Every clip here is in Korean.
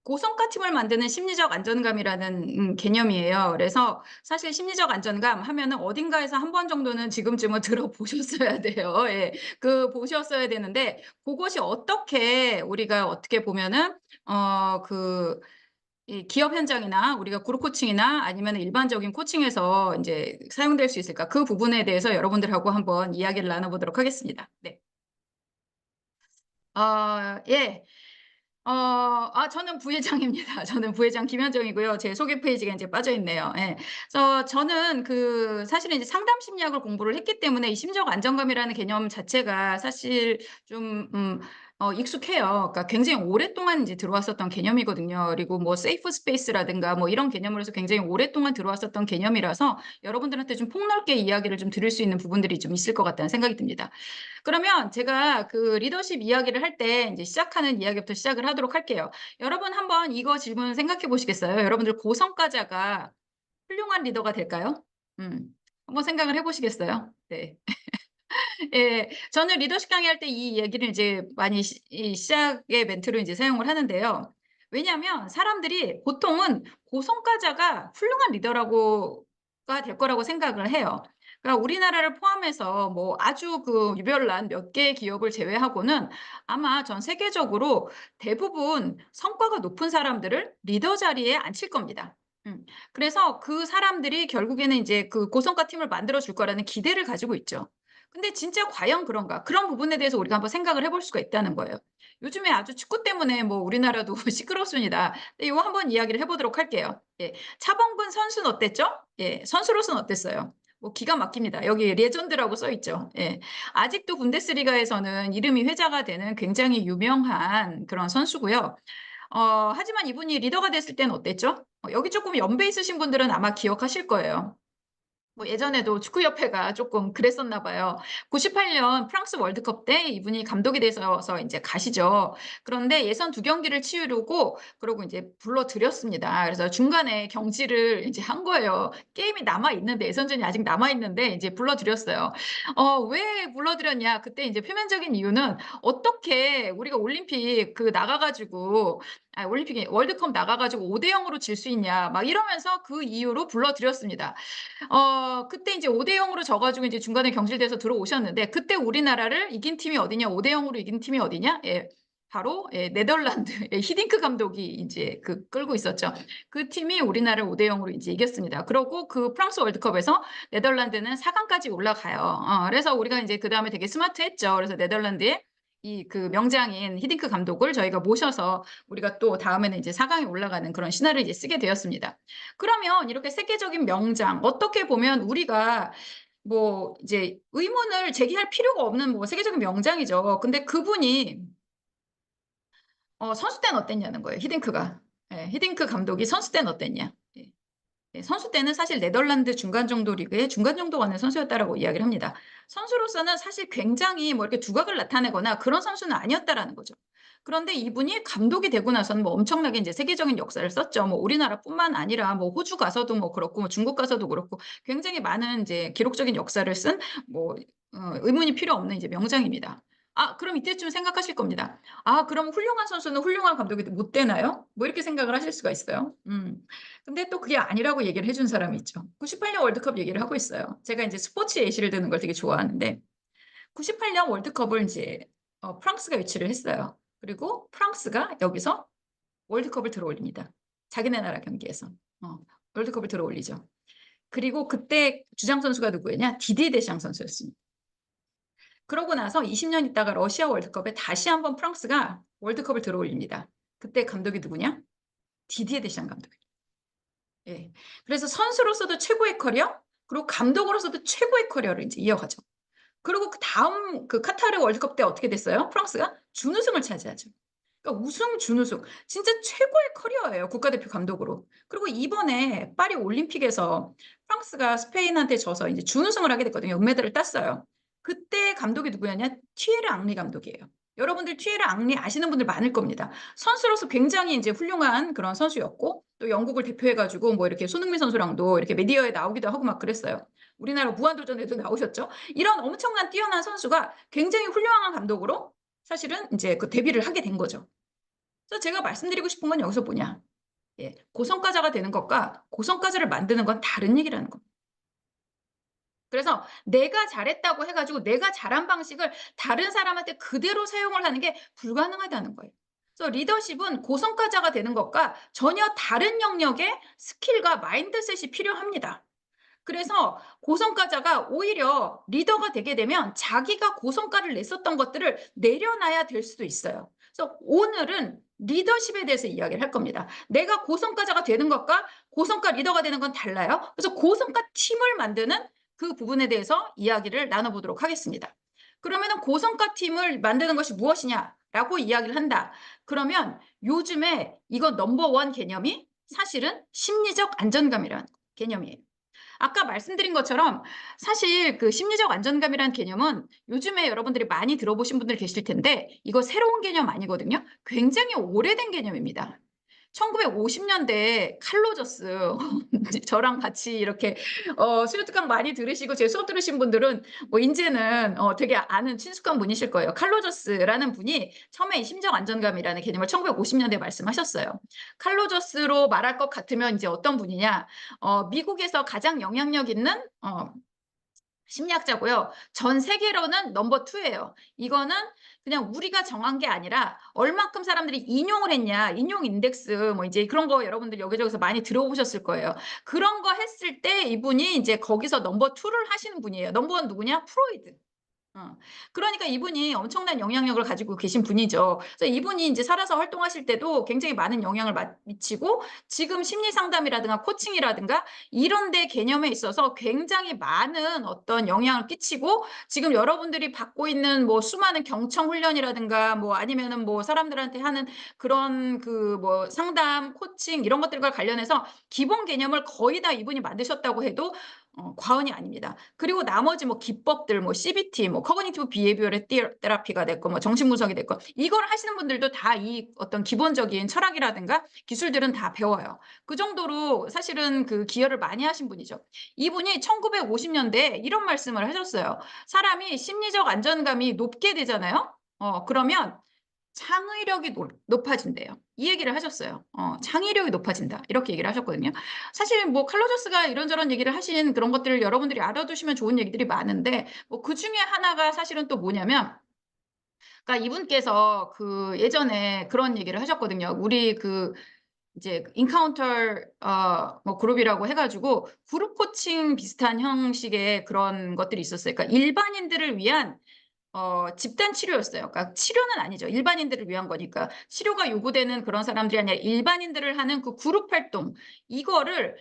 고성과 팀을 만드는 심리적 안정감이라는 개념이에요. 그래서 사실 심리적 안정감 하면은 어딘가에서 한 번 정도는 지금쯤은 들어보셨어야 돼요. 예. 보셨어야 되는데 그것이 어떻게 우리가 어떻게 보면은 이 기업 현장이나 우리가 그룹 코칭이나 아니면 일반적인 코칭에서 이제 사용될 수 있을까? 그 부분에 대해서 여러분들하고 한번 이야기를 나눠 보도록 하겠습니다. 네. 예. 저는 부회장입니다. 저는 부회장 김현정이고요. 제 소개 페이지가 인제 빠져 있네요. 예. 그래서 저는 사실은 이제 상담 심리학을 공부를 했기 때문에 이 심리적 안정감이라는 개념 자체가 사실 좀 익숙해요. 그러니까 굉장히 오랫동안 인제 들어왔었던 개념이거든요. 그리고 뭐 세이프 스페이스라든가 뭐 이런 개념으로 해서 굉장히 오랫동안 들어왔었던 개념이라서 여러분들한테 좀 폭넓게 이야기를 좀 드릴 수 있는 부분들이 좀 있을 것 같다는 생각이 듭니다. 그러면 제가 리더십 이야기를 할 때 인제 시작하는 이야기부터 시작을 하도록 할게요. 여러분 한번 이거 질문 생각해 보시겠어요? 여러분들 고성과자가 훌륭한 리더가 될까요? 음. 한번 생각을 해 보시겠어요? 네. 예. 저는 리더십 강의할 때 이 얘기를 이제 많이 시작의 멘트로 이제 사용을 하는데요. 왜냐하면 사람들이 보통은 고성과자가 훌륭한 리더라고 가 될 거라고 생각을 해요. 그러니까 우리나라를 포함해서 뭐 아주 유별난 몇 개의 기업을 제외하고는 아마 전 세계적으로 대부분 성과가 높은 사람들을 리더 자리에 앉힐 겁니다. 음. 그래서 그 사람들이 결국에는 이제 고성과 팀을 만들어 줄 거라는 기대를 가지고 있죠. 근데 진짜 과연 그런가? 그런 부분에 대해서 우리가 한번 생각을 해볼 수가 있다는 거예요. 요즘에 아주 축구 때문에 뭐 우리나라도 시끄럽습니다. 네, 이거 한번 이야기를 해 보도록 할게요. 예. 차범근 선수는 어땠죠? 예. 선수로서는 어땠어요? 뭐 기가 막힙니다. 여기 레전드라고 써 있죠. 예. 아직도 분데스리가에서는 이름이 회자가 되는 굉장히 유명한 그런 선수고요. 하지만 이분이 리더가 됐을 때는 어땠죠? 여기 조금 연배 있으신 분들은 아마 기억하실 거예요. 뭐 예전에도 축구협회가 조금 그랬었나 봐요. 98년 프랑스 월드컵 때 이분이 감독이 돼서 인제 가시죠. 그런데 예선 두 경기를 치르고 그러고 인제 불러들였습니다. 그래서 중간에 경질을 인제 한 거예요. 게임이 남아 있는데 예선전이 아직 남아 있는데 인제 불러들였어요. 왜 불러들였냐? 그때 인제 표면적인 이유는 어떻게 우리가 올림픽 나가 가지고 올림픽이 월드컵 나가 가지고 5대 0 으로 질 수 있냐 막 이러면서 그 이유로 불러들였습니다. 그때 이제 5대 0 으로 져 가지고 이제 중간에 경질돼서 들어오셨는데 그때 우리나라를 이긴 팀이 어디냐 5대 0 으로 이긴 팀이 어디냐? 예. 바로 네덜란드 히딩크 감독이 인제 끌고 있었죠. 그 팀이 우리나라를 5대 0 으로 인제 이겼습니다. 그러고 프랑스 월드컵에서 네덜란드는 4 강까지 올라가요. 그래서 우리가 인제 그다음에 되게 스마트했죠. 그래서 네덜란드의 명장인 히딩크 감독을 저희가 모셔서 우리가 또 다음에는 이제 4 강에 올라가는 그런 신화를 이제 쓰게 되었습니다. 그러면 이렇게 세계적인 명장 어떻게 보면 우리가 뭐 이제 의문을 제기할 필요가 없는 뭐 세계적인 명장이죠. 근데 그분이 선수 때는 어땠냐는 거예요, 히딩크가. 예. 히딩크 감독이 선수 때는 어땠냐. 예. 예. 선수 때는 사실 네덜란드 중간 정도 리그의 중간 정도 가는 선수였다라고 이야기를 합니다. 선수로서는 사실 굉장히 뭐 이렇게 두각을 나타내거나 그런 선수는 아니었다라는 거죠. 그런데 이분이 감독이 되고 나서는 뭐 엄청나게 인제 세계적인 역사를 썼죠. 뭐 우리나라뿐만 아니라 뭐 호주 가서도 뭐 그렇고 뭐 중국 가서도 그렇고 굉장히 많은 인제 기록적인 역사를 쓴 뭐 의문이 필요 없는 이제 명장입니다. 그럼 이때쯤 생각하실 겁니다. '그럼 훌륭한 선수는 훌륭한 감독이 못 되나요?' 뭐 이렇게 생각을 하실 수가 있어요. 근데 또 그게 아니라고 얘기를 해준 사람이 있죠. 98년 월드컵 얘기를 하고 있어요. 제가 인제 스포츠 예시를 드는 걸 되게 좋아하는데 98년 월드컵을 인제 프랑스가 유치를 했어요. 그리고 프랑스가 여기서 월드컵을 들어올립니다. 자기네 나라 경기에서. 어 월드컵을 들어올리죠. 그리고 그때 주장 선수가 누구였냐? 디디에 데샹 선수였습니다. 그러고 나서 20년 있다가 러시아 월드컵에 다시 한번 프랑스가 월드컵을 들어올립니다. 그때 감독이 누구냐? 디디에 데샹 감독이에요. 예. 그래서 선수로서도 최고의 커리어 그리고 감독으로서도 최고의 커리어를 인제 이어가죠. 그리고 그다음 카타르 월드컵 때 어떻게 됐어요? 프랑스가 준우승을 차지하죠. 그러니까 우승, 준우승 진짜 최고의 커리어예요, 국가대표 감독으로. 그리고 이번에 파리 올림픽에서 프랑스가 스페인한테 져서 이제 준우승을 하게 됐거든요. 은메달을 땄어요. 그때 감독이 누구였냐? 티에르 앙리 감독이에요. 여러분들 티에르 앙리 아시는 분들 많을 겁니다. 선수로서 굉장히 인제 훌륭한 그런 선수였고 또 영국을 대표해 가지고 뭐 이렇게 손흥민 선수랑도 이렇게 미디어에 나오기도 하고 막 그랬어요. 우리나라 무한도전에도 나오셨죠. 이런 엄청난 뛰어난 선수가 굉장히 훌륭한 감독으로 사실은 인제 데뷔를 하게 된 거죠. 그래서 제가 말씀드리고 싶은 건 여기서 뭐냐? 예, 고성과자가 되는 것과 고성과자를 만드는 건 다른 얘기라는 겁니다. 그래서 내가 잘했다고 해 가지고 내가 잘한 방식을 다른 사람한테 그대로 사용을 하는 게 불가능하다는 거예요. 그래서 리더십은 고성과자가 되는 것과 전혀 다른 영역의 스킬과 마인드셋이 필요합니다. 그래서 고성과자가 오히려 리더가 되게 되면 자기가 고성과를 냈었던 것들을 내려놔야 될 수도 있어요. 그래서 오늘은 리더십에 대해서 이야기를 할 겁니다. 내가 고성과자가 되는 것과 고성과 리더가 되는 건 달라요. 그래서 고성과 팀을 만드는 그 부분에 대해서 이야기를 나눠보도록 하겠습니다. 그러면은 고성과 팀을 만드는 것이 무엇이냐라고 이야기를 한다. 그러면 요즘에 이거 넘버원 개념이 사실은 심리적 안정감이라는 개념이에요. 아까 말씀드린 것처럼 사실 그 심리적 안정감이라는 개념은 요즘에 여러분들이 많이 들어보신 분들 계실 텐데 이거 새로운 개념 아니거든요. 굉장히 오래된 개념입니다. 1950년대에 칼 로저스 저랑 같이 이렇게 수요 특강 많이 들으시고 제 수업 들으신 분들은 뭐 인제는 되게 아는 친숙한 분이실 거예요. 칼 로저스라는 분이 처음에 이 심적 안정감이라는 개념을 1950년대에 말씀하셨어요. 칼 로저스로 말할 것 같으면 이제 어떤 분이냐? 미국에서 가장 영향력 있는 심리학자고요. 전 세계로는 넘버 2예요. 이거는 그냥 우리가 정한 게 아니라 얼만큼 사람들이 인용을 했냐, 인용 인덱스 뭐 이제 그런 거 여러분들 여기저기서 많이 들어보셨을 거예요. 그런 거 했을 때 이분이 이제 거기서 넘버 2를 하시는 분이에요. 넘버 1 누구냐? 프로이드. 어. 그러니까 이분이 엄청난 영향력을 가지고 계신 분이죠. 그래서 이분이 인제 살아서 활동하실 때도 굉장히 많은 영향을 미치고 지금 심리 상담이라든가 코칭이라든가 이런 데 개념에 있어서 굉장히 많은 어떤 영향을 끼치고 지금 여러분들이 받고 있는 뭐 수많은 경청 훈련이라든가 뭐 아니면은 뭐 사람들한테 하는 그런 그 뭐 상담, 코칭 이런 것들과 관련해서 기본 개념을 거의 다 이분이 만드셨다고 해도 과언이 아닙니다. 그리고 나머지 뭐 기법들 뭐 CBT 뭐 커그니티브 비헤비어럴 테라피가 됐고 뭐 정신 분석이 됐고 이걸 하시는 분들도 다 이 어떤 기본적인 철학이라든가 기술들은 다 배워요. 그 정도로 사실은 그 기여를 많이 하신 분이죠. 이분이 1950년대에 이런 말씀을 하셨어요. 사람이 심리적 안정감이 높게 되잖아요. 그러면 창의력이 높아진대요. 이 얘기를 하셨어요. 창의력이 높아진다. 이렇게 얘기를 하셨거든요. 사실 뭐 칼로저스가 이런저런 얘기를 하신 그런 것들을 여러분들이 알아두시면 좋은 얘기들이 많은데 뭐 그중에 하나가 사실은 또 뭐냐면 그러니까 이분께서 그 예전에 그런 얘기를 하셨거든요. 우리 그 이제 인카운터 뭐 그룹이라고 해 가지고 그룹 코칭 비슷한 형식의 그런 것들이 있었어요. 그러니까 일반인들을 위한 집단 치료였어요. 그러니까 치료는 아니죠. 일반인들을 위한 거니까. 치료가 요구되는 그런 사람들이 아니라 일반인들을 하는 그 그룹 활동 이거를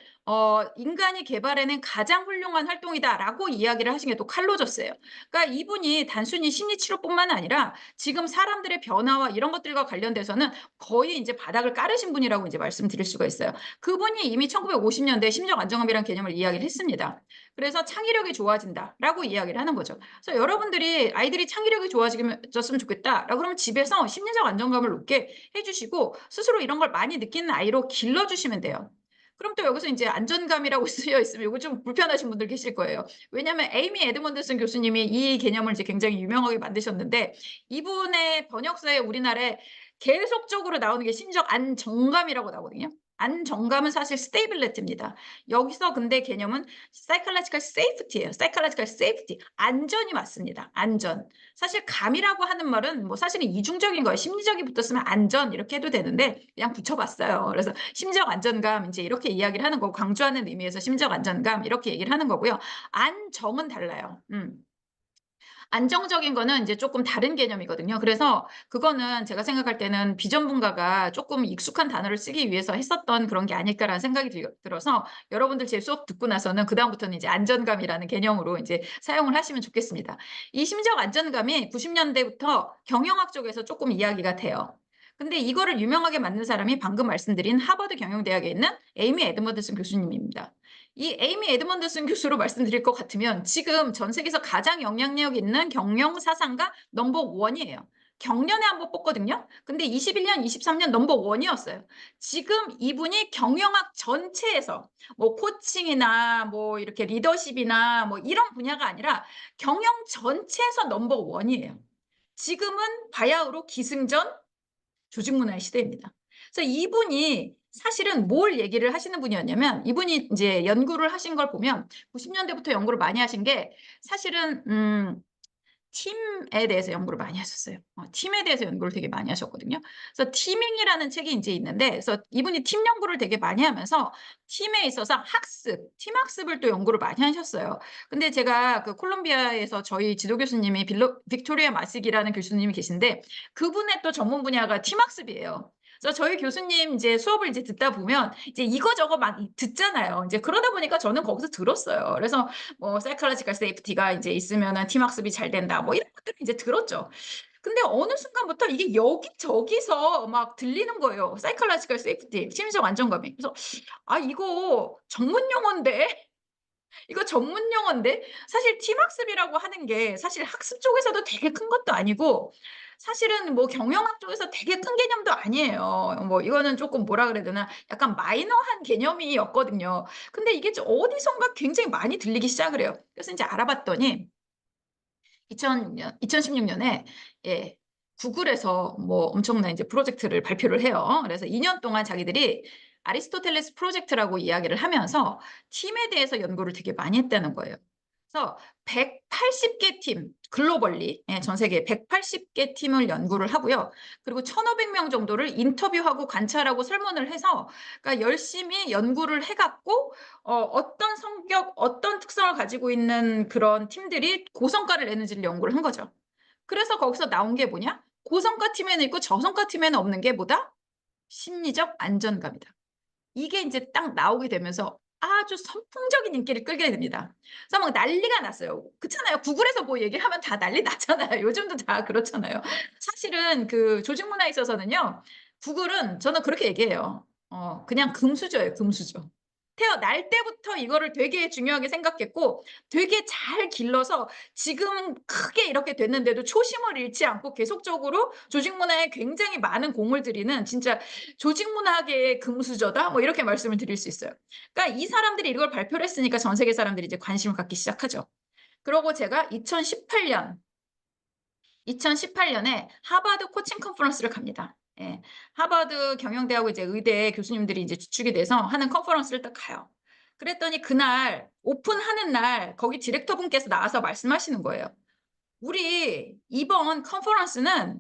"인간이 개발해낸 가장 훌륭한 활동이다."라고 이야기를 하신 게 또 칼 로저스예요. 그러니까 이분이 단순히 심리 치료뿐만 아니라 지금 사람들의 변화와 이런 것들과 관련돼서는 거의 인제 바닥을 깔으신 분이라고 인제 말씀드릴 수가 있어요. 그분이 이미 1950년대에 심적 안정감이라는 개념을 이야기를 했습니다. 그래서 "창의력이 좋아진다."라고 이야기를 하는 거죠. 그래서 여러분들이 "아이들이 창의력이 좋아지면 좋겠다."라고 그러면 집에서 심리적 안정감을 높게 해 주시고 스스로 이런 걸 많이 느끼는 아이로 길러 주시면 돼요. 그럼 또 여기서 인제 안전감이라고 쓰여 있으면 요거 좀 불편하신 분들 계실 거예요. 왜냐하면 에이미 에드먼드슨 교수님이 이 개념을 이제 굉장히 유명하게 만드셨는데 이분의 번역서에 우리나라에 계속적으로 나오는 게 심리적 안정감이라고 나오거든요. 안정감은 사실 stability입니다. 여기서 근데 개념은 psychological safety예요. psychological safety. 안전이 맞습니다. 안전. 사실 감이라고 하는 말은 뭐 사실은 이중적인 거예요. 심리적이 붙었으면 안전 이렇게 해도 되는데 그냥 붙여 봤어요. 그래서 심적 안정감 인제 이렇게 이야기를 하는 거고 강조하는 의미에서 심적 안정감 이렇게 얘기를 하는 거고요. 안정은 달라요. 안정적인 거는 이제 조금 다른 개념이거든요. 그래서 그거는 제가 생각할 때는 비전문가가 조금 익숙한 단어를 쓰기 위해서 했었던 그런 게 아닐까라는 생각이 들어서 여러분들 제 수업 듣고 나서는 그다음부터는 이제 안전감이라는 개념으로 이제 사용을 하시면 좋겠습니다. 이 심적 안전감이 90 년대부터 경영학 쪽에서 조금 이야기가 돼요. 근데 이거를 유명하게 만든 사람이 방금 말씀드린 하버드 경영대학에 있는 에이미 에드먼드슨 교수님입니다. 이 에이미 에드먼드슨 교수로 말씀드릴 것 같으면 지금 전 세계에서 가장 영향력 있는 경영 사상가 넘버 1이에요. 경년에 한번 뽑거든요. 근데 21 년, 23년 넘버 1 이었어요. 지금 이분이 경영학 전체에서 뭐 코칭이나 뭐 이렇게 리더십이나 뭐 이런 분야가 아니라 경영 전체에서 넘버 1 이에요. 지금은 바야흐로 기승전 조직 문화의 시대입니다. 그래서 이분이 사실은 뭘 얘기를 하시는 분이었냐면 이분이 이제 연구를 하신 걸 보면 90년대부터 연구를 많이 하신 게 사실은 팀에 대해서 연구를 많이 하셨어요. 팀에 대해서 연구를 되게 많이 하셨거든요. 그래서 티밍이라는 책이 이제 있는데, 그래서 이분이 팀 연구를 되게 많이 하면서 팀에 있어서 학습, 팀 학습을 또 연구를 많이 하셨어요. 근데 제가 그 콜롬비아에서 저희 지도 교수님이 빅토리아 마식이라는 교수님이 계신데, 그분의 또 전문 분야가 팀 학습이에요. 그래서 저희 교수님 이제 수업을 이제 듣다 보면 이제 이거저거 막 듣잖아요. 이제 그러다 보니까 저는 거기서 들었어요. 그래서 뭐 사이클로지컬 세이프티가 이제 있으면은 팀 학습이 잘 된다. 뭐 이런 것들을 이제 들었죠. 근데 어느 순간부터 이게 여기저기서 막 들리는 거예요. 사이클로지컬 세이프티, 심리적 안정감이. 그래서 아 이거 전문 용어인데 이거 전문 용어인데 사실 팀 학습이라고 하는 게 사실 학습 쪽에서도 되게 큰 것도 아니고 사실은 뭐 경영학 쪽에서 되게 큰 개념도 아니에요. 뭐 이거는 조금 뭐라 그래야 되나 약간 마이너한 개념이었거든요. 근데 이게 어디선가 굉장히 많이 들리기 시작을 해요. 그래서 이제 알아봤더니 2000년, 2016년에 예, 구글에서 뭐 엄청난 이제 프로젝트를 발표를 해요. 그래서 2년 동안 자기들이 아리스토텔레스 프로젝트라고 이야기를 하면서 팀에 대해서 연구를 되게 많이 했다는 거예요. 그래서 180개 팀, 글로벌리, 예, 전 세계 180개 팀을 연구를 하고요. 그리고 1,500명 정도를 인터뷰하고 관찰하고 설문을 해서 그러니까 열심히 연구를 해갖고 어떤 성격, 어떤 특성을 가지고 있는 그런 팀들이 고성과를 내는지를 연구를 한 거죠. 그래서 거기서 나온 게 뭐냐? 고성과 팀에는 있고 저성과 팀에는 없는 게 뭐다? 심리적 안정감이다. 이게 이제 딱 나오게 되면서 아주 선풍적인 인기를 끌게 됩니다. 그래서 막 난리가 났어요. 그렇잖아요. 구글에서 뭐 얘기하면 다 난리 나잖아요. 요즘도 다 그렇잖아요. 사실은 그 조직 문화에 있어서는요. 구글은 저는 그렇게 얘기해요. 그냥 금수저예요, 금수저. 태어날 때부터 이거를 되게 중요하게 생각했고 되게 잘 길러서 지금 크게 이렇게 됐는데도 초심을 잃지 않고 계속적으로 조직 문화에 굉장히 많은 공을 들이는 진짜 조직 문화계의 금수저다 뭐 이렇게 말씀을 드릴 수 있어요. 그러니까 이 사람들이 이걸 발표를 했으니까 전 세계 사람들이 이제 관심을 갖기 시작하죠. 그러고 제가 2018년에 하버드 코칭 컨퍼런스를 갑니다. 예, 하버드 경영대하고 이제 의대 교수님들이 이제 주축이 돼서 하는 컨퍼런스를 딱 가요. 그랬더니 그날 오픈하는 날 거기 디렉터 분께서 나와서 말씀하시는 거예요. 우리 이번 컨퍼런스는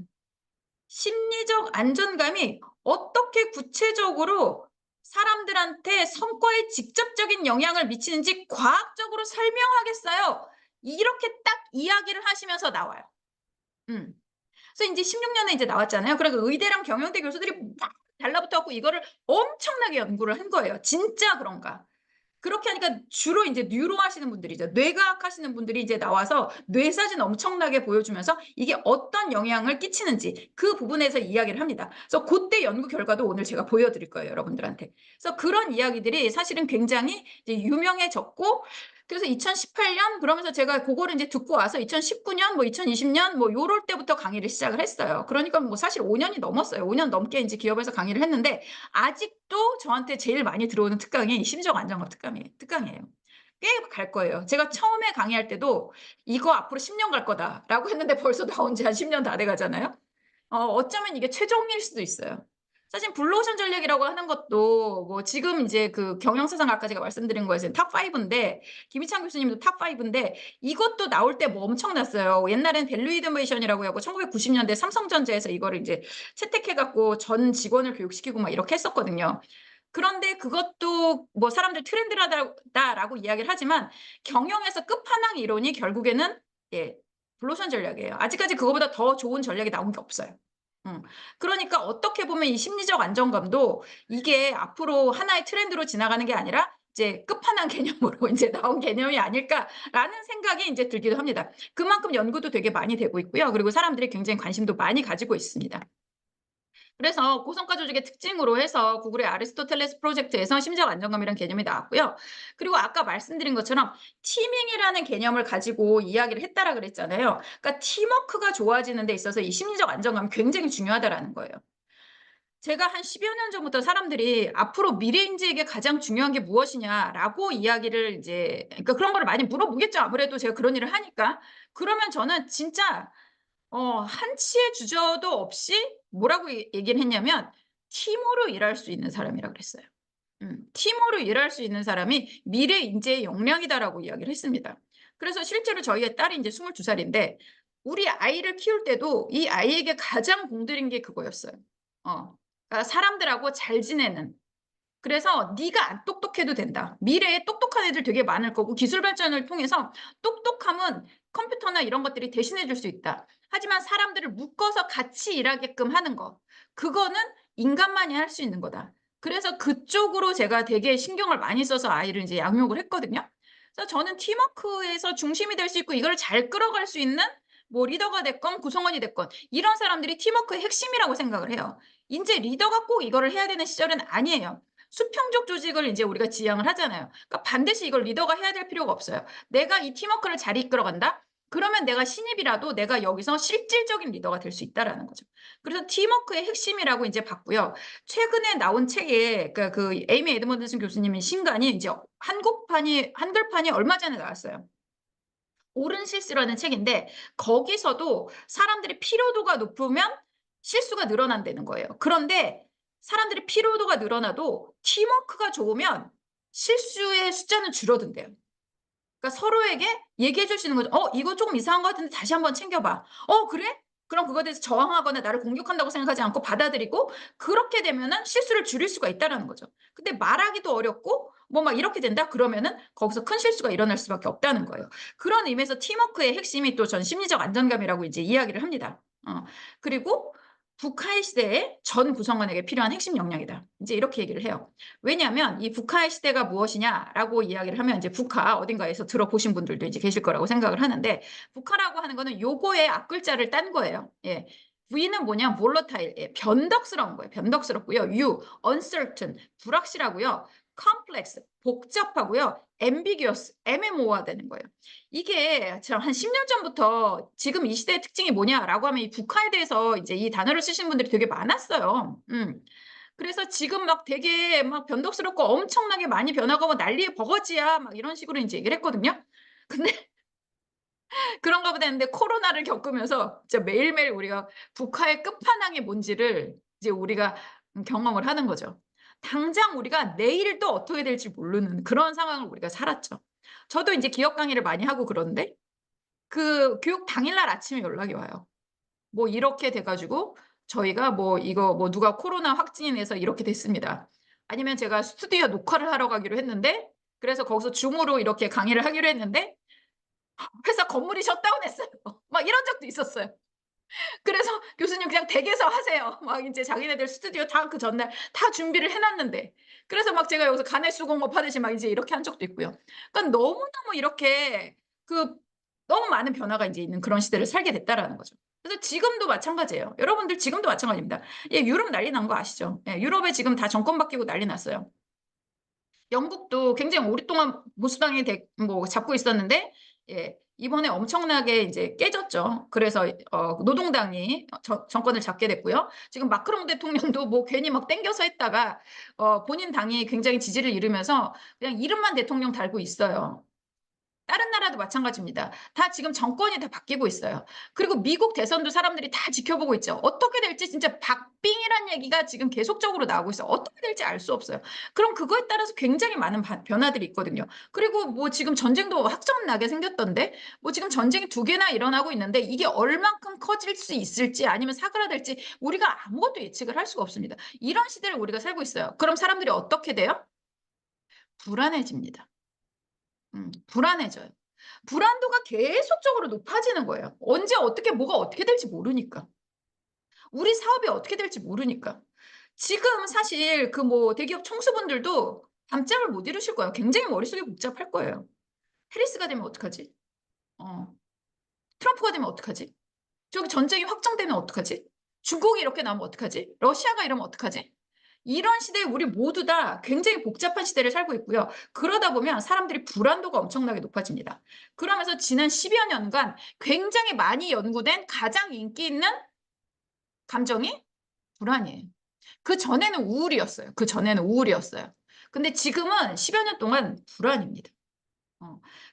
심리적 안정감이 어떻게 구체적으로 사람들한테 성과에 직접적인 영향을 미치는지 과학적으로 설명하겠어요. 이렇게 딱 이야기를 하시면서 나와요. 음. 그래서 이제 16년에 이제 나왔잖아요. 그래서 의대랑 경영대 교수들이 막 달라붙어 갖고 이거를 엄청나게 연구를 한 거예요. 진짜 그런가? 그렇게 하니까 주로 이제 뉴로 하시는 분들이죠. 뇌과학 하시는 분들이 이제 나와서 뇌 사진 엄청나게 보여주면서 이게 어떤 영향을 끼치는지 그 부분에서 이야기를 합니다. 그래서 그때 연구 결과도 오늘 제가 보여드릴 거예요, 여러분들한테. 그래서 그런 이야기들이 사실은 굉장히 이제 유명해졌고 그래서 2018년 그러면서 제가 그거를 이제 듣고 와서 2019년 뭐 2020년 뭐 요럴 때부터 강의를 시작을 했어요. 그러니까 뭐 사실 5년이 넘었어요. 5년 넘게 이제 기업에서 강의를 했는데 아직도 저한테 제일 많이 들어오는 특강이 심리적 안정감 특강이에요. 꽤 갈 거예요. 제가 처음에 강의할 때도 이거 앞으로 10년 갈 거다라고 했는데 벌써 나온 지 한 10년 다 돼 가잖아요. 어쩌면 이게 최종일 수도 있어요. 사실 블루오션 전략이라고 하는 것도 뭐 지금 이제 그 경영세상 아까 제가 말씀드린 거에서 탑 5인데 김희창 교수님도 탑 5인데 이것도 나올 때 뭐 엄청났어요. 옛날엔 밸류 이노베이션이라고 하고 1990년대 삼성전자에서 이거를 이제 채택해 갖고 전 직원을 교육시키고 막 이렇게 했었거든요. 그런데 그것도 뭐 사람들 트렌드라고 이야기를 하지만 경영에서 끝판왕 이론이 결국에는 예, 블루오션 전략이에요. 아직까지 그거보다 더 좋은 전략이 나온 게 없어요. 음. 그러니까 어떻게 보면 이 심리적 안정감도 이게 앞으로 하나의 트렌드로 지나가는 게 아니라 이제 끝판왕 개념으로 이제 나온 개념이 아닐까라는 생각이 이제 들기도 합니다. 그만큼 연구도 되게 많이 되고 있고요. 그리고 사람들이 굉장히 관심도 많이 가지고 있습니다. 그래서 고성과 조직의 특징으로 해서 구글의 아리스토텔레스 프로젝트에서 심리적 안정감이라는 개념이 나왔고요. 그리고 아까 말씀드린 것처럼 티밍이라는 개념을 가지고 이야기를 했다라 그랬잖아요. 그러니까 팀워크가 좋아지는 데 있어서 이 심리적 안정감이 굉장히 중요하다라는 거예요. 제가 한 10여 년 전부터 사람들이 앞으로 미래인지에게 가장 중요한 게 무엇이냐라고 이야기를 이제 그러니까 그런 거를 많이 물어보겠죠. 아무래도 제가 그런 일을 하니까. 그러면 저는 진짜 한치의 주저도 없이 뭐라고 얘기를 했냐면 팀으로 일할 수 있는 사람이라고 그랬어요. 팀으로 일할 수 있는 사람이 미래 인재의 역량이다라고 이야기를 했습니다. 그래서 실제로 저희의 딸이 이제 22살인데 우리 아이를 키울 때도 이 아이에게 가장 공들인 게 그거였어요. 그러니까 사람들하고 잘 지내는. 그래서 네가 안 똑똑해도 된다. 미래에 똑똑한 애들 되게 많을 거고 기술 발전을 통해서 똑똑함은 컴퓨터나 이런 것들이 대신해 줄 수 있다. 하지만 사람들을 묶어서 같이 일하게끔 하는 거. 그거는 인간만이 할 수 있는 거다. 그래서 그쪽으로 제가 되게 신경을 많이 써서 아이를 이제 양육을 했거든요. 그래서 저는 팀워크에서 중심이 될 수 있고 이걸 잘 끌어갈 수 있는 뭐 리더가 됐건 구성원이 됐건 이런 사람들이 팀워크의 핵심이라고 생각을 해요. 이제 리더가 꼭 이거를 해야 되는 시절은 아니에요. 수평적 조직을 이제 우리가 지향을 하잖아요. 그러니까 반드시 이걸 리더가 해야 될 필요가 없어요. 내가 이 팀워크를 잘 이끌어간다? 그러면 내가 신입이라도 내가 여기서 실질적인 리더가 될 수 있다라는 거죠. 그래서 팀워크의 핵심이라고 이제 봤고요. 최근에 나온 책에 그 에이미 에드먼드슨 교수님의 신간이 이제 한글판이 얼마 전에 나왔어요. 옳은 실수라는 책인데 거기서도 사람들이 피로도가 높으면 실수가 늘어난다는 거예요. 그런데 사람들이 피로도가 늘어나도 팀워크가 좋으면 실수의 숫자는 줄어든대요. 그러니까 서로에게 얘기해 줄 수 있는 거죠. 이거 조금 이상한 것 같은데 다시 한번 챙겨봐. 그래? 그럼 그거에 대해서 저항하거나 나를 공격한다고 생각하지 않고 받아들이고 그렇게 되면은 실수를 줄일 수가 있다라는 거죠. 근데 말하기도 어렵고 뭐 막 이렇게 된다? 그러면은 거기서 큰 실수가 일어날 수밖에 없다는 거예요. 그런 의미에서 팀워크의 핵심이 또 전 심리적 안정감이라고 이제 이야기를 합니다. 그리고 북한 시대의 전 구성원에게 필요한 핵심 역량이다. 이제 이렇게 얘기를 해요. 왜냐하면 이 북한의 시대가 무엇이냐라고 이야기를 하면 이제 북한 어딘가에서 들어보신 분들도 이제 계실 거라고 생각을 하는데 북한이라고 하는 거는 요거의 앞글자를 딴 거예요. 예. V는 뭐냐? volatile, 예, 변덕스러운 거예요. 변덕스럽고요. U, uncertain, 불확실하고요. complex, 복잡하고요. ambiguous, 애매모호하다는 거예요. 이게 제가 한 10년 전부터 지금 이 시대의 특징이 뭐냐라고 하면 이 북한에 대해서 이제 이 단어를 쓰시는 분들이 되게 많았어요. 그래서 지금 막 되게 막 변덕스럽고 엄청나게 많이 변하고 난리의 버거지야 막 이런 식으로 이제 얘기를 했거든요. 근데 그런가 보다 했는데 코로나를 겪으면서 진짜 매일매일 우리가 북한의 끝판왕이 뭔지를 이제 우리가 경험을 하는 거죠. 당장 우리가 내일 또 어떻게 될지 모르는 그런 상황을 우리가 살았죠. 저도 이제 기업 강의를 많이 하고 그러는데 그 교육 당일날 아침에 연락이 와요. 뭐 이렇게 돼 가지고 저희가 뭐 이거 뭐 누가 코로나 확진이 돼서 이렇게 됐습니다. 아니면 제가 스튜디오 녹화를 하러 가기로 했는데 그래서 거기서 줌으로 이렇게 강의를 하기로 했는데 회사 건물이 셧다운했어요. 막 이런 적도 있었어요. 그래서 교수님 그냥 댁에서 하세요. 막 이제 자기네들 스튜디오 다 그 전날 다 준비를 해 놨는데. 그래서 막 제가 여기서 간해수공업 하듯이 막 이제 이렇게 한 적도 있고요. 그러니까 너무너무 이렇게 그 너무 많은 변화가 인제 있는 그런 시대를 살게 됐다라는 거죠. 그래서 지금도 마찬가지예요. 여러분들 지금도 마찬가지입니다. 예, 유럽 난리 난 거 아시죠? 예, 유럽에 지금 다 정권 바뀌고 난리 났어요. 영국도 굉장히 오랫동안 보수당이 뭐 잡고 있었는데 예, 이번에 엄청나게 이제 깨졌죠. 그래서 노동당이 정권을 잡게 됐고요. 지금 마크롱 대통령도 뭐 괜히 막 땡겨서 했다가 본인 당이 굉장히 지지를 잃으면서 그냥 이름만 대통령 달고 있어요. 다른 나라도 마찬가지입니다. 다 지금 정권이 다 바뀌고 있어요. 그리고 미국 대선도 사람들이 다 지켜보고 있죠. 어떻게 될지 진짜 박빙이란 얘기가 지금 계속적으로 나오고 있어요. 어떻게 될지 알 수 없어요. 그럼 그거에 따라서 굉장히 많은 변화들이 있거든요. 그리고 뭐 지금 전쟁도 확정 나게 생겼던데 뭐 지금 전쟁이 2개나 일어나고 있는데 이게 얼만큼 커질 수 있을지 아니면 사그라들지 우리가 아무것도 예측을 할 수가 없습니다. 이런 시대를 우리가 살고 있어요. 그럼 사람들이 어떻게 돼요? 불안해집니다. 불안해져요. 불안도가 계속적으로 높아지는 거예요. 언제 어떻게 뭐가 어떻게 될지 모르니까. 우리 사업이 어떻게 될지 모르니까. 지금 사실 그 뭐 대기업 총수분들도 잠잠을 못 이루실 거예요. 굉장히 머릿속이 복잡할 거예요. 해리스가 되면 어떡하지? 어. 트럼프가 되면 어떡하지? 저기 전쟁이 확정되면 어떡하지? 중국이 이렇게 나오면 어떡하지? 러시아가 이러면 어떡하지? 이런 시대에 우리 모두 다 굉장히 복잡한 시대를 살고 있고요. 그러다 보면 사람들이 불안도가 엄청나게 높아집니다. 그러면서 지난 10여 년간 굉장히 많이 연구된 가장 인기 있는 감정이 불안이에요. 그전에는 우울이었어요. 그전에는 우울이었어요. 근데 지금은 10여 년 동안 불안입니다.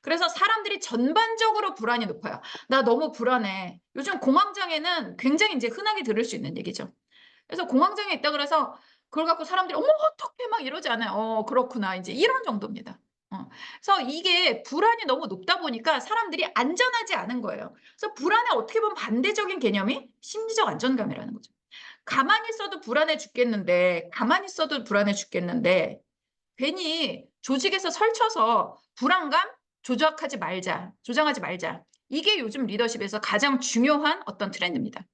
그래서 사람들이 전반적으로 불안이 높아요. "나 너무 불안해." 요즘 공황장애는 굉장히 인제 흔하게 들을 수 있는 얘기죠. 그래서 공황장애 있다 그래서 그걸 갖고 사람들이 "어머 어떡해." 막 이러지 않아요. 그렇구나." 인제 이런 정도입니다. 그래서 이게 불안이 너무 높다 보니까 사람들이 안전하지 않은 거예요. 그래서 불안의 어떻게 보면 반대적인 개념이 심리적 안정감이라는 거죠. 가만히 있어도 불안해 죽겠는데 가만히 있어도 불안해 죽겠는데 괜히 조직에서 설쳐서 불안감 조작하지 말자. 조장하지 말자. 이게 요즘 리더십에서 가장 중요한 어떤 트렌드입니다.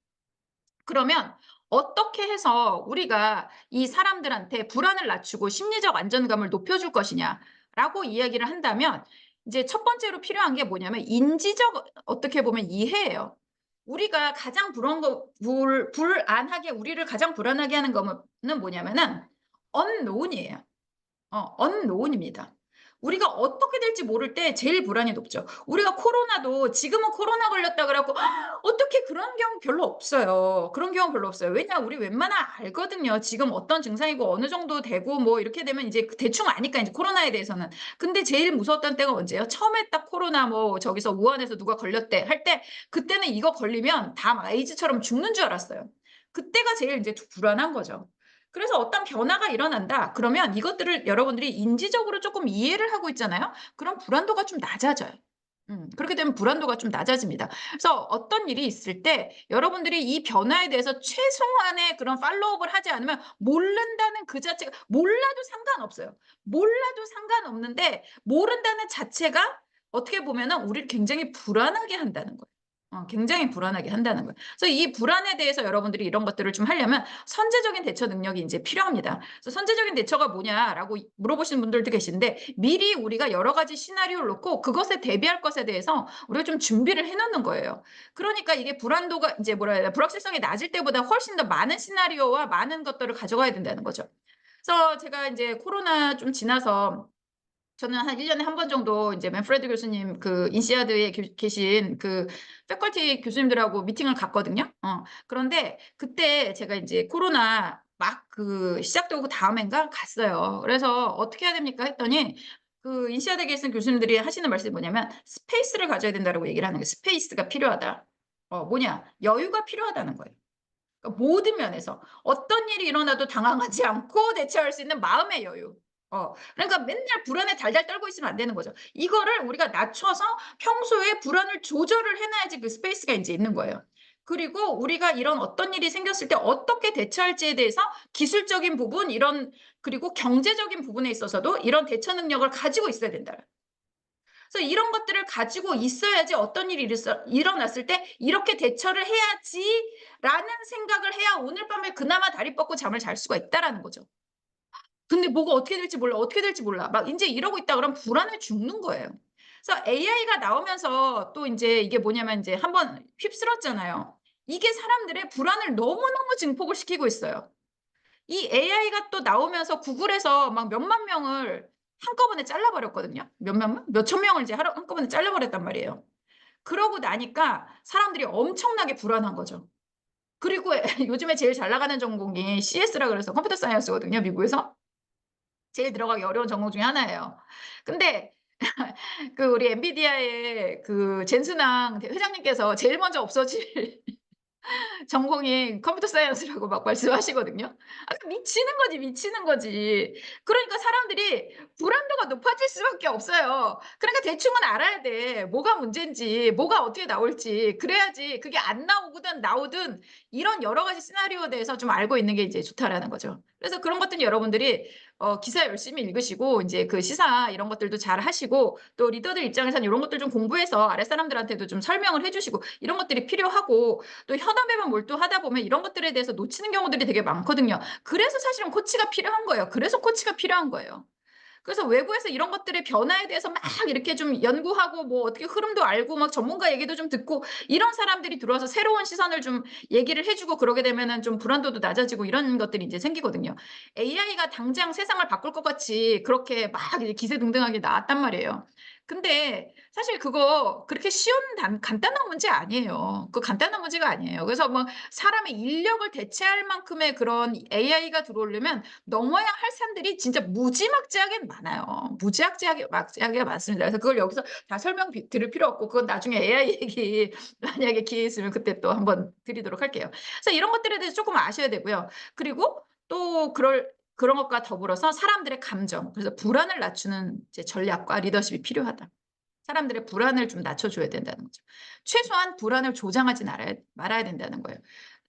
그러면 어떻게 해서 우리가 이 사람들한테 불안을 낮추고 심리적 안정감을 높여줄 것이냐라고 이야기를 한다면 이제 첫 번째로 필요한 게 뭐냐면 인지적 어떻게 보면 이해예요. 우리가 가장 불안하게 우리를 가장 불안하게 하는 거는 뭐냐면은 unknown이에요. unknown입니다. 우리가 어떻게 될지 모를 때 제일 불안이 높죠. 우리가 코로나도 지금은 코로나 걸렸다 그래 갖고 어떻게 그런 경우 별로 없어요. 그런 경우 별로 없어요. 왜냐 우리 웬만하면 알거든요. 지금 어떤 증상이고 어느 정도 되고 뭐 이렇게 되면 이제 대충 아니까 인제 코로나에 대해서는. 근데 제일 무서웠던 때가 언제예요? 처음에 딱 코로나 뭐 저기서 우한에서 누가 걸렸대 할 때 그때는 이거 걸리면 다 막 에이즈처럼 죽는 줄 알았어요. 그때가 제일 인제 불안한 거죠. 그래서 어떤 변화가 일어난다. 그러면 이것들을 여러분들이 인지적으로 조금 이해를 하고 있잖아요. 그럼 불안도가 좀 낮아져요. 그렇게 되면 불안도가 좀 낮아집니다. 그래서 어떤 일이 있을 때 여러분들이 이 변화에 대해서 최소한의 그런 팔로우업을 하지 않으면 모른다는 그 자체가 몰라도 상관없어요. 몰라도 상관없는데 모른다는 자체가 어떻게 보면은 우리를 굉장히 불안하게 한다는 거예요. 굉장히 불안하게 한다는 거예요. 그래서 이 불안에 대해서 여러분들이 이런 것들을 좀 하려면 선제적인 대처 능력이 인제 필요합니다. 그래서 "선제적인 대처가 뭐냐?"라고 물어보시는 분들도 계신데 미리 우리가 여러 가지 시나리오를 놓고 그것에 대비할 것에 대해서 우리가 좀 준비를 해 놓는 거예요. 그러니까 이게 불안도가 인제 뭐라 해야 되나 불확실성이 낮을 때보다 훨씬 더 많은 시나리오와 많은 것들을 가져가야 된다는 거죠. 그래서 제가 인제 코로나 좀 지나서 저는 한 1 년에 한 번 정도 인제 맨프레드 교수님 그 인시아드에 계신 그 패컬티 교수님들하고 미팅을 갔거든요. 그런데 그때 제가 인제 코로나 막 그 시작되고 그 다음엔가 갔어요. 그래서 "어떻게 해야 됩니까?" 했더니 그 인시아드에 계신 교수님들이 하시는 말씀이 뭐냐면 "스페이스를 가져야 된다."라고 얘기를 하는 거예요. "스페이스가 필요하다." 뭐냐? 여유가 필요하다는 거예요. 그러니까 모든 면에서 어떤 일이 일어나도 당황하지 않고 대처할 수 있는 마음의 여유. 그러니까 맨날 불안에 달달 떨고 있으면 안 되는 거죠. 이거를 우리가 낮춰서 평소에 불안을 조절을 해 놔야지 그 스페이스가 인제 있는 거예요. 그리고 우리가 이런 어떤 일이 생겼을 때 어떻게 대처할지에 대해서 기술적인 부분 이런 그리고 경제적인 부분에 있어서도 이런 대처 능력을 가지고 있어야 된다. 그래서 이런 것들을 가지고 있어야지 어떤 일이 일어났을 때 '이렇게 대처를 해야지.'라는 생각을 해야 오늘 밤에 그나마 다리 뻗고 잠을 잘 수가 있다라는 거죠. 근데 뭐가 어떻게 될지 몰라, 어떻게 될지 몰라. 막 인제 이러고 있다 그러면 불안해 죽는 거예요. 그래서 AI가 나오면서 또 인제 이게 뭐냐면 인제 한번 휩쓸었잖아요. 이게 사람들의 불안을 너무너무 증폭을 시키고 있어요. 이 AI가 또 나오면서 구글에서 막 몇만 명을 한꺼번에 잘라 버렸거든요. 몇만 명? 몇천 명을 이제 하루 한꺼번에 잘라 버렸단 말이에요. 그러고 나니까 사람들이 엄청나게 불안한 거죠. 그리고 요즘에 제일 잘 나가는 전공이 CS라 그래서 컴퓨터 사이언스거든요, 미국에서. 제일 들어가기 어려운 전공 중에 하나예요. 근데 그 우리 엔비디아의 그 젠슨왕 회장님께서 제일 먼저 없어질 전공이 컴퓨터 사이언스라고 막 말씀하시거든요. 미치는 거지, 미치는 거지. 그러니까 사람들이 불안도가 높아질 수밖에 없어요. 그러니까 대충은 알아야 돼. 뭐가 문제인지, 뭐가 어떻게 나올지. 그래야지 그게 안 나오든 나오든 이런 여러 가지 시나리오에 대해서 좀 알고 있는 게 이제 좋다라는 거죠. 그래서 그런 것들은 여러분들이 기사 열심히 읽으시고 인제 그 시사 이런 것들도 잘 하시고 또 리더들 입장에서는 요런 것들 좀 공부해서 아랫사람들한테도 좀 설명을 해 주시고 이런 것들이 필요하고 또 현업에만 몰두하다 보면 이런 것들에 대해서 놓치는 경우들이 되게 많거든요. 그래서 사실은 코치가 필요한 거예요. 그래서 코치가 필요한 거예요. 그래서 외부에서 이런 것들의 변화에 대해서 막 이렇게 좀 연구하고 뭐 어떻게 흐름도 알고 막 전문가 얘기도 좀 듣고 이런 사람들이 들어와서 새로운 시선을 좀 얘기를 해 주고 그러게 되면은 좀 불안도도 낮아지고 이런 것들이 인제 생기거든요. AI가 당장 세상을 바꿀 것 같이 그렇게 막 이제 기세등등하게 나왔단 말이에요. 근데 사실 그거 그렇게 쉬운 간단한 문제 아니에요. 그 간단한 문제가 아니에요. 그래서 뭐 사람의 인력을 대체할 만큼의 그런 AI가 들어오려면 넘어야 할 산들이 진짜 무지막지하게 많아요. 무지막지하게 막지하게 많습니다. 그래서 그걸 여기서 다 드릴 필요 없고 그건 나중에 AI 얘기 만약에 기회 있으면 그때 또 한번 드리도록 할게요. 그래서 이런 것들에 대해서 조금 아셔야 되고요. 그리고 또 그런 것과 더불어서 사람들의 감정, 그래서 불안을 낮추는 이제 전략과 리더십이 필요하다. 사람들의 불안을 좀 낮춰줘야 된다는 거죠. 최소한 불안을 조장하지 말아야 된다는 거예요.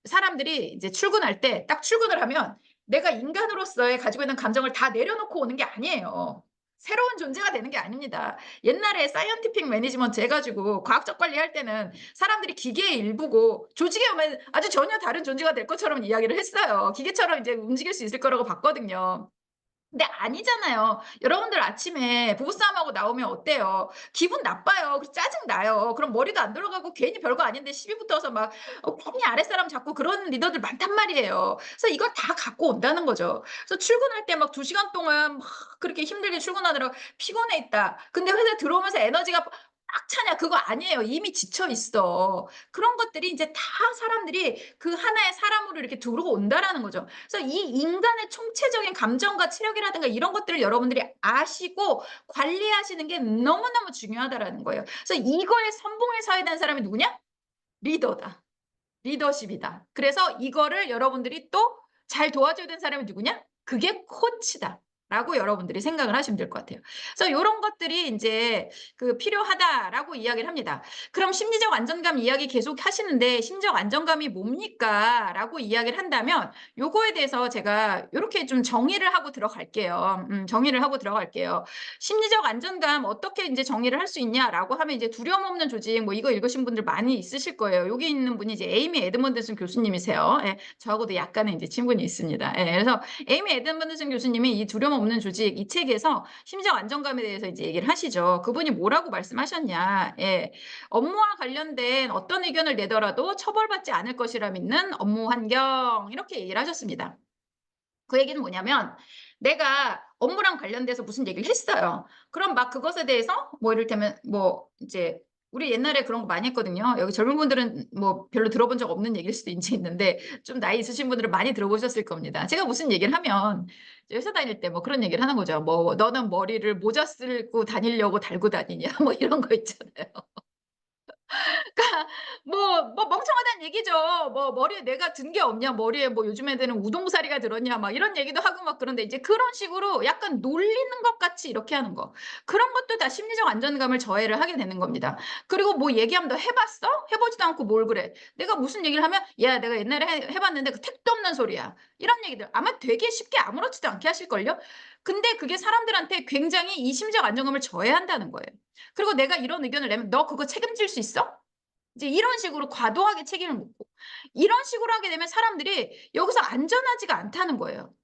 사람들이 이제 출근할 때 딱 출근을 하면 내가 인간으로서의 가지고 있는 감정을 다 내려놓고 오는 게 아니에요. 새로운 존재가 되는 게 아닙니다. 옛날에 사이언티픽 매니지먼트 해가지고 과학적 관리할 때는 사람들이 기계의 일부고 조직에 오면 아주 전혀 다른 존재가 될 것처럼 이야기를 했어요. 기계처럼 이제 움직일 수 있을 거라고 봤거든요. 근데 아니잖아요. 여러분들 아침에 부부싸움하고 나오면 어때요? 기분 나빠요. 그래서 짜증나요. 그럼 머리도 안 돌아가고 괜히 별거 아닌데 시비 붙어서 막 괜히 아랫사람 잡고 그런 리더들 많단 말이에요. 그래서 이걸 다 갖고 온다는 거죠. 그래서 출근할 때 막 2시간 동안 막 그렇게 힘들게 출근하느라 피곤해 있다. 근데 회사에 들어오면서 에너지가 꽉 차냐? 그거 아니에요. 이미 지쳐 있어. 그런 것들이 이제 다 사람들이 그 하나의 사람으로 이렇게 들어온다라는 거죠. 그래서 이 인간의 총체적인 감정과 체력이라든가 이런 것들을 여러분들이 아시고 관리하시는 게 너무너무 중요하다라는 거예요. 그래서 이거에 선봉에 서야 되는 사람이 누구냐? 리더다. 리더십이다. 그래서 이거를 여러분들이 또 잘 도와줘야 되는 사람이 누구냐? 그게 코치다. 라고 여러분들이 생각을 하시면 될 것 같아요. 그래서 요런 것들이 인제 그 필요하다라고 이야기를 합니다. 그럼 심리적 안정감 이야기 계속 하시는데 "심리적 안정감이 뭡니까?"라고 이야기를 한다면 요거에 대해서 제가 요렇게 좀 정의를 하고 들어갈게요. 정의를 하고 들어갈게요. 심리적 안정감 어떻게 인제 정의를 할 수 있냐라고 하면 이제 두려움 없는 조직 뭐 이거 읽으신 분들 많이 있으실 거예요. 여기 있는 분이 이제 에이미 에드먼드슨 교수님이세요. 예. 저하고도 약간의 이제 친분이 있습니다. 예. 그래서 에이미 에드먼드슨 교수님이 이 두려움 없는 조직 이 책에서 심리적 안정감에 대해서 이제 얘기를 하시죠. 그분이 뭐라고 말씀하셨냐. 예. 업무와 관련된 어떤 의견을 내더라도 처벌받지 않을 것이라 믿는 업무 환경 이렇게 얘기를 하셨습니다. 그 얘기는 뭐냐면 내가 업무랑 관련돼서 무슨 얘기를 했어요. 그럼 막 그것에 대해서 뭐 이를테면 뭐 이제 우리 옛날에 그런 거 많이 했거든요. 여기 젊은 분들은 뭐 별로 들어본 적 없는 얘기일 수도 이제 있는데 좀 나이 있으신 분들은 많이 들어보셨을 겁니다. 제가 무슨 얘기를 하면 이제 회사 다닐 때 뭐 그런 얘기를 하는 거죠. 뭐 "너는 머리를 모자 쓰고 다니려고 달고 다니냐." 뭐 이런 거 있잖아요. 그러니까 뭐 멍청하다는 얘기죠. 뭐 "머리에 내가 든 게 없냐. 머리에 뭐 요즘 애들은 우동사리가 들었냐." 막 이런 얘기도 하고 막 그런데 이제 그런 식으로 약간 놀리는 것 같이 이렇게 하는 거. 그런 것도 다 심리적 안정감을 저해를 하게 되는 겁니다. 그리고 뭐 얘기하면 "너 해 봤어?" 해 보지도 않고 뭘 그래. 내가 무슨 얘기를 하면 "야 내가 옛날에 해 봤는데 그 택도 없는 소리야." 이런 얘기들 아마 되게 쉽게 아무렇지도 않게 하실걸요? 근데 그게 사람들한테 굉장히 이 심리적 안정감을 저해한다는 거예요. 그리고 내가 이런 의견을 내면 "너 그거 책임질 수 있어?" 이제 이런 식으로 과도하게 책임을 묻고 이런 식으로 하게 되면 사람들이 여기서 안전하지가 않다는 거예요.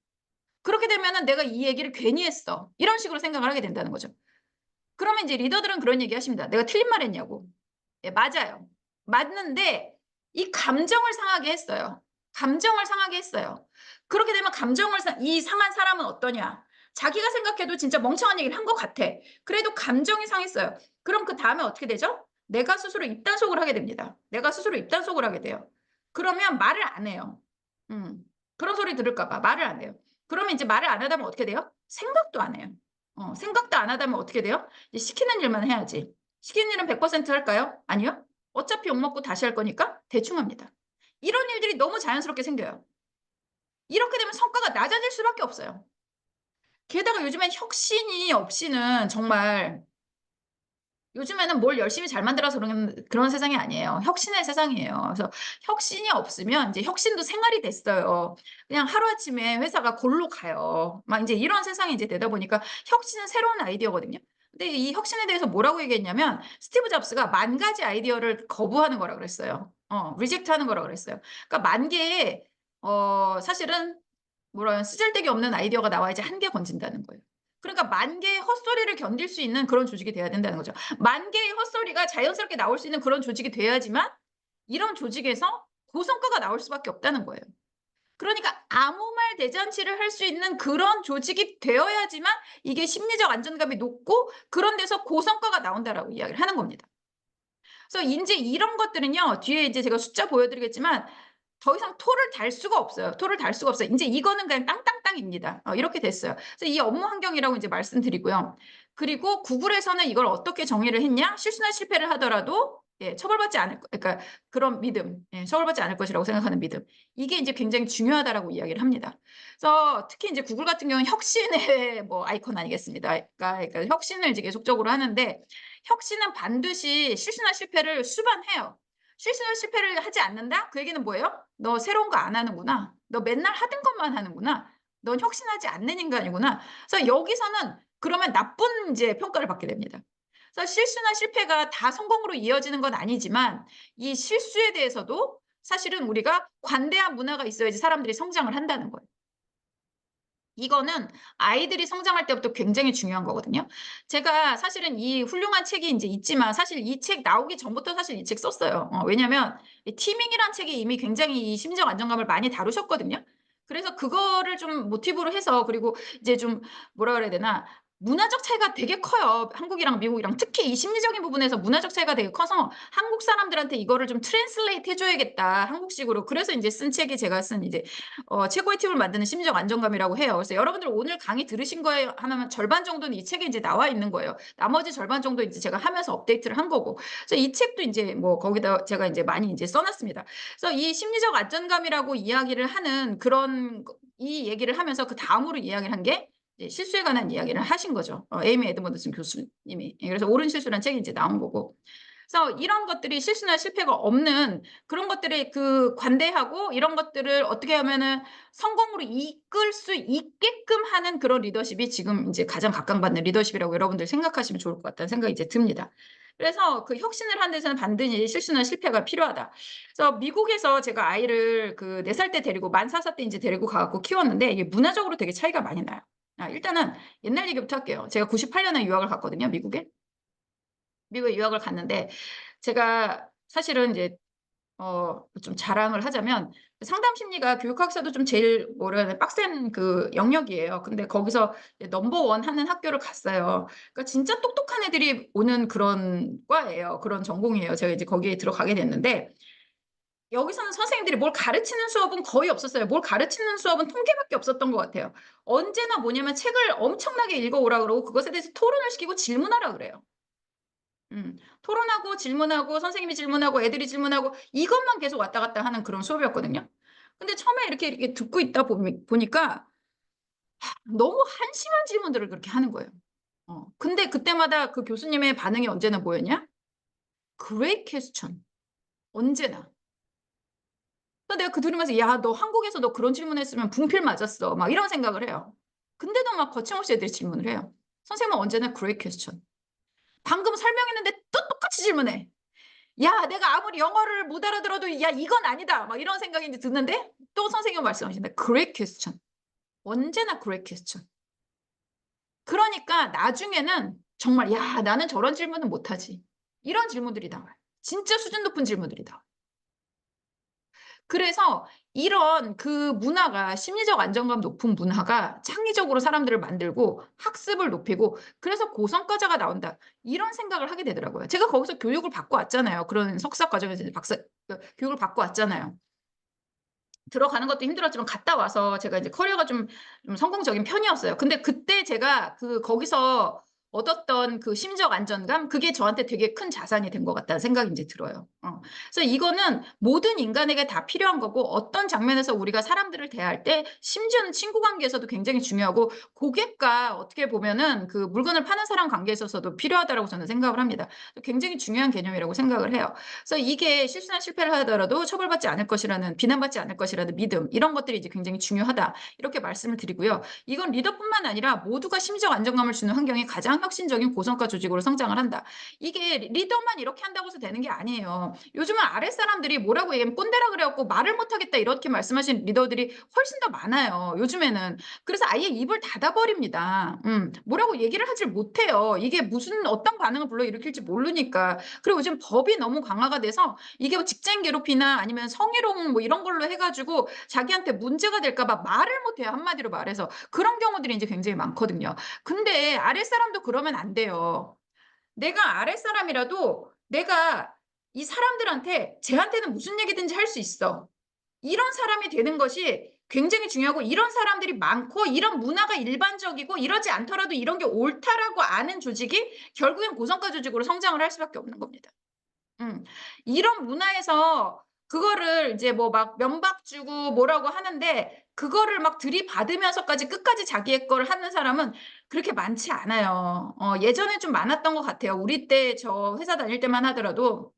그렇게 되면은 '내가 이 얘기를 괜히 했어.' 이런 식으로 생각을 하게 된다는 거죠. 그러면 이제 리더들은 그런 얘기 하십니다. "내가 틀린 말 했냐."고. 예 맞아요. 맞는데 이 감정을 상하게 했어요. 감정을 상하게 했어요. 그렇게 되면 감정을 이 상한 사람은 어떠냐? 자기가 생각해도 진짜 멍청한 얘기를 한 것 같아. 그래도 감정이 상했어요. 그럼 그다음에 어떻게 되죠? 내가 스스로 입단속을 하게 됩니다. 내가 스스로 입단속을 하게 돼요. 그러면 말을 안 해요. 음. 그런 소리 들을까 봐 말을 안 해요. 그러면 인제 말을 안 하다면 어떻게 돼요? 생각도 안 해요. 생각도 안 하다면 어떻게 돼요? 이제 시키는 일만 해야지. 시키는 일은 100% 할까요? 아니요. 어차피 욕먹고 다시 할 거니까 대충 합니다. 이런 일들이 너무 자연스럽게 생겨요. 이렇게 되면 성과가 낮아질 수밖에 없어요. 게다가 요즘엔 혁신이 없이는 정말 요즘에는 뭘 열심히 잘 만들어서 그런 세상이 아니에요. 혁신의 세상이에요. 그래서 혁신이 없으면 인제 혁신도 생활이 됐어요. 그냥 하루아침에 회사가 골로 가요. 막 인제 이런 세상이 이제 되다 보니까 혁신은 새로운 아이디어거든요. 근데 이 혁신에 대해서 뭐라고 얘기했냐면 스티브 잡스가 만 가지 아이디어를 거부하는 거라 그랬어요. 리젝트하는 거라 그랬어요. 그러니까 만 개의 사실은 뭐라 쓰잘데기 없는 아이디어가 나와야지 한 개 건진다는 거예요. 그러니까 만 개의 헛소리를 견딜 수 있는 그런 조직이 돼야 된다는 거죠. 만 개의 헛소리가 자연스럽게 나올 수 있는 그런 조직이 돼야지만 이런 조직에서 고성과가 나올 수밖에 없다는 거예요. 그러니까 아무 말 대잔치를 할 수 있는 그런 조직이 되어야지만 이게 심리적 안정감이 높고 그런 데서 고성과가 나온다라고 이야기를 하는 겁니다. 그래서 인제 이런 것들은요. 뒤에 이제 제가 숫자 보여 드리겠지만 더 이상 토를 달 수가 없어요. 토를 달 수가 없어요. 인제 이거는 그냥 땅땅땅입니다. 이렇게 됐어요. 그래서 이 업무 환경이라고 이제 말씀드리고요. 그리고 구글에서는 이걸 어떻게 정의를 했냐? 실수나 실패를 하더라도 예 처벌받지 않을 거 그러니까 그런 믿음. 예 처벌받지 않을 것이라고 생각하는 믿음. 이게 인제 굉장히 중요하다라고 이야기를 합니다. 그래서 특히 인제 구글 같은 경우는 혁신의 뭐 아이콘 아니겠습니까? 그러니까 혁신을 이제 계속적으로 하는데 혁신은 반드시 실수나 실패를 수반해요. 실수나 실패를 하지 않는다? 그 얘기는 뭐예요? "너 새로운 거 안 하는구나. 너 맨날 하던 것만 하는구나. 넌 혁신하지 않는 인간이구나." 그래서 여기서는 그러면 나쁜 인제 평가를 받게 됩니다. 그래서 실수나 실패가 다 성공으로 이어지는 건 아니지만 이 실수에 대해서도 사실은 우리가 관대한 문화가 있어야지 사람들이 성장을 한다는 거예요. 이거는 아이들이 성장할 때부터 굉장히 중요한 거거든요. 제가 사실은 이 훌륭한 책이 인제 있지만 사실 이 책 나오기 전부터 사실 이 책 썼어요. 왜냐면 이 티밍이란 책이 이미 굉장히 이 심리적 안정감을 많이 다루셨거든요. 그래서 그거를 좀 모티브로 해서 그리고 이제 좀 뭐라 그래야 되나 문화적 차이가 되게 커요, 한국이랑 미국이랑. 특히 이 심리적인 부분에서 문화적 차이가 되게 커서 '한국 사람들한테 이거를 좀 트랜슬레이트 해 줘야겠다, 한국식으로.' 그래서 인제 쓴 책이 제가 쓴 이제 최고의 팀을 만드는 심리적 안정감이라고 해요. 그래서 여러분들 오늘 강의 들으신 거에 하면 절반 정도는 이 책에 이제 나와 있는 거예요. 나머지 절반 정도 이제 제가 하면서 업데이트를 한 거고. 그래서 이 책도 인제 뭐 거기다 제가 인제 많이 인제 써 놨습니다. 그래서 이 심리적 안정감이라고 이야기를 하는 그런 이 얘기를 하면서 그다음으로 이야기를 한 게 이제 실수에 관한 이야기를 하신 거죠. 에이미 에드먼드슨 교수님이. 예 그래서 옳은 실수라는 책이 인제 나온 거고. 그래서 이런 것들이 실수나 실패가 없는 그런 것들이 그 관대하고 이런 것들을 어떻게 하면은 성공으로 이끌 수 있게끔 하는 그런 리더십이 지금 인제 가장 각광받는 리더십이라고 여러분들 생각하시면 좋을 것 같다는 생각이 이제 듭니다. 그래서 그 혁신을 하는 데서는 반드시 실수나 실패가 필요하다. 그래서 미국에서 제가 아이를 그 4살 때 데리고 만 4살 때 인제 데리고 가 갖고 키웠는데 이게 문화적으로 되게 차이가 많이 나요. 일단은 옛날 얘기부터 할게요. 제가 98 년에 유학을 갔거든요, 미국에. 미국에 유학을 갔는데 제가 사실은 이제 좀 자랑을 하자면 상담 심리가 교육학사도 좀 제일 뭐라 해야 되나 빡센 그 영역이에요. 근데 거기서 이제 넘버 원 하는 학교를 갔어요. 그러니까 진짜 똑똑한 애들이 오는 그런 과예요. 그런 전공이에요. 제가 이제 거기에 들어가게 됐는데 여기서는 선생님들이 뭘 가르치는 수업은 거의 없었어요. 뭘 가르치는 수업은 통계밖에 없었던 것 같아요. 언제나 뭐냐면 책을 엄청나게 읽어 오라 그러고 그것에 대해서 토론을 시키고 질문하라 그래요. 토론하고 질문하고 선생님이 질문하고 애들이 질문하고 이것만 계속 왔다 갔다 하는 그런 수업이었거든요. 근데 처음에 이렇게 듣고 있다 보니까 너무 한심한 질문들을 그렇게 하는 거예요. 근데 그때마다 그 교수님의 반응이 언제나 뭐였냐? "Great question." 언제나. 그래서 내가 그 들으면서 '야 너 한국에서 너 그런 질문했으면 분필 맞았어.' 막 이런 생각을 해요. 근데도 막 거침없이 애들이 질문을 해요. 선생님은 언제나 "Great question." 방금 설명했는데 또 똑같이 질문해. 야 내가 아무리 영어를 못 알아들어도 '야 이건 아니다.' 막 이런 생각이 인제 드는데 또 선생님은 말씀하신다. "Great question." 언제나 great question. 그러니까 나중에는 정말 '야 나는 저런 질문은 못하지.' 이런 질문들이 나와요. 진짜 수준 높은 질문들이 나와요. 그래서 이런 그 문화가 심리적 안정감 높은 문화가 창의적으로 사람들을 만들고 학습을 높이고 그래서 '고성과자가 나온다.' 이런 생각을 하게 되더라고요. 제가 거기서 교육을 받고 왔잖아요. 그런 석사 과정에서 이제 박사 교육을 받고 왔잖아요. 들어가는 것도 힘들었지만 갔다 와서 제가 이제 커리어가 좀 성공적인 편이었어요. 근데 그때 제가 그 거기서 얻었던 그 심적 안정감 그게 저한테 되게 큰 자산이 된 것 같다는 생각이 인제 들어요. 그래서 이거는 모든 인간에게 다 필요한 거고 어떤 장면에서 우리가 사람들을 대할 때 심지어는 친구 관계에서도 굉장히 중요하고 고객과 어떻게 보면은 그 물건을 파는 사람 관계에 있어서도 필요하다라고 저는 생각을 합니다. 굉장히 중요한 개념이라고 생각을 해요. 그래서 이게 실수나 실패를 하더라도 처벌받지 않을 것이라는 비난받지 않을 것이라는 믿음 이런 것들이 이제 굉장히 중요하다. 이렇게 말씀을 드리고요. 이건 리더뿐만 아니라 모두가 심리적 안정감을 주는 환경이 가장 결국엔 혁신적인 고성과 조직으로 성장을 한다. 이게 리더만 이렇게 한다고 해서 되는 게 아니에요. 요즘은 아랫사람들이 뭐라고 얘기하면 꼰대라 그래갖고 말을 못하겠다 이렇게 말씀하시는 리더들이 훨씬 더 많아요. 요즘에는. 그래서 아예 입을 닫아버립니다. 뭐라고 얘기를 하질 못해요. 이게 무슨 어떤 반응을 불러일으킬지 모르니까. 그리고 요즘 법이 너무 강화가 돼서 이게 뭐 직장 괴롭히나 아니면 성희롱 뭐 이런 걸로 해가지고 자기한테 문제가 될까 봐 말을 못해요. 한마디로 말해서. 그런 경우들이 이제 굉장히 많거든요. 근데 아랫사람도 그러면 안 돼요. 내가 아랫사람이라도 내가 이 사람들한테 쟤한테는 무슨 얘기든지 할 수 있어. 이런 사람이 되는 것이 굉장히 중요하고 이런 사람들이 많고 이런 문화가 일반적이고 이러지 않더라도 이런 게 옳다라고 아는 조직이 결국엔 고성과 조직으로 성장을 할 수밖에 없는 겁니다. 이런 문화에서 그거를 이제 뭐 막 면박 주고 뭐라고 하는데 그거를 막 들이받으면서까지 끝까지 자기의 걸 하는 사람은 그렇게 많지 않아요. 예전에 좀 많았던 것 같아요. 우리 때 저 회사 다닐 때만 하더라도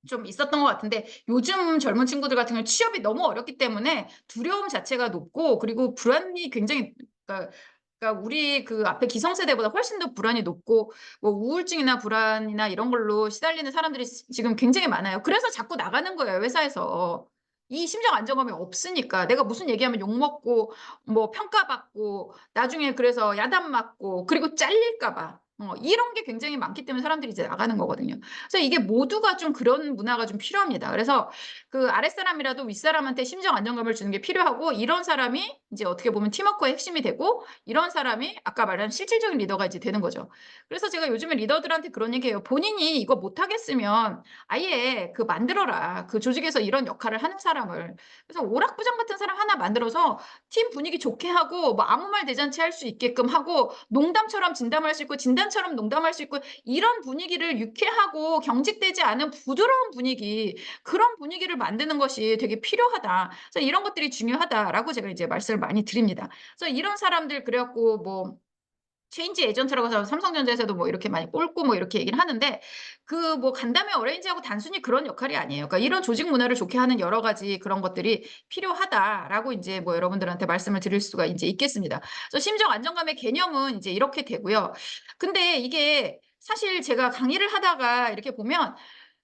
좀 있었던 것 같은데 요즘 젊은 친구들 같은 경우는 취업이 너무 어렵기 때문에 두려움 자체가 높고 그리고 불안이 굉장히 그러니까 우리 그 앞에 기성세대보다 훨씬 더 불안이 높고 뭐 우울증이나 불안이나 이런 걸로 시달리는 사람들이 지금 굉장히 많아요. 그래서 자꾸 나가는 거예요, 회사에서. 이 심정 안정감이 없으니까. 내가 무슨 얘기하면 욕먹고 뭐 평가받고 나중에 그래서 야단 맞고 그리고 잘릴까 봐. 이런 게 굉장히 많기 때문에 사람들이 이제 나가는 거거든요. 그래서 이게 모두가 좀 그런 문화가 좀 필요합니다. 그래서 그 아랫사람이라도 윗사람한테 심정 안정감을 주는 게 필요하고 이런 사람이 이제 어떻게 보면 팀워크의 핵심이 되고 이런 사람이 아까 말한 실질적인 리더가 이제 되는 거죠. 그래서 제가 요즘에 리더들한테 그런 얘기해요. 본인이 이거 못하겠으면 아예 그 만들어라. 그 조직에서 이런 역할을 하는 사람을. 그래서 오락부장 같은 사람 하나 만들어서 팀 분위기 좋게 하고 뭐 아무 말 대잔치 할 수 있게끔 하고 농담처럼 진담할 수 있고 진담처럼 농담할 수 있고 이런 분위기를 유쾌하고 경직되지 않은 부드러운 분위기 그런 분위기를 만드는 것이 되게 필요하다. 그래서 이런 것들이 중요하다라고 제가 이제 말씀을 많이 드립니다. 그래서 이런 사람들 그래갖고 뭐 체인지 에이전트라고 해서 삼성전자에서도 뭐 이렇게 많이 꼽고 뭐 이렇게 얘기를 하는데 그 뭐 간담회 어레인지하고 단순히 그런 역할이 아니에요. 그러니까 이런 조직 문화를 좋게 하는 여러 가지 그런 것들이 필요하다라고 이제 뭐 여러분들한테 말씀을 드릴 수가 이제 있겠습니다. 그래서 심정 안정감의 개념은 이제 이렇게 되고요. 근데 이게 사실 제가 강의를 하다가 이렇게 보면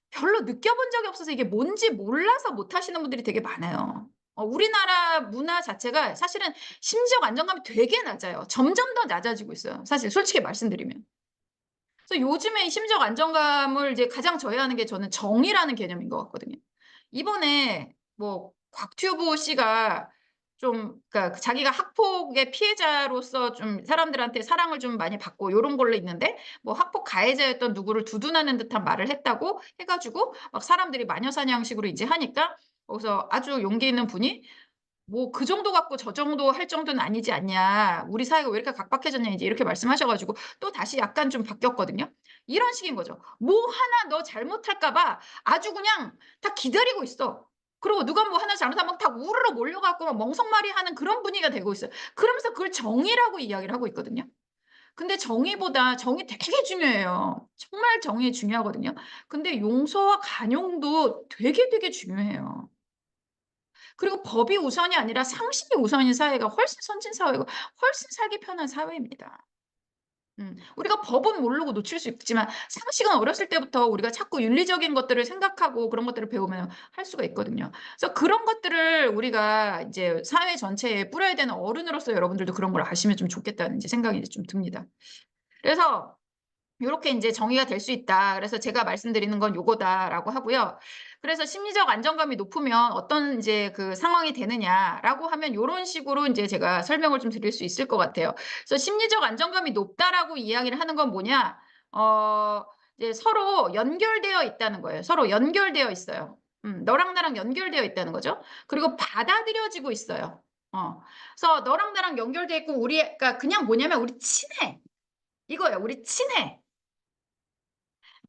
별로 느껴본 적이 없어서 이게 뭔지 몰라서 못 하시는 분들이 되게 많아요. 우리나라 문화 자체가 사실은 심적 안정감이 되게 낮아요. 점점 더 낮아지고 있어요. 사실 솔직히 말씀드리면. 그래서 요즘에 이 심적 안정감을 이제 가장 저해하는 게 저는 정의라는 개념인 것 같거든요. 이번에 뭐 곽튜브 씨가 좀 그러니까 자기가 학폭의 피해자로서 좀 사람들한테 사랑을 좀 많이 받고 요런 걸로 있는데 뭐 학폭 가해자였던 누구를 두둔하는 듯한 말을 했다고 해 가지고 막 사람들이 마녀사냥식으로 이제 하니까 거기서 아주 용기 있는 분이 뭐 "그 정도 갖고 저 정도 할 정도는 아니지 않냐. 우리 사회가 왜 이렇게 각박해졌냐." 이제 이렇게 말씀하셔 가지고 또 다시 약간 좀 바뀌었거든요. 이런 식인 거죠. 뭐 하나 너 잘못할까 봐 아주 그냥 다 기다리고 있어. 그리고 누가 뭐 하나 잘못하면 다 우르르 몰려 갖고 막 멍석말이하는 그런 분위기가 되고 있어요. 그러면서 그걸 정의라고 이야기를 하고 있거든요. 근데 정의보다 정의 되게 중요해요. 정말 정의 중요하거든요. 근데 용서와 관용도 되게 되게 중요해요. 그리고 법이 우선이 아니라 상식이 우선인 사회가 훨씬 선진 사회고 훨씬 살기 편한 사회입니다. 우리가 법은 모르고 놓칠 수 있지만 상식은 어렸을 때부터 우리가 자꾸 윤리적인 것들을 생각하고 그런 것들을 배우면 할 수가 있거든요. 그래서 그런 것들을 우리가 이제 사회 전체에 뿌려야 되는 어른으로서 여러분들도 그런 걸 아시면 좀 좋겠다는 이제 생각이 이제 좀 듭니다. 그래서 요렇게 인제 정의가 될 수 있다. 그래서 제가 말씀드리는 건 요거다라고 하고요. 그래서 심리적 안정감이 높으면 어떤 인제 그 상황이 되느냐라고 하면 요런 식으로 인제 제가 설명을 좀 드릴 수 있을 것 같아요. 그래서 심리적 안정감이 높다라고 이야기를 하는 건 뭐냐? 어 이제 서로 연결되어 있다는 거예요. 서로 연결되어 있어요. 너랑 나랑 연결되어 있다는 거죠. 그리고 받아들여지고 있어요. 그래서 너랑 나랑 연결돼 있고 우리 그러니까 그냥 뭐냐면 우리 친해. 이거예요. 우리 친해.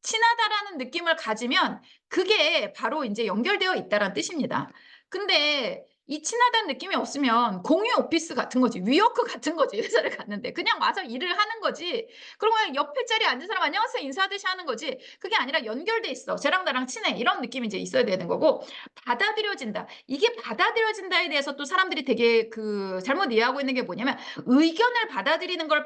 친하다라는 느낌을 가지면 그게 바로 인제 연결되어 있다라는 뜻입니다. 근데 이 친하다는 느낌이 없으면 공유 오피스 같은 거지. 위워크 같은 거지. 회사를 갔는데. 그냥 와서 일을 하는 거지. 그러면 옆에 자리에 앉은 사람 "안녕하세요." 인사하듯이 하는 거지. 그게 아니라 연결돼 있어. 쟤랑 나랑 친해. 이런 느낌이 이제 있어야 되는 거고, 받아들여진다. 이게 받아들여진다에 대해서 또 사람들이 되게 잘못 이해하고 있는 게 뭐냐면, 의견을 받아들이는 걸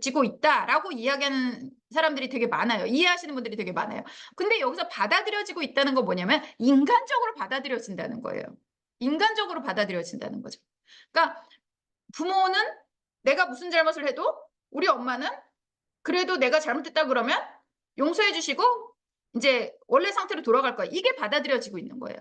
지고 있다라고 이야기하는 사람들이 되게 많아요. 이해하시는 분들이 되게 많아요. 근데 여기서 받아들여지고 있다는 건 뭐냐면 인간적으로 받아들여진다는 거예요. 인간적으로 받아들여진다는 거죠. 그러니까 부모는 내가 무슨 잘못을 해도, 우리 엄마는 그래도 내가 잘못했다 그러면 용서해 주시고 이제 원래 상태로 돌아갈 거야. 이게 받아들여지고 있는 거예요.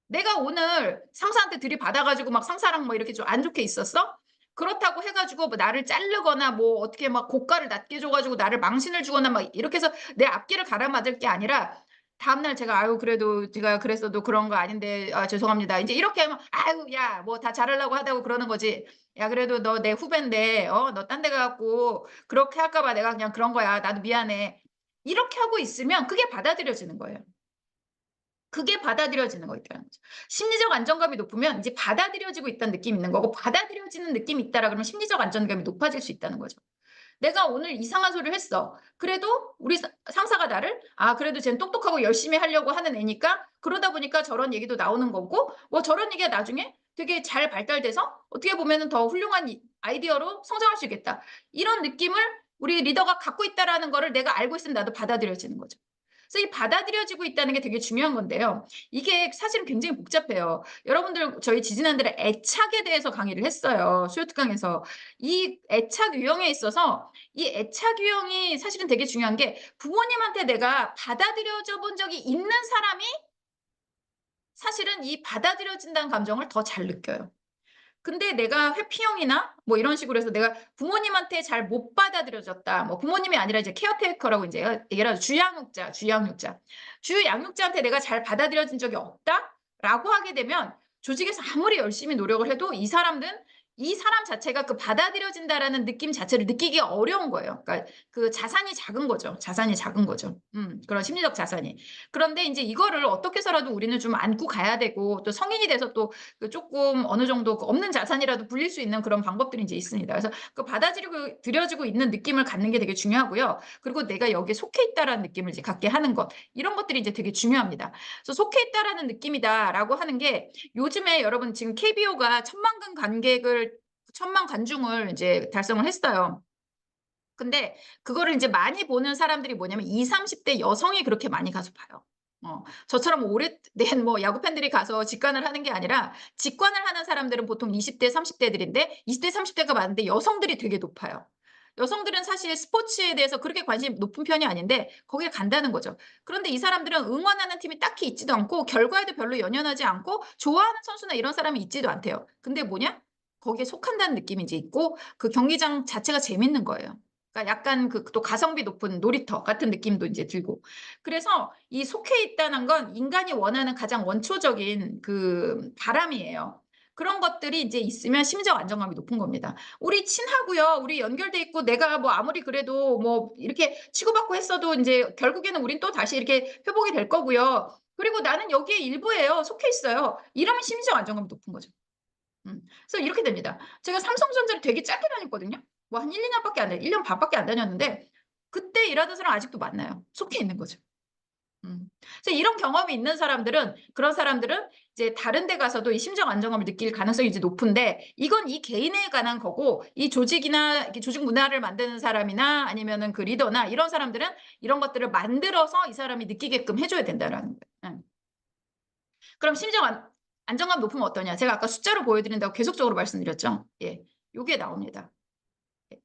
내가 오늘 상사한테 들이받아 가지고 막 상사랑 뭐 이렇게 좀 안 좋게 있었어? 그렇다고 해 가지고 뭐 나를 자르거나 뭐 어떻게 막 고가를 낮게 줘 가지고 나를 망신을 주거나 막 이렇게 해서 내 앞길을 가로막을 게 아니라, 다음날 제가 "아유 그래도 제가 그랬어도 그런 거 아닌데 아 죄송합니다." 인제 이렇게 하면 "아유 야 뭐 다 잘하려고 하다고 그러는 거지. 야 그래도 너 내 후배인데 너 딴 데 가 갖고 그렇게 할까 봐 내가 그냥 그런 거야. 나도 미안해." 이렇게 하고 있으면 그게 받아들여지는 거예요. 그게 받아들여지는 거 있다는 거죠. 심리적 안정감이 높으면 이제 받아들여지고 있다는 느낌이 있는 거고, 받아들여지는 느낌이 있다라 그러면 심리적 안정감이 높아질 수 있다는 거죠. 내가 오늘 이상한 소리를 했어. 그래도 우리 상사가 나를 그래도 쟤는 똑똑하고 열심히 하려고 하는 애니까 그러다 보니까 저런 얘기도 나오는 거고, 뭐 저런 얘기가 나중에 되게 잘 발달돼서 어떻게 보면은 더 훌륭한 아이디어로 성장할 수 있겠다. 이런 느낌을 우리 리더가 갖고 있다라는 거를 내가 알고 있으면 나도 받아들여지는 거죠. 그래서 이 받아들여지고 있다는 게 되게 중요한 건데요. 이게 사실은 굉장히 복잡해요. 여러분들 저희 지지난달에 애착에 대해서 강의를 했어요. 수요 특강에서. 이 애착 유형에 있어서 이 애착 유형이 사실은 되게 중요한 게, 부모님한테 내가 받아들여져 본 적이 있는 사람이 사실은 이 받아들여진다는 감정을 더 잘 느껴요. 근데 내가 회피형이나 뭐 이런 식으로 해서 내가 부모님한테 잘 못 받아들여졌다. 뭐 부모님이 아니라 이제 케어테이커라고 인제 얘기를 하죠. 주양육자, 주양육자. 주양육자한테 내가 잘 받아들여진 적이 없다라고 하게 되면 조직에서 아무리 열심히 노력을 해도 이 사람 자체가 그 받아들여진다라는 느낌 자체를 느끼기가 어려운 거예요. 그러니까 그 자산이 작은 거죠. 자산이 작은 거죠. 그런 심리적 자산이. 그런데 인제 이거를 어떻게 해서라도 우리는 좀 안고 가야 되고, 또 성인이 돼서 또 쪼끔 어느 정도 없는 자산이라도 불릴 수 있는 그런 방법들이 인제 있습니다. 그래서 그 받아들이고 들여지고 있는 느낌을 갖는 게 되게 중요하고요. 그리고 '내가 여기에 속해 있다.'라는 느낌을 이제 갖게 하는 것. 이런 것들이 이제 되게 중요합니다. 그래서 '속해 있다.'라는 느낌이다라고 하는 게, 요즘에 여러분 지금 KBO가 1,000만 관중을 이제 달성을 했어요. 근데 그거를 인제 많이 보는 사람들이 뭐냐면 20-30대 여성이 그렇게 많이 가서 봐요. 저처럼 오래된 뭐 야구 팬들이 가서 직관을 하는 게 아니라, 직관을 하는 사람들은 보통 20대 30 대들인데 20대 30 대가 많은데 여성들이 되게 높아요. 여성들은 사실 스포츠에 대해서 그렇게 관심이 높은 편이 아닌데 거기에 간다는 거죠. 그런데 이 사람들은 응원하는 팀이 딱히 있지도 않고 결과에도 별로 연연하지 않고 좋아하는 선수나 이런 사람이 있지도 않대요. 근데 뭐냐? 거기에 속한다는 느낌이 이제 있고, 그 경기장 자체가 재밌는 거예요. 그러니까 약간 또 가성비 높은 놀이터 같은 느낌도 인제 들고. 그래서 이 속해 있다는 건 인간이 원하는 가장 원초적인 바람이에요. 그런 것들이 인제 있으면 심리적 안정감이 높은 겁니다. 우리 친하고요. 우리 연결돼 있고 내가 뭐 아무리 그래도 뭐 이렇게 치고받고 했어도 인제 결국에는 우린 또다시 이렇게 회복이 될 거고요. 그리고 나는 여기에 일부예요. 속해 있어요. 이러면 심리적 안정감이 높은 거죠. 그래서 이렇게 됩니다. 제가 삼성전자를 되게 짧게 다녔거든요. 뭐 한 1-2 년밖에 안 돼 1년 반밖에 안 다녔는데 그때 일하던 사람 아직도 만나요. 속해 있는 거죠. 그래서 이런 경험이 있는 사람들은, 그런 사람들은 이제 다른 데 가서도 이 심적 안정감을 느낄 가능성이 이제 높은데, 이건 이 개인에 관한 거고, 이 조직이나 이렇게 조직 문화를 만드는 사람이나 아니면은 그 리더나 이런 사람들은 이런 것들을 만들어서 이 사람이 느끼게끔 해 줘야 된다라는 거예요. 그럼 심적 안정감 높으면 어떠냐? 제가 아까 숫자로 보여 드린다고 계속적으로 말씀드렸죠. 예. 요게 나옵니다. 예.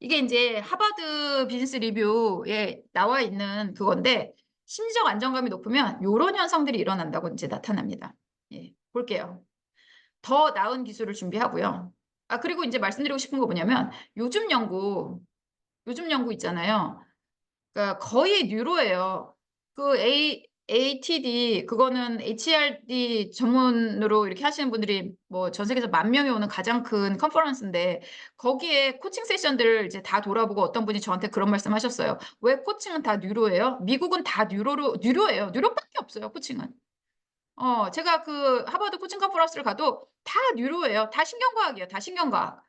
이게 인제 하버드 비즈니스 리뷰에 나와 있는 그건데, 심리적 안정감이 높으면 요런 현상들이 일어난다고 인제 나타납니다. 예. 볼게요. 더 나은 기술을 준비하고요. 그리고 인제 말씀드리고 싶은 거 뭐냐면, 요즘 연구 있잖아요. 그러니까 거의 뉴로예요. ATD 그거는 HRD 전문으로 이렇게 하시는 분들이 뭐 전 세계에서 10,000명이 오는 가장 큰 컨퍼런스인데, 거기에 코칭 세션들을 이제 다 돌아보고 어떤 분이 저한테 그런 말씀하셨어요. "왜 코칭은 다 뉴로예요?" 미국은 다 뉴로로 뉴로예요. 뉴로밖에 없어요, 코칭은. 제가 그 하버드 코칭 컨퍼런스를 가도 다 뉴로예요. 다 신경과학이에요. 다 신경과학.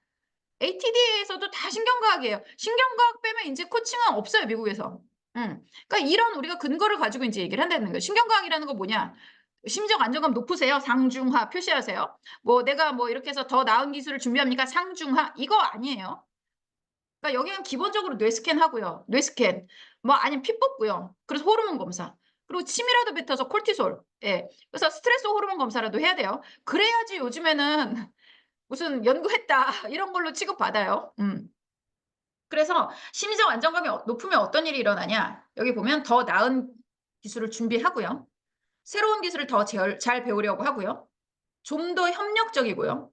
ATD에서도 다 신경과학이에요. 신경과학 빼면 인제 코칭은 없어요, 미국에서. 그러니까 이런 우리가 근거를 가지고 인제 얘기를 한다는 거예요. 신경과학이라는 건 뭐냐? 심적 안정감 높으세요? 상중하 표시하세요. 뭐 내가 뭐 이렇게 해서 더 나은 기술을 준비합니까? 상중하 이거 아니에요. 그러니까 여기는 기본적으로 뇌 스캔하고요. 뇌 스캔. 뭐 아니면 피 뽑고요. 그래서 호르몬 검사. 그리고 침이라도 뱉어서 코르티솔. 예. 그래서 스트레스 호르몬 검사라도 해야 돼요. 그래야지 요즘에는 무슨 연구했다 이런 걸로 취급받아요. 그래서 심리적 안정감이 높으면 어떤 일이 일어나냐? 여기 보면 더 나은 기술을 준비하고요. 새로운 기술을 더 잘 배우려고 하고요. 좀 더 협력적이고요.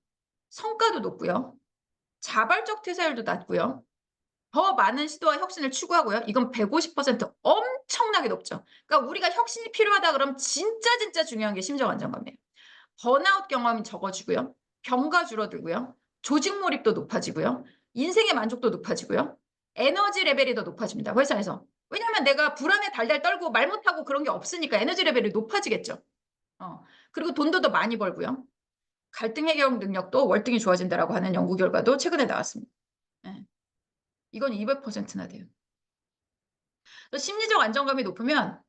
성과도 높고요. 자발적 퇴사율도 낮고요. 더 많은 시도와 혁신을 추구하고요. 이건 150% 엄청나게 높죠. 그러니까 우리가 혁신이 필요하다 그러면 진짜 중요한 게 심적 안정감이에요. 번아웃 경험이 적어지고요. 병가 줄어들고요. 조직 몰입도 높아지고요. 인생의 만족도 높아지고요. 에너지 레벨이 더 높아집니다. 회사에서. 왜냐하면 내가 불안에 달달 떨고 말 못하고 그런 게 없으니까 에너지 레벨이 높아지겠죠. 그리고 돈도 더 많이 벌고요. 갈등 해결 능력도 월등히 좋아진다라고 하는 연구 결과도 최근에 나왔습니다. 예. 이건 200%나 돼요. 심리적 안정감이 높으면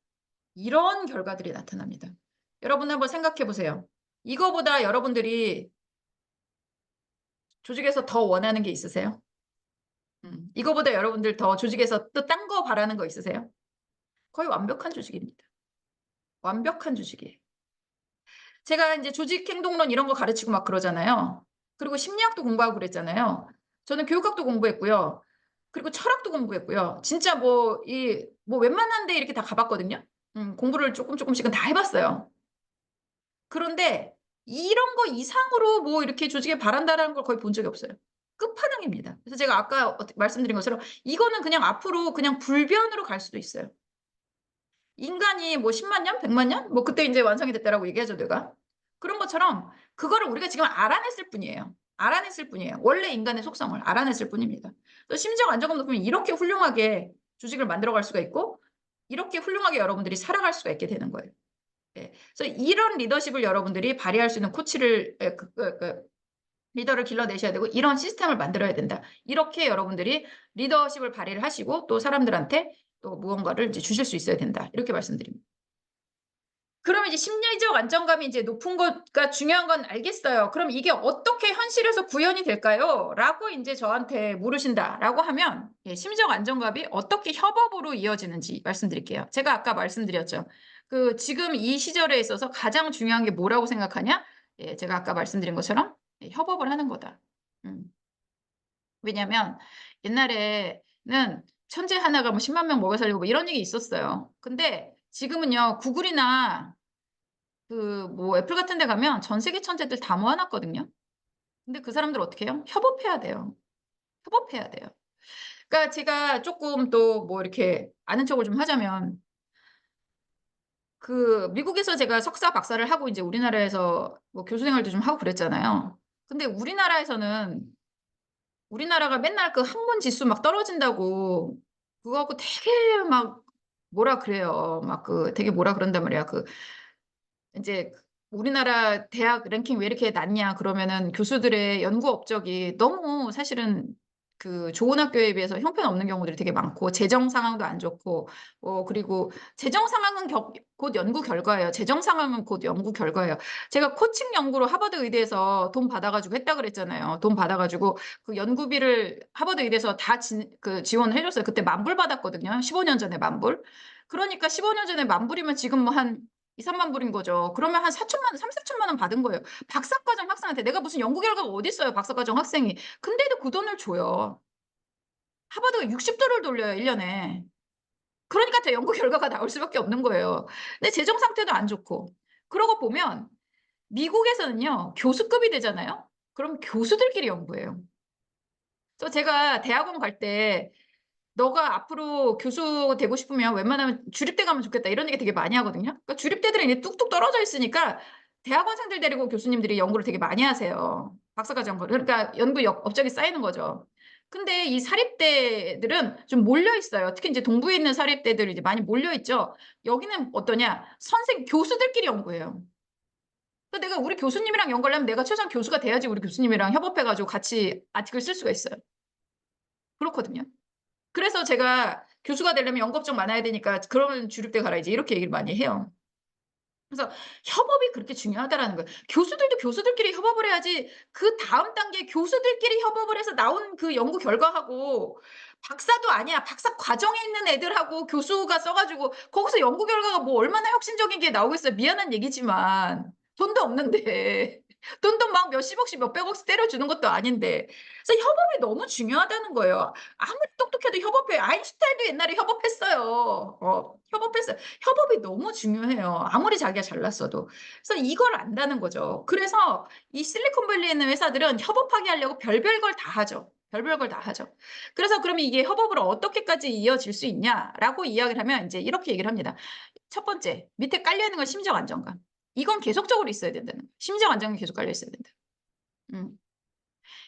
이런 결과들이 나타납니다. 여러분 한번 생각해 보세요. 이거보다 여러분들이 조직에서 더 원하는 게 있으세요? 이거보다 여러분들 더 조직에서 또 딴 거 바라는 거 있으세요? 거의 완벽한 조직입니다. 완벽한 조직이에요. 제가 이제 조직 행동론 이런 거 가르치고 막 그러잖아요. 그리고 심리학도 공부하고 그랬잖아요. 저는 교육학도 공부했고요. 그리고 철학도 공부했고요. 진짜 뭐 웬만한 데 이렇게 다 가봤거든요. 공부를 조금씩은 다 해봤어요. 그런데 이런 거 이상으로 뭐 이렇게 조직에 바란다라는 걸 거의 본 적이 없어요. 끝판왕입니다. 그래서 제가 아까 말씀드린 것처럼 이거는 그냥 앞으로 그냥 불변으로 갈 수도 있어요. 인간이 뭐 10만 년, 100만 년? 뭐 그때 이제 완성이 됐다라고 얘기하죠, 뇌가. 그런 것처럼 그거를 우리가 지금 알아냈을 뿐이에요. 알아냈을 뿐이에요. 원래 인간의 속성을 알아냈을 뿐입니다. 그래서 심지어 안정감 높으면 이렇게 훌륭하게 조직을 만들어갈 수가 있고 이렇게 훌륭하게 여러분들이 살아갈 수가 있게 되는 거예요. 예. 그래서 이런 리더십을 여러분들이 발휘할 수 있는 코치를 리더를 길러내셔야 되고 이런 시스템을 만들어야 된다. 이렇게 여러분들이 리더십을 발휘를 하시고 또 사람들한테 또 무언가를 이제 주실 수 있어야 된다. 이렇게 말씀드립니다. 그러면 이제 심리적 안정감이 이제 높은 것가 중요한 건 알겠어요. 그럼 이게 어떻게 현실에서 구현이 될까요? 라고 이제 저한테 물으신다라고 하면 예, 심리적 안정감이 어떻게 협업으로 이어지는지 말씀드릴게요. 제가 아까 말씀드렸죠. 그 지금 이 시절에 있어서 가장 중요한 게 뭐라고 생각하냐? 예, 제가 아까 말씀드린 것처럼 예, 협업을 하는 거다. 음. 왜냐면 옛날에는 천재 하나가 뭐 10만 명 먹여 살리고 뭐 이런 얘기 있었어요. 근데 지금은요, 구글이나 그 뭐 애플 같은 데 가면 전 세계 천재들 다 모아놨거든요. 근데 그 사람들 어떻게 해요? 협업해야 돼요. 협업해야 돼요. 그러니까 제가 조금 또 뭐 이렇게 아는 척을 좀 하자면 그 미국에서 제가 석사 박사를 하고 이제 우리나라에서 뭐 교수 생활도 좀 하고 그랬잖아요. 근데 우리나라가 맨날 그 학문 지수 막 떨어진다고 그거 갖고 되게 막 뭐라 그래요. 막 그 되게 뭐라 그런단 말이야. 그 인제 우리나라 대학 랭킹 왜 이렇게 낮냐 그러면은 교수들의 연구 업적이 너무 사실은 그 좋은 학교에 비해서 형편없는 경우들이 되게 많고 재정 상황도 안 좋고 그리고 재정 상황은 곧 연구 결과예요. 재정 상황은 곧 연구 결과예요. 제가 코칭 연구로 하버드 의대에서 돈 받아 가지고 했다 그랬잖아요. 돈 받아 가지고 그 연구비를 하버드 의대에서 다 지원을 해 줬어요. 그때 10,000불 받았거든요. 15년 전에 10,000불. 그러니까 15년 전에 10,000불이면 지금 뭐 한 2-3만 불인 거죠. 그러면 한 4천만 원, 3-4천만 원 받은 거예요. 박사과정 학생한테 내가 무슨 연구 결과가 어딨어요, 박사과정 학생이. 근데도 그 돈을 줘요. 하버드가 60조를 돌려요, 1년에. 그러니까 더 연구 결과가 나올 수밖에 없는 거예요. 근데 재정 상태도 안 좋고. 그러고 보면 미국에서는요, 교수급이 되잖아요. 그럼 교수들끼리 연구해요. 그래서 제가 대학원 갈 때 "너가 앞으로 교수 되고 싶으면 웬만하면 주립대 가면 좋겠다." 이런 얘기 되게 많이 하거든요. 그러니까 주립대들은 이제 뚝뚝 떨어져 있으니까 대학원생들 데리고 교수님들이 연구를 되게 많이 하세요. 박사과정 연구를. 그러니까 연구 업적이 쌓이는 거죠. 근데 이 사립대들은 좀 몰려 있어요. 특히 인제 동부에 있는 사립대들이 이제 많이 몰려 있죠. 여기는 어떠냐? 교수들끼리 연구해요. 그래서 내가 우리 교수님이랑 연결하면 내가 최소한 교수가 돼야지 우리 교수님이랑 협업해 가지고 같이 아티클 쓸 수가 있어요. 그렇거든요. 그래서 제가 교수가 되려면 연구업적 많아야 되니까 그러면 주립대 가라 이제 이렇게 얘기를 많이 해요. 그래서 협업이 그렇게 중요하다라는 거예요. 교수들도 교수들끼리 협업을 해야지 그다음 단계 교수들끼리 협업을 해서 나온 그 연구 결과하고 박사도 아니야. 박사 과정에 있는 애들하고 교수가 써 가지고 거기서 연구 결과가 뭐 얼마나 혁신적인 게 나오겠어요. 미안한 얘기지만 돈도 없는데. 돈도 막 몇십억씩 몇백억씩 때려주는 것도 아닌데. 그래서 협업이 너무 중요하다는 거예요. 아무리 똑똑해도 협업해요. 아인슈타인도 옛날에 협업했어요. 협업했어요. 협업이 너무 중요해요. 아무리 자기가 잘났어도. 그래서 이걸 안다는 거죠. 그래서 이 실리콘밸리에 있는 회사들은 협업하게 하려고 별별 걸 다 하죠. 별별 걸 다 하죠. 그래서 그러면 이게 협업으로 어떻게까지 이어질 수 있냐라고 이야기를 하면 이제 이렇게 얘기를 합니다. 첫 번째, 밑에 깔려 있는 건 심적 안정감. 이건 계속적으로 있어야 된다는 거예요. 심적 안정감이 계속 깔려 있어야 된다.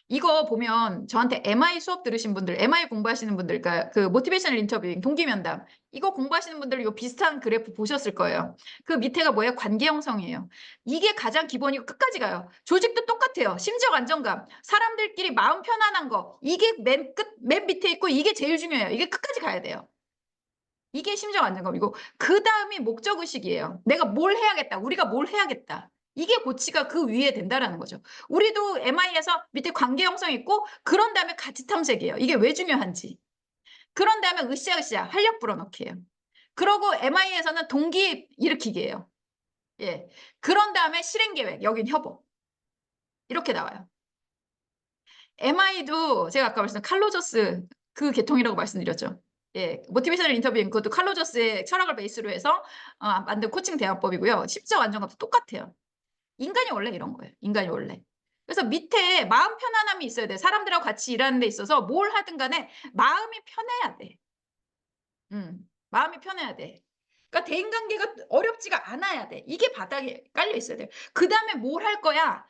이거 보면 저한테 MI 수업 들으신 분들, MI 공부하시는 분들, 그러니까 그 모티베이셔널 인터뷰, 동기 면담, 이거 공부하시는 분들 요 비슷한 그래프 보셨을 거예요. 그 밑에가 뭐예요? 관계 형성이에요. 이게 가장 기본이고 끝까지 가요. 조직도 똑같아요. 심적 안정감, 사람들끼리 마음 편안한 거, 이게 맨 밑에 있고 이게 제일 중요해요. 이게 끝까지 가야 돼요. 이게 심적 안정감이고 그 다음이 목적 의식이에요. 내가 뭘 해야겠다. 우리가 뭘 해야겠다. 이게 고치가 그 위에 된다라는 거죠. 우리도 MI에서 밑에 관계 형성 있고 그런 다음에 가치 탐색이에요. 이게 왜 중요한지. 그런 다음에 으쌰으쌰 활력 불어넣기예요. 그러고 MI에서는 동기 일으키기예요. 예. 그런 다음에 실행 계획. 여긴 협업. 이렇게 나와요. MI도 제가 아까 말씀드린 칼로저스 그 계통이라고 말씀드렸죠. 예, 모티베이셔널 인터뷰 그것도 칼로저스의 철학을 베이스로 해서 만든 코칭 대화법이고요. 심적 안정감도 똑같아요. 인간이 원래 이런 거예요. 인간이 원래. 그래서 밑에 마음 편안함이 있어야 돼. 사람들하고 같이 일하는 데 있어서 뭘 하든 간에 마음이 편해야 돼. 마음이 편해야 돼. 그러니까 대인관계가 어렵지가 않아야 돼. 이게 바닥에 깔려 있어야 돼요. 그 다음에 뭘 할 거야?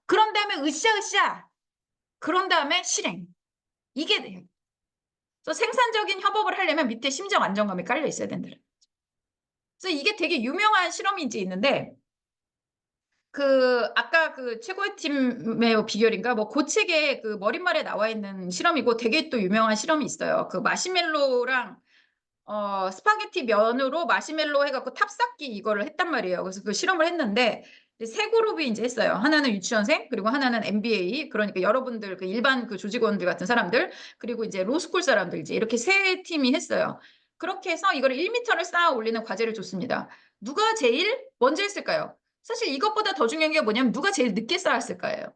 그런 다음에 으쌰으쌰. 그런 다음에 실행. 이게 돼요. 그래서 생산적인 협업을 하려면 밑에 심적 안정감이 깔려 있어야 된다. 그래서 이게 되게 유명한 실험이 이제 있는데 그 아까 그 최고의 팀의 비결인가 뭐 그 책에 그 머릿말에 나와 있는 실험이고 되게 또 유명한 실험이 있어요. 그 마시멜로랑 스파게티 면으로 마시멜로 해갖고 탑쌓기 이거를 했단 말이에요. 그래서 그 실험을 했는데 세 그룹이 이제 했어요. 하나는 유치원생, 그리고 하나는 MBA, 그러니까 여러분들 그 일반 그 조직원들 같은 사람들, 그리고 이제 로스쿨 사람들 이제 이렇게 세 팀이 했어요. 그렇게 해서 이거를 1m를 쌓아 올리는 과제를 줬습니다. 누가 제일 먼저 했을까요? 사실 이것보다 더 중요한 게 뭐냐면 누가 제일 늦게 쌓았을까예요.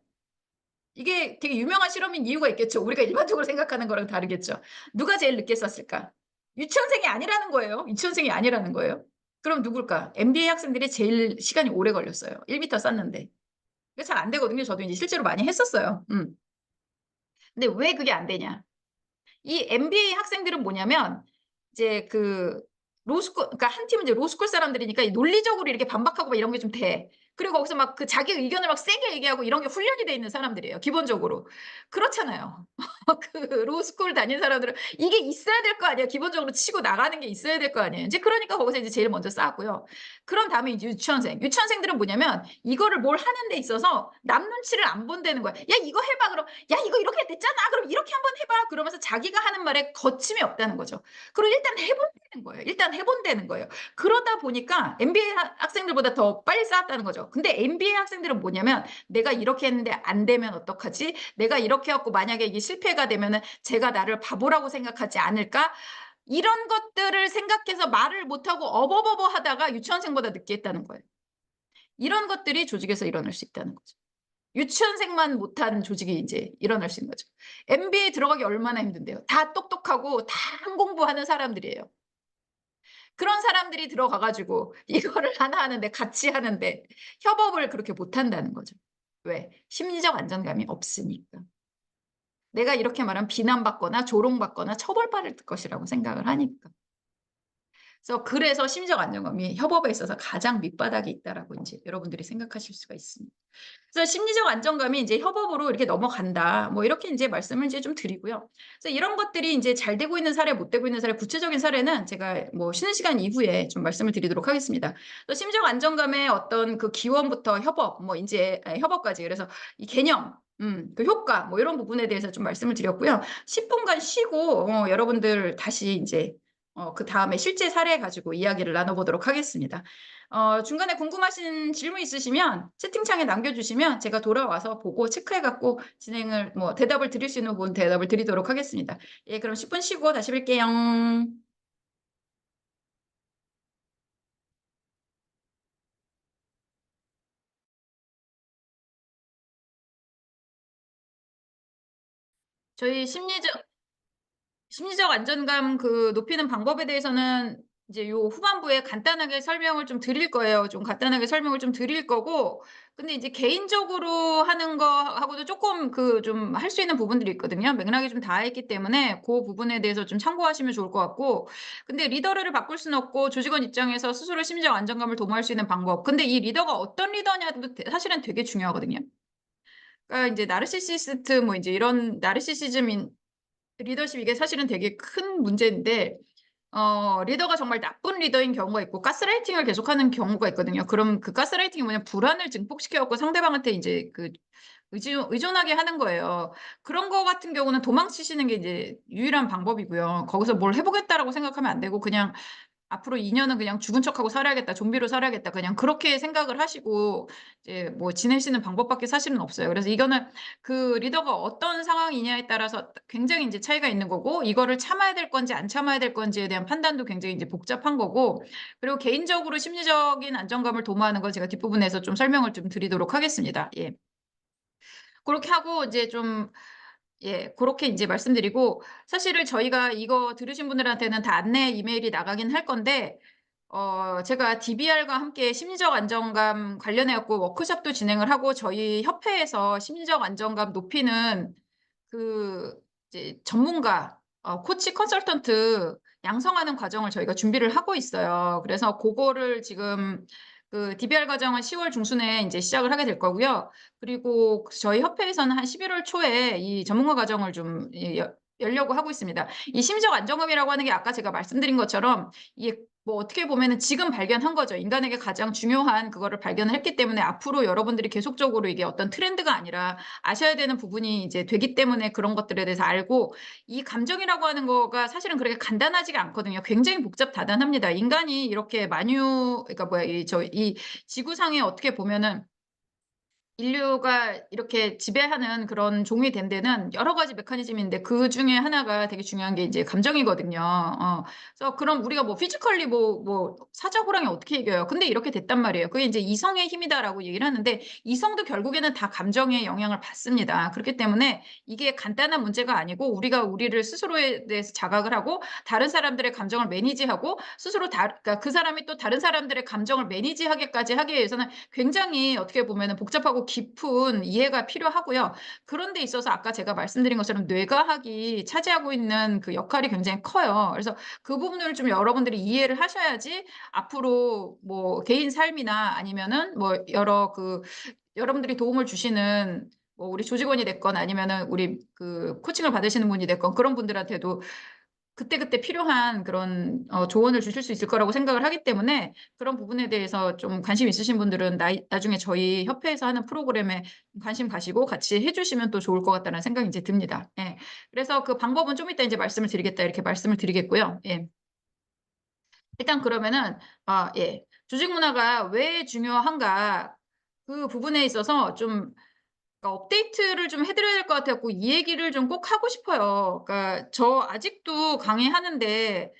이게 되게 유명한 실험인 이유가 있겠죠. 우리가 일반적으로 생각하는 거랑 다르겠죠. 누가 제일 늦게 썼을까? 유치원생이 아니라는 거예요. 유치원생이 아니라는 거예요. 그럼 누굴까? MBA 학생들이 제일 시간이 오래 걸렸어요. 1m 쌓는데. 이게 잘 안 되거든요. 저도 이제 실제로 많이 했었어요. 근데 왜 그게 안 되냐? 이 MBA 학생들은 뭐냐면 이제 그 로스쿨 그러니까 한 팀은 이제 로스쿨 사람들이니까 논리적으로 이렇게 반박하고 막 이런 게 좀 돼. 그리고 거기서 막 그 자기 의견을 막 세게 얘기하고 이런 게 훈련이 돼 있는 사람들이에요. 기본적으로. 그렇잖아요. 그 로스쿨 다닌 사람들은 이게 있어야 될 거 아니에요. 기본적으로 치고 나가는 게 있어야 될 거 아니에요. 이제 그러니까 거기서 이제 제일 먼저 쌓았고요. 그런 다음에 이제 유치원생. 유치원생들은 뭐냐면 이거를 뭘 하는 데 있어서 남 눈치를 안 본다는 거야. 야, 이거 해봐. 그럼 야, 이거 이렇게 됐잖아. 그럼 이렇게 한번 해봐. 그러면서 자기가 하는 말에 거침이 없다는 거죠. 그리고 일단 해본다는 거예요. 일단 해본다는 거예요. 그러다 보니까 MBA 학생들보다 더 빨리 쌓았다는 거죠. 근데 MBA 학생들은 뭐냐면 내가 이렇게 했는데 안 되면 어떡하지? 내가 이렇게 해갖고 만약에 이게 실패가 되면은 제가 나를 바보라고 생각하지 않을까? 이런 것들을 생각해서 말을 못하고 어버버버 하다가 유치원생보다 늦게 했다는 거예요. 이런 것들이 조직에서 일어날 수 있다는 거죠. 유치원생만 못한 조직이 이제 일어날 수 있는 거죠. MBA 들어가기 얼마나 힘든데요. 다 똑똑하고 다 한 공부하는 사람들이에요. 그런 사람들이 들어가가지고 이거를 하나 하는데 같이 하는데 협업을 그렇게 못한다는 거죠. 왜? 심리적 안정감이 없으니까. 내가 이렇게 말하면 비난받거나 조롱받거나 처벌받을 것이라고 생각을 하니까. 그래서 심리적 안정감이 협업에 있어서 가장 밑바닥에 있다라고 인제 여러분들이 생각하실 수가 있습니다. 그래서 심리적 안정감이 인제 협업으로 이렇게 넘어간다. 뭐 이렇게 인제 말씀을 이제 좀 드리고요. 그래서 이런 것들이 인제 잘 되고 있는 사례, 못 되고 있는 사례, 구체적인 사례는 제가 뭐 쉬는 시간 이후에 좀 말씀을 드리도록 하겠습니다. 그래서 심리적 안정감의 어떤 그 기원부터 협업, 뭐 인제 협업까지, 그래서 이 개념, 그 효과, 뭐 이런 부분에 대해서 좀 말씀을 드렸고요. 10 분간 쉬고 여러분들 다시 인제 그다음에 실제 사례 가지고 이야기를 나눠 보도록 하겠습니다. 중간에 궁금하신 질문 있으시면 채팅창에 남겨주시면 제가 돌아와서 보고 체크해 갖고 진행을, 뭐 대답을 드릴 수 있는 부분 대답을 드리도록 하겠습니다. 예, 그럼 10분 쉬고 다시 뵐게요. 저희 심리적 안정감 높이는 방법에 대해서는 이제 요 후반부에 간단하게 설명을 좀 드릴 거예요. 좀 간단하게 설명을 좀 드릴 거고, 근데 이제 개인적으로 하는 거하고도 조금 좀 할 수 있는 부분들이 있거든요. 맥락이 좀 닿아 있기 때문에 그 부분에 대해서 좀 참고하시면 좋을 것 같고, 근데 리더를 바꿀 수는 없고 조직원 입장에서 스스로 심리적 안정감을 도모할 수 있는 방법. 근데 이 리더가 어떤 리더냐도 사실은 되게 중요하거든요. 그러니까 이제 나르시시스트 뭐 이제 이런 나르시시즘인 리더십, 이게 사실은 되게 큰 문제인데, 리더가 정말 나쁜 리더인 경우가 있고 가스라이팅을 계속하는 경우가 있거든요. 그럼 그 가스라이팅이 뭐냐면 불안을 증폭시켜 갖고 상대방한테 이제 의존하게 하는 거예요. 그런 거 같은 경우는 도망치시는 게 이제 유일한 방법이고요. 거기서 뭘 해 보겠다라고 생각하면 안 되고, 그냥 '앞으로 2 년은 그냥 죽은 척하고 살아야겠다. 좀비로 살아야겠다.' 그냥 그렇게 생각을 하시고 이제 뭐 지내시는 방법밖에 사실은 없어요. 그래서 이거는 리더가 어떤 상황이냐에 따라서 굉장히 인제 차이가 있는 거고, 이거를 참아야 될 건지 안 참아야 될 건지에 대한 판단도 굉장히 이제 복잡한 거고, 그리고 개인적으로 심리적인 안정감을 도모하는 건 제가 뒷부분에서 좀 설명을 좀 드리도록 하겠습니다. 예. 고렇게 하고 이제 좀, 예, 고렇게 인제 말씀드리고, 사실은 저희가 이거 들으신 분들한테는 다 안내 이메일이 나가긴 할 건데, 제가 DBR과 함께 심리적 안정감 관련해 갖고 워크숍도 진행을 하고, 저희 협회에서 심리적 안정감 높이는 그 이제 전문가, 코치 컨설턴트 양성하는 과정을 저희가 준비를 하고 있어요. 그래서 고거를 지금 DBR 과정은 10월 중순에 인제 시작을 하게 될 거고요. 그리고 저희 협회에서는 한 11월 초에 이 전문가 과정을 좀 열려고 하고 있습니다. 이 심리적 안정감이라고 하는 게 아까 제가 말씀드린 것처럼 이게 뭐 어떻게 보면은 지금 발견한 거죠. 인간에게 가장 중요한 그거를 발견을 했기 때문에 앞으로 여러분들이 계속적으로 이게 어떤 트렌드가 아니라 아셔야 되는 부분이 이제 되기 때문에 그런 것들에 대해서 알고, 이 감정이라고 하는 거가 사실은 그렇게 간단하지가 않거든요. 굉장히 복잡다단합니다. 인간이 이렇게 그러니까 뭐야, 이 지구상에 어떻게 보면은 인류가 이렇게 지배하는 그런 종이 된 데는 여러 가지 메커니즘인데, 그중에 하나가 되게 중요한 게 이제 감정이거든요. 그래서 그럼 우리가 뭐 피지컬리 뭐 사자, 호랑이 어떻게 이겨요? 근데 이렇게 됐단 말이에요. 그게 이제 "이성의 힘이다."라고 얘기를 하는데, 이성도 결국에는 다 감정의 영향을 받습니다. 그렇기 때문에 이게 간단한 문제가 아니고, 우리가 우리를 스스로에 대해서 자각을 하고 다른 사람들의 감정을 매니지하고, 그러니까 그 사람이 또 다른 사람들의 감정을 매니지하게까지 하기 위해서는 굉장히 어떻게 보면은 복잡하고 깊은 이해가 필요하고요. 그런 데 있어서 아까 제가 말씀드린 것처럼 뇌과학이 차지하고 있는 그 역할이 굉장히 커요. 그래서 그 부분을 좀 여러분들이 이해를 하셔야지 앞으로 뭐 개인 삶이나 아니면은 뭐 여러분들이 도움을 주시는 뭐 우리 조직원이 됐건 아니면은 우리 코칭을 받으시는 분이 됐건, 그런 분들한테도 그때그때 필요한 그런 조언을 주실 수 있을 거라고 생각을 하기 때문에, 그런 부분에 대해서 좀 관심 있으신 분들은 나중에 저희 협회에서 하는 프로그램에 관심 가시고 같이 해 주시면 또 좋을 것 같다는 생각이 이제 듭니다. 예. 그래서 그 방법은 좀 이따 인제 말씀을 드리겠다, 이렇게 말씀을 드리겠고요. 예. 일단 그러면은, 예. 조직 문화가 왜 중요한가, 그 부분에 있어서 좀 업데이트를 좀 해 드려야 될 것 같아 갖고 이 얘기를 좀 꼭 하고 싶어요. 그러니까 저 아직도 강의하는데,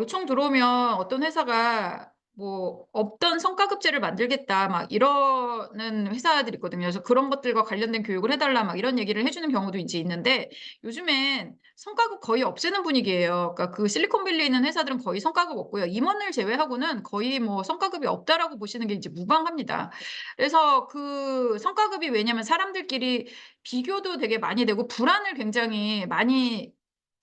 요청 들어오면 어떤 회사가 뭐 "없던 성과급제를 만들겠다." 막 이러는 회사들이 있거든요. 그래서 그런 것들과 관련된 교육을 해 달라 막 이런 얘기를 해 주는 경우도 이제 있는데, 요즘엔 성과급 거의 없애는 분위기예요. 그러니까 실리콘밸리에 있는 회사들은 거의 성과급 없고요. 임원을 제외하고는 거의 뭐 "성과급이 없다."라고 보시는 게 이제 무방합니다. 그래서 성과급이, 왜냐면 사람들끼리 비교도 되게 많이 되고 불안을 굉장히 많이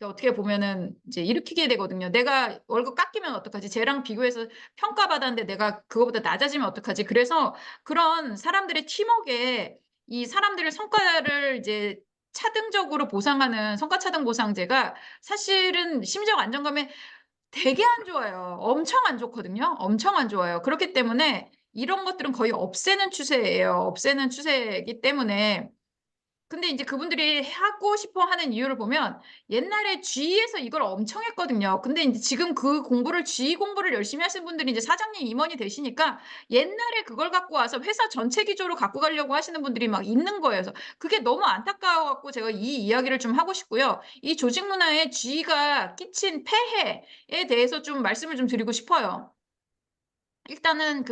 어떻게 보면은 이제 일으키게 되거든요. '내가 월급 깎이면 어떡하지? 쟤랑 비교해서 평가받았는데 내가 그거보다 낮아지면 어떡하지?' 그래서 그런 사람들의 팀웍에 이 사람들의 성과를 이제 차등적으로 보상하는 성과 차등 보상제가 사실은 심리적 안정감에 되게 안 좋아요. 엄청 안 좋거든요. 엄청 안 좋아요. 그렇기 때문에 이런 것들은 거의 없애는 추세예요. 없애는 추세이기 때문에 근데 인제 그분들이 하고 싶어 하는 이유를 보면 옛날에 G에서 이걸 엄청 했거든요. 근데 인제 지금 그 공부를 G 공부를 열심히 하신 분들이 이제 사장님, 임원이 되시니까 옛날에 그걸 갖고 와서 회사 전체 기조로 갖고 가려고 하시는 분들이 막 있는 거예요. 그래서 그게 너무 안타까워 갖고 제가 이 이야기를 좀 하고 싶고요. 이 조직 문화에 G가 끼친 폐해에 대해서 좀 말씀을 좀 드리고 싶어요. 일단은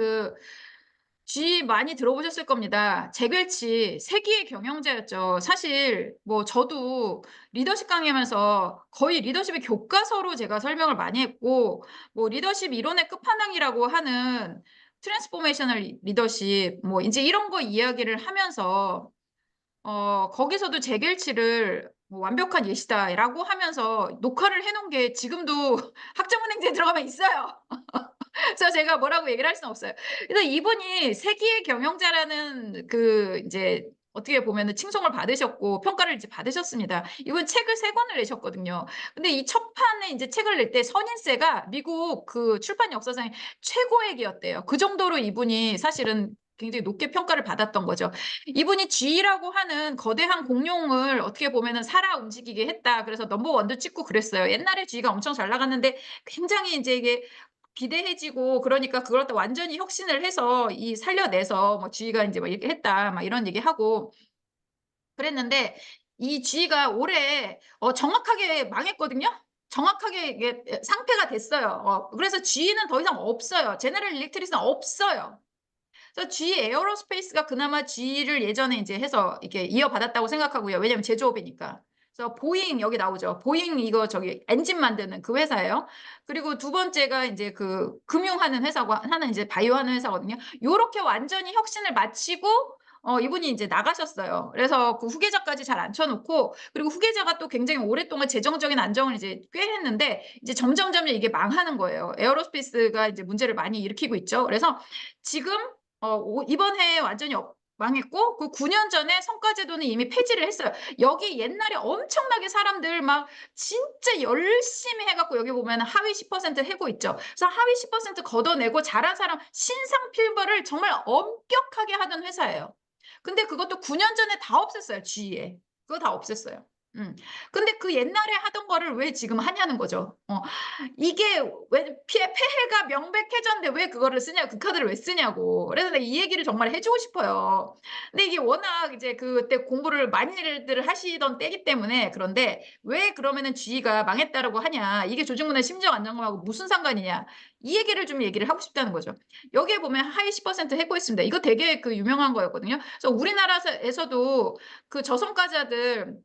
G 많이 들어보셨을 겁니다. 잭웰치 세기의 경영자였죠. 사실 뭐 저도 리더십 강의하면서 거의 리더십의 교과서로 제가 설명을 많이 했고 뭐 리더십 이론의 끝판왕이라고 하는 트랜스포메이셔널 리더십 뭐 인제 이런 거 이야기를 하면서 거기서도 잭웰치를 뭐 "완벽한 예시다."라고 하면서 녹화를 해 놓은 게 지금도 학자문행지에 들어가면 있어요. 그래서 제가 뭐라고 얘기를 할 수는 없어요. 그래서 이분이 세기의 경영자라는 이제 어떻게 보면은 칭송을 받으셨고 평가를 이제 받으셨습니다. 이분 책을 3 권을 내셨거든요. 근데 이 첫 판에 인제 책을 낼 때 선인세가 미국 출판 역사상의 최고액이었대요. 그 정도로 이분이 사실은 굉장히 높게 평가를 받았던 거죠. 이분이 G라고 하는 거대한 공룡을 어떻게 보면은 살아 움직이게 했다. 그래서 넘버 원도 찍고 그랬어요. 옛날에 G가 엄청 잘 나갔는데 굉장히 인제 이게 비대해지고 그러니까 그걸 또 완전히 혁신을 해서 살려내서 뭐 "지휘가 인제 막 이렇게 했다." 막 이런 얘기하고 그랬는데 이 지휘가 올해 정확하게 망했거든요. 정확하게 이게 상폐가 됐어요. 그래서 지휘는 더 이상 없어요. 제너럴 일렉트릭은 없어요. 그래서 GE 에어로스페이스가 그나마 GE를 예전에 인제 해서 이렇게 이어받았다고 생각하고요. 왜냐면 제조업이니까. 그래서 보잉 여기 나오죠. 보잉 이거 저기 엔진 만드는 그 회사예요. 그리고 두 번째가 인제 금융하는 회사고 하나는 이제 바이오 하는 회사거든요. 요렇게 완전히 혁신을 마치고 이분이 인제 나가셨어요. 그래서 그 후계자까지 잘 앉혀 놓고 그리고 후계자가 또 굉장히 오랫동안 재정적인 안정을 이제 꽤 했는데 이제 점점점 이게 망하는 거예요. 에어로스페이스가 이제 문제를 많이 일으키고 있죠. 그래서 지금 이번 해에 완전히 망했고 그 9년 전에 성과제도는 이미 폐지를 했어요. 여기 옛날에 엄청나게 사람들 막 진짜 열심히 해 갖고 여기 보면은 하위 10% 해고 있죠. 그래서 하위 10% 걷어내고 잘한 사람 신상필벌을 정말 엄격하게 하던 회사예요. 근데 그것도 9년 전에 다 없앴어요, GE에. 그거 다 없앴어요. 근데 그 옛날에 하던 거를 왜 지금 하냐는 거죠. 이게 왜 폐해가 명백해졌는데 왜 그거를 쓰냐 그 카드를 왜 쓰냐고. 그래서 내가 이 얘기를 정말 해 주고 싶어요. 근데 이게 워낙 이제 그때 공부를 많이들 하시던 때이기 때문에 그런데 왜 그러면은 GE가 망했다라고 하냐. 이게 조직 문화 심리적 안정감하고 무슨 상관이냐. 이 얘기를 좀 얘기를 하고 싶다는 거죠. 여기에 보면 하위 10% 해고했습니다. 이거 되게 유명한 거였거든요. 그래서 우리나라에서도 그 저성과자들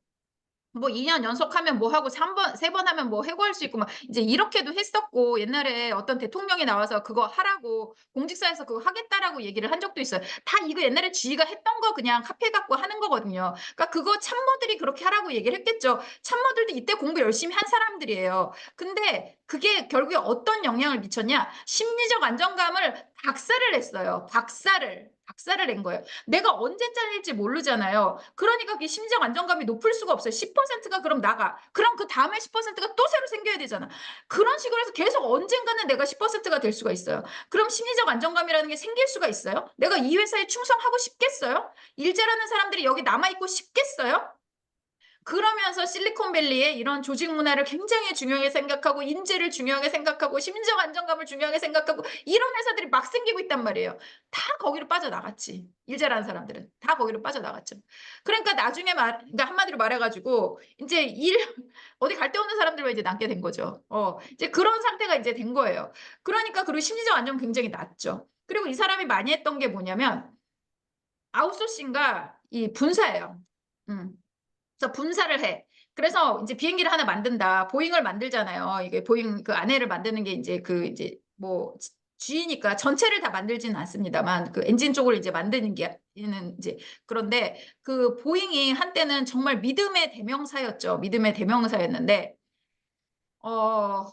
뭐 2년 연속하면 뭐 하고 3번 하면 뭐 해고할 수 있고 막 이제 이렇게도 했었고 옛날에 어떤 대통령이 나와서 그거 하라고 공직사에서 그거 하겠다라고 얘기를 한 적도 있어요. 다 이거 옛날에 지가 했던 거 그냥 카피해 갖고 하는 거거든요. 그러니까 그거 참모들이 그렇게 하라고 얘기를 했겠죠. 참모들도 이때 공부 열심히 한 사람들이에요. 근데 그게 결국에 어떤 영향을 미쳤냐? 심리적 안정감을 박살을 냈어요. 박살을 낸 거예요. 내가 언제 잘릴지 모르잖아요. 그러니까 그 심리적 안정감이 높을 수가 없어요. 10%가 그럼 나가. 그럼 그다음에 10%가 또 새로 생겨야 되잖아. 그런 식으로 해서 계속 언젠가는 내가 10%가 될 수가 있어요. 그럼 심리적 안정감이라는 게 생길 수가 있어요? 내가 이 회사에 충성하고 싶겠어요? 일 잘하는 사람들이 여기 남아 있고 싶겠어요? 그러면서 실리콘밸리의 이런 조직 문화를 굉장히 중요하게 생각하고 인재를 중요하게 생각하고 심리적 안정감을 중요하게 생각하고 이런 회사들이 막 생기고 있단 말이에요. 다 거기로 빠져나갔지. 일 잘하는 사람들은. 다 거기로 빠져나갔죠. 그러니까 나중에 그러니까 한마디로 말해 가지고 인제 어디 갈 데 없는 사람들만 이제 남게 된 거죠. 이제 그런 상태가 이제 된 거예요. 그러니까 그리고 심리적 안정은 굉장히 낮죠. 그리고 이 사람이 많이 했던 게 뭐냐면 아웃소싱과 이 분사예요. 음. 그래서 분사를 해. 그래서 인제 비행기를 하나 만든다. 보잉을 만들잖아요. 이게 보잉 그 안에를 만드는 게 인제 이제 뭐 G니까 전체를 다 만들지는 않습니다만 그 엔진 쪽을 이제 만드는 게 는 이제 그런데 그 보잉이 한때는 정말 믿음의 대명사였죠. 믿음의 대명사였는데 어,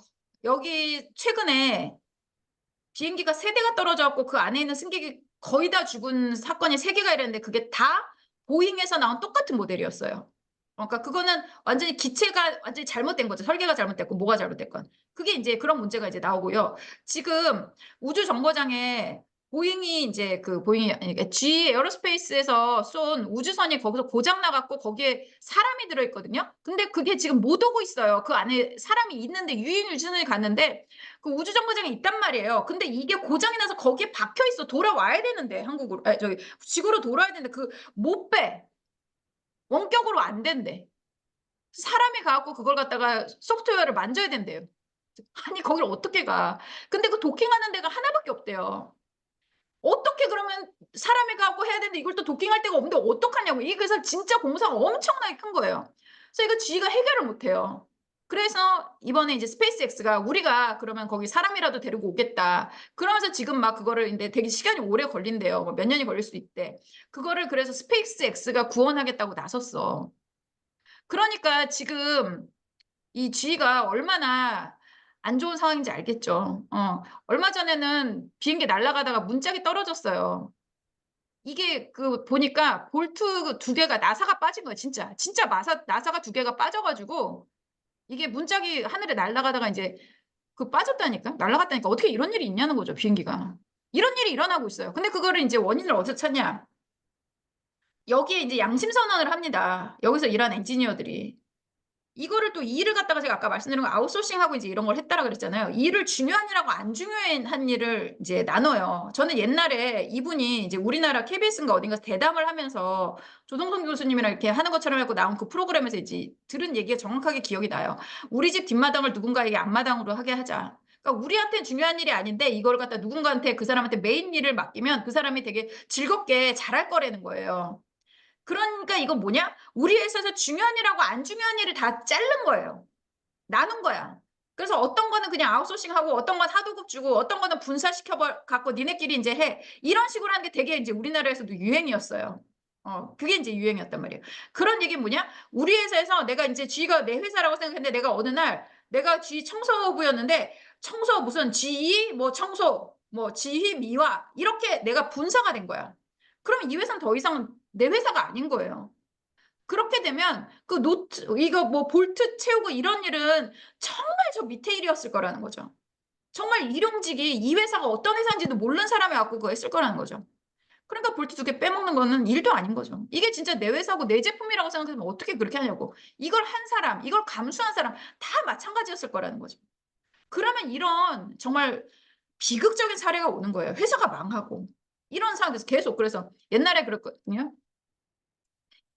여기 최근에 비행기가 3대가 떨어져 갖고 그 안에 있는 승객이 거의 다 죽은 사건이 3개가 이랬는데 그게 다 보잉에서 나온 똑같은 모델이었어요. 그러니까 그거는 완전히 기체가 완전히 잘못된 거죠. 설계가 잘못됐고 뭐가 잘못됐건. 그게 이제 그런 문제가 이제 나오고요. 지금 우주 정거장에 보잉이 이제 그 보잉이 아니 G 에어로스페이스에서 쏜 우주선이 거기서 고장 나갖고 거기에 사람이 들어있거든요. 근데 그게 지금 못 오고 있어요. 그 안에 사람이 있는데 유인 우주선이 갔는데 그 우주 정거장에 있단 말이에요. 근데 이게 고장이 나서 거기에 박혀 있어. 돌아와야 되는데 한국으로 아니, 저기 지구로 돌아야 되는데 그 못 빼. 원격으로 안 된대. 사람이 가갖고 그걸 갖다가 소프트웨어를 만져야 된대요. 아니, 거길 어떻게 가? 근데 그 도킹하는 데가 하나밖에 없대요. 어떻게 그러면 사람이 가고 해야 되는데 이걸 또 도킹할 데가 없는데 어떡하냐고. 이게 그래서 진짜 공사가 엄청나게 큰 거예요. 그래서 이거 G가 해결을 못 해요. 그래서 이번에 이제 스페이스X가 우리가 그러면 거기 사람이라도 데리고 오겠다. 그러면서 지금 막 그거를 근데 되게 시간이 오래 걸린대요. 뭐몇 년이 걸릴 수 있대. 그거를 그래서 스페이스X가 구원하겠다고 나섰어. 그러니까 지금 이 G가 얼마나 안 좋은 상황인지 알겠죠. 얼마 전에는 비행기 날아가다가 문짝이 떨어졌어요. 이게 그 보니까 볼트 2개가 나사가 빠진 거예요. 진짜. 진짜 나사가 2개가 빠져가지고 이게 문짝이 하늘에 날아가다가 이제 그 빠졌다니까? 날아갔다니까 어떻게 이런 일이 있냐는 거죠. 비행기가. 이런 일이 일어나고 있어요. 근데 그거를 이제 원인을 어디서 찾냐? 여기에 이제 양심 선언을 합니다. 여기서 일한 엔지니어들이. 이거를 또 일을 갖다가 제가 아까 말씀드린 거 아웃소싱하고 이제 이런 걸 했다라 그랬잖아요. 일을 중요한 일하고 안 중요한 일을 이제 나눠요. 저는 옛날에 이분이 이제 우리나라 KBS인가 어딘가서 대담을 하면서 조동선 교수님이랑 이렇게 하는 것처럼 해고 나온 그 프로그램에서 이제 들은 얘기가 정확하게 기억이 나요. 우리 집 뒷마당을 누군가에게 앞마당으로 하게 하자. 그러니까 우리한테 중요한 일이 아닌데 이걸 갖다 누군가한테 그 사람한테 메인 일을 맡기면 그 사람이 되게 즐겁게 잘할 거라는 거예요. 그러니까 이건 뭐냐? 우리 회사에서 중요한 일하고 안 중요한 일을 다 자른 거예요. 나눈 거야. 그래서 어떤 거는 그냥 아웃소싱하고 어떤 건 하도급 주고 어떤 거는 분사시켜 갖고 니네끼리 이제 해. 이런 식으로 하는 게 되게 이제 우리나라에서도 유행이었어요. 그게 이제 유행이었단 말이에요. 그런 얘기는 뭐냐? 우리 회사에서 내가 이제 G가 내 회사라고 생각했는데 내가 어느 날 내가 G 청소부였는데 청소 무슨 G 뭐 청소 뭐 지휘 미화 이렇게 내가 분사가 된 거야. 그럼 이 회사는 더 이상 내 회사가 아닌 거예요. 그렇게 되면 그 노트, 이거 뭐 볼트 채우고 이런 일은 정말 저 밑에 일이었을 거라는 거죠. 정말 일용직이 이 회사가 어떤 회사인지도 모르는 사람이 갖고 그거 했을 거라는 거죠. 그러니까 볼트 2개 빼먹는 거는 일도 아닌 거죠. 이게 진짜 내 회사고 내 제품이라고 생각하면 어떻게 그렇게 하냐고. 이걸 한 사람, 이걸 감수한 사람 다 마찬가지였을 거라는 거죠. 그러면 이런 정말 비극적인 사례가 오는 거예요. 회사가 망하고. 이런 상황에서 계속 그래서 옛날에 그랬거든요.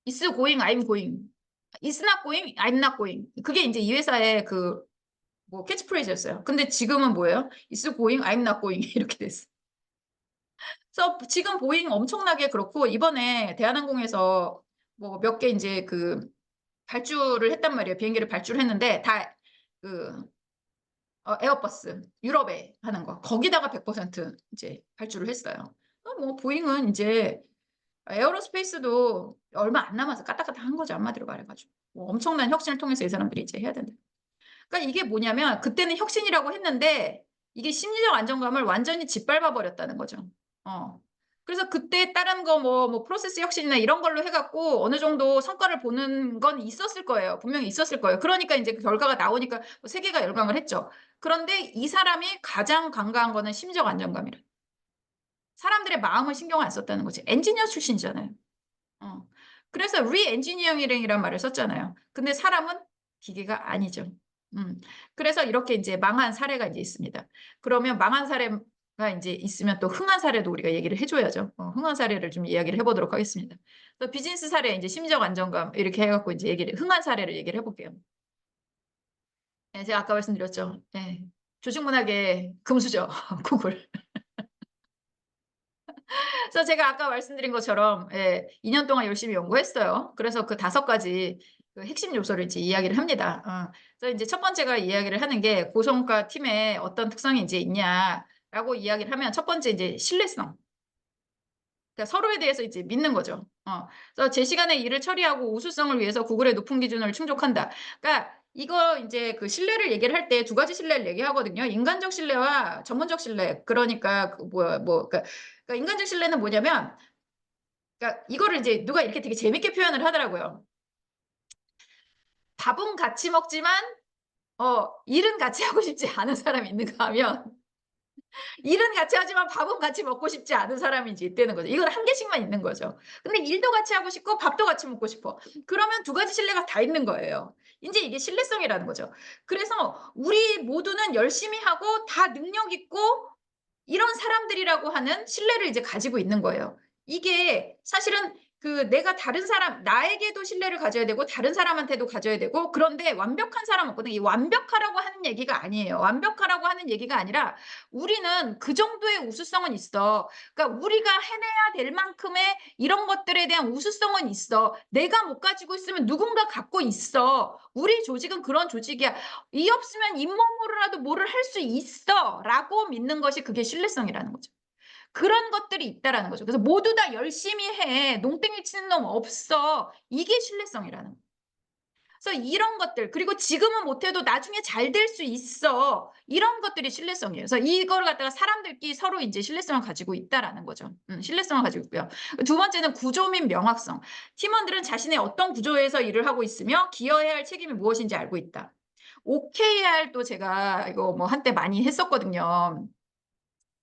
Is going, I'm going. Is not going, I'm not going. 그게 이제 이 회사의 그 뭐 캐치프레이즈였어요. 근데 지금은 뭐예요? Is going, I'm not going 이렇게 됐어. 그래서 지금 보잉 엄청나게 그렇고 이번에 대한항공에서 뭐 몇 개 이제 그 발주를 했단 말이에요. 비행기를 발주를 했는데 다그 에어버스 유럽에 하는 거 거기다가 100% 이제 발주를 했어요. 뭐 보잉은 이제 에어로스페이스도 얼마 안 남아서 까딱까딱 한 거죠. 한마디로 말해가지고. 뭐 엄청난 혁신을 통해서 이 사람들이 이제 해야 된다. 그러니까 이게 뭐냐면 그때는 혁신이라고 했는데 이게 심리적 안정감을 완전히 짓밟아 버렸다는 거죠. 어. 그래서 그때 다른 거 뭐 프로세스 혁신이나 이런 걸로 해갖고 어느 정도 성과를 보는 건 있었을 거예요. 분명히 있었을 거예요. 그러니까 이제 그 결과가 나오니까 뭐 세계가 열광을 했죠. 그런데 이 사람이 가장 강조한 거는 심리적 안정감이라. 사람들의 마음을 신경 안 썼다는 거지. 엔지니어 출신이잖아요. 어. 그래서 리엔지니어링이란 말을 썼잖아요. 근데 사람은 기계가 아니죠. 그래서 이렇게 이제 망한 사례가 이제 있습니다. 그러면 망한 사례가 이제 있으면 또 흥한 사례도 우리가 얘기를 해줘야죠. 흥한 사례를 좀 이야기를 해보도록 하겠습니다. 그래서 비즈니스 사례 이제 심리적 안정감 이렇게 해갖고 이제 얘기를 흥한 사례를 얘기를 해볼게요. 네, 제가 아까 말씀드렸죠. 네. 조직문학의 금수저 구글. 그래서 제가 아까 말씀드린 것처럼 2년 동안 열심히 연구했어요. 그래서 그 5가지 그 핵심 요소를 이제 이야기를 합니다. 그래서 이제 첫 번째가 이야기를 하는 게 고성과 팀에 어떤 특성이 이제 있냐라고 이야기를 하면 첫 번째 이제 신뢰성. 그러니까 서로에 대해서 이제 믿는 거죠. 그래서 제 시간에 일을 처리하고 우수성을 위해서 구글의 높은 기준을 충족한다. 그러니까 이거 인제 그 신뢰를 얘기를 할 때 두 가지 신뢰를 얘기하거든요. 인간적 신뢰와 전문적 신뢰. 그러니까 그 뭐야 뭐 그러니까 인간적 신뢰는 뭐냐면, 그러니까 이거를 이제 누가 이렇게 되게 재밌게 표현을 하더라고요. 밥은 같이 먹지만 일은 같이 하고 싶지 않은 사람이 있는가 하면, 일은 같이 하지만 밥은 같이 먹고 싶지 않은 사람이 이제 있다는 거죠. 이건 한 개씩만 있는 거죠. 근데 일도 같이 하고 싶고 밥도 같이 먹고 싶어. 그러면 두 가지 신뢰가 다 있는 거예요. 인제 이게 신뢰성이라는 거죠. 그래서 우리 모두는 열심히 하고 다 능력 있고 이런 사람들이라고 하는 신뢰를 이제 가지고 있는 거예요. 이게 사실은 그 내가 다른 사람 나에게도 신뢰를 가져야 되고 다른 사람한테도 가져야 되고, 그런데 완벽한 사람 없거든요. 이 완벽하라고 하는 얘기가 아니에요. 완벽하라고 하는 얘기가 아니라 우리는 그 정도의 우수성은 있어. 그러니까 우리가 해내야 될 만큼의 이런 것들에 대한 우수성은 있어. 내가 못 가지고 있으면 누군가 갖고 있어. 우리 조직은 그런 조직이야. 이 없으면 잇몸으로라도 뭐를 할 수 있어라고 믿는 것이 그게 신뢰성이라는 거죠. 그런 것들이 있다라는 거죠. 그래서 모두 다 열심히 해. 농땡이 치는 놈 없어. 이게 신뢰성이라는 거예요. 그래서 이런 것들, 그리고 지금은 못해도 나중에 잘 될 수 있어. 이런 것들이 신뢰성이에요. 그래서 이거를 갖다가 사람들끼리 서로 이제 신뢰성을 가지고 있다라는 거죠. 신뢰성을 가지고 있고요. 두 번째는 구조 및 명확성. 팀원들은 자신의 어떤 구조에서 일을 하고 있으며 기여해야 할 책임이 무엇인지 알고 있다. OKR도 제가 이거 뭐 한때 많이 했었거든요.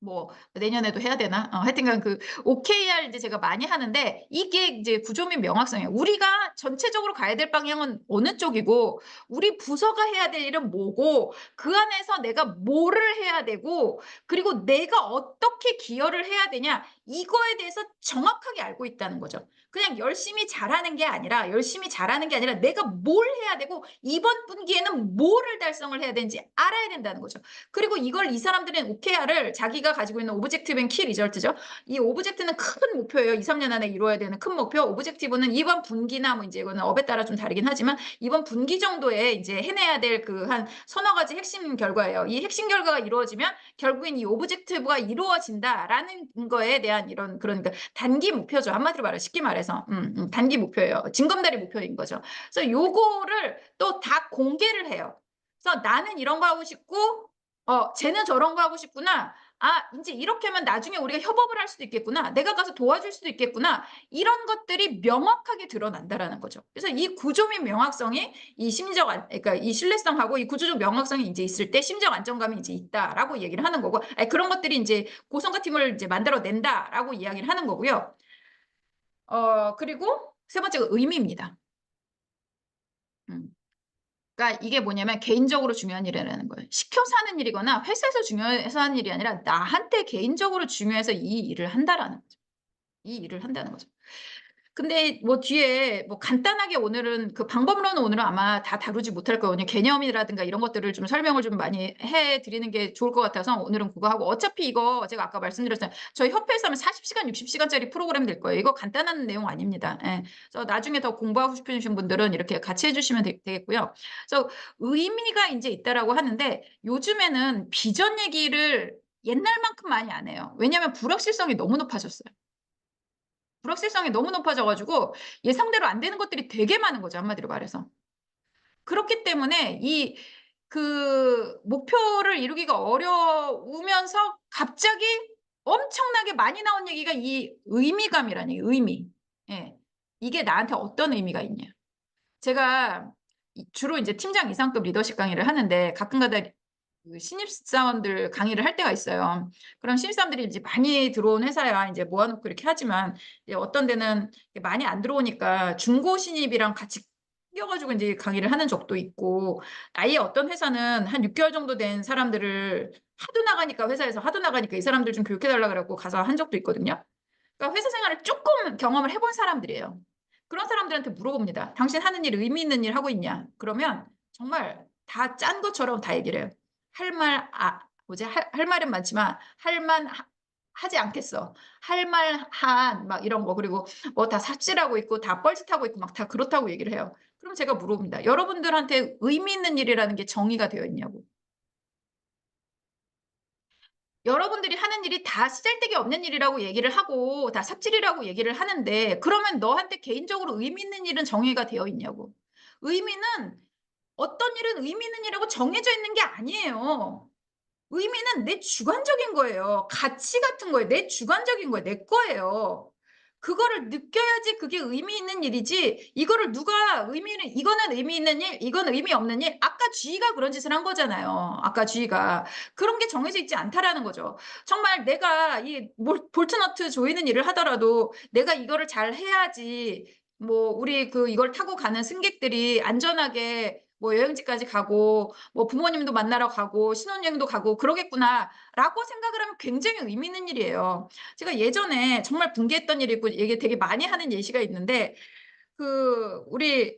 뭐 내년에도 해야 되나? 하여튼간 그 OKR 이제 제가 많이 하는데, 이게 이제 구조 및 명확성이에요. 우리가 전체적으로 가야 될 방향은 어느 쪽이고 우리 부서가 해야 될 일은 뭐고 그 안에서 내가 뭐를 해야 되고 그리고 내가 어떻게 기여를 해야 되냐, 이거에 대해서 정확하게 알고 있다는 거죠. 그냥 열심히 잘하는 게 아니라 내가 뭘 해야 되고 이번 분기에는 뭐를 달성을 해야 되는지 알아야 된다는 거죠. 그리고 이걸 이 사람들은 OKR을 자기가 가지고 있는 오브젝티브 앤 키 리절트죠. 이 오브젝트는 큰 목표예요. 2-3년 안에 이루어야 되는 큰 목표. 오브젝티브는 이번 분기나 뭐 이제 이거는 업에 따라 좀 다르긴 하지만 이번 분기 정도에 이제 해내야 될 그 한 서너 가지 핵심 결과예요. 이 핵심 결과가 이루어지면 결국엔 이 오브젝티브가 이루어진다라는 거에 대한 이런, 그러니까 단기 목표죠. 한마디로 말해 쉽게 말해서 단기 목표예요. 징검다리 목표인 거죠. 그래서 요거를 또 다 공개를 해요. 그래서 나는 이런 거 하고 싶고 쟤는 저런 거 하고 싶구나. 아, 인제 이렇게 하면 나중에 우리가 협업을 할 수도 있겠구나. 내가 가서 도와줄 수도 있겠구나. 이런 것들이 명확하게 드러난다라는 거죠. 그래서 이 구조 및 명확성이 이 심리적 그러니까 이 신뢰성하고 이 구조적 명확성이 인제 있을 때 심적 안정감이 이제 있다라고 얘기를 하는 거고, 그런 것들이 인제 고성과 팀을 이제 만들어 낸다라고 이야기를 하는 거고요. 그리고 세 번째가 의미입니다. 음. 그러니까 이게 뭐냐면 개인적으로 중요한 일이라는 거예요. 시켜서 하는 일이거나 회사에서 중요해서 하는 일이 아니라 나한테 개인적으로 중요해서 이 일을 한다라는 거죠. 이 일을 한다는 거죠. 근데 뭐 뒤에 뭐 간단하게 오늘은 그 방법론은 오늘은 아마 다 다루지 못할 거예요. 오늘 개념이라든가 이런 것들을 좀 설명을 좀 많이 해 드리는 게 좋을 것 같아서 오늘은 그거 하고, 어차피 이거 제가 아까 말씀드렸잖아요. 저희 협회에서 하면 40시간, 60시간짜리 프로그램 될 거예요. 이거 간단한 내용 아닙니다. 예. 그래서 나중에 더 공부하고 싶으신 분들은 이렇게 같이 해 주시면 되겠고요. 그래서 의미가 인제 있다라고 하는데 요즘에는 비전 얘기를 옛날만큼 많이 안 해요. 왜냐하면 불확실성이 너무 높아졌어요. 불확실성이 너무 높아져 가지고 예상대로 안 되는 것들이 되게 많은 거죠, 한마디로 말해서. 그렇기 때문에 이 그 목표를 이루기가 어려우면서 갑자기 엄청나게 많이 나온 얘기가 이 의미감이라는 얘기예요, 의미. 예. 이게 나한테 어떤 의미가 있냐. 제가 주로 이제 팀장 이상급 리더십 강의를 하는데 가끔가다 그 신입사원들 강의를 할 때가 있어요. 그럼 신입사원들이 이제 많이 들어온 회사야 이제 모아 놓고 이렇게 하지만, 이제 어떤 데는 많이 안 들어오니까 중고 신입이랑 같이 껴 가지고 인제 강의를 하는 적도 있고, 아예 어떤 회사는 한 6 개월 정도 된 사람들을 하도 나가니까, 회사에서 하도 나가니까 이 사람들 좀 교육해 달라 그래 갖고 가서 한 적도 있거든요. 그러니까 회사 생활을 쪼끔 경험을 해본 사람들이에요. 그런 사람들한테 물어봅니다. "당신 하는 일 의미 있는 일 하고 있냐?" 그러면 정말 다 짠 것처럼 다 얘기를 해요. 할 말 뭐지? 할 말은 많지만 할 만 하지 않겠어. 할 말 한 막 이런 거, 그리고 뭐 다 삽질하고 있고 다 뻘짓하고 있고 막 다 그렇다고 얘기를 해요. 그럼 제가 물어봅니다. "여러분들한테 의미 있는 일이라는 게 정의가 되어 있냐."고. 여러분들이 하는 일이 다 쓰잘데기 없는 일이라고 얘기를 하고 다 삽질이라고 얘기를 하는데, 그러면 너한테 개인적으로 의미 있는 일은 정의가 되어 있냐고. 의미는 어떤 일은 의미 있는 일이라고 정해져 있는 게 아니에요. 의미는 내 주관적인 거예요. 가치 같은 거예요. 내 주관적인 거예요. 내 거예요. 그거를 느껴야지 그게 의미 있는 일이지, 이거를 누가 의미를, 이거는 의미 있는 일, 이건 의미 없는 일, 아까 쥐가 그런 짓을 한 거잖아요. 아까 쥐가. 그런 게 정해져 있지 않다라는 거죠. 정말 내가 이 볼트너트 조이는 일을 하더라도 내가 이거를 잘 해야지, 뭐 우리 그 이걸 타고 가는 승객들이 안전하게 뭐 여행지까지 가고 뭐 부모님도 만나러 가고 신혼여행도 가고 그러겠구나라고 생각을 하면 굉장히 의미 있는 일이에요. 제가 예전에 정말 붕괴했던 일이 있고 이게 되게 많이 하는 예시가 있는데, 그 우리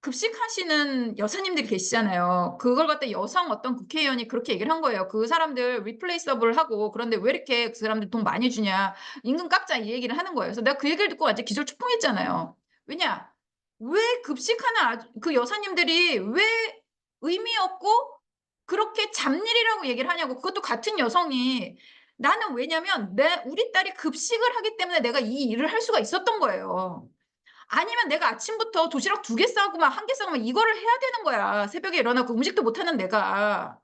급식하시는 여사님들이 계시잖아요. 그걸 갖다 여성 어떤 국회의원이 그렇게 얘기를 한 거예요. 그 사람들 리플레이서블 하고 그런데 왜 이렇게 그 사람들 돈 많이 주냐, 임금 깎자, 이 얘기를 하는 거예요. 그래서 내가 그 얘기를 듣고 완전 기절초풍했잖아요. 왜냐? 왜 급식하는 그 여사님들이 왜 의미 없고 그렇게 잡일이라고 얘기를 하냐고. 그것도 같은 여성이. 나는 왜냐면 우리 딸이 급식을 하기 때문에 내가 이 일을 할 수가 있었던 거예요. 아니면 내가 아침부터 도시락 2개 싸고 막 1개 싸고 막 이거를 해야 되는 거야. 새벽에 일어나고 음식도 못하는 내가.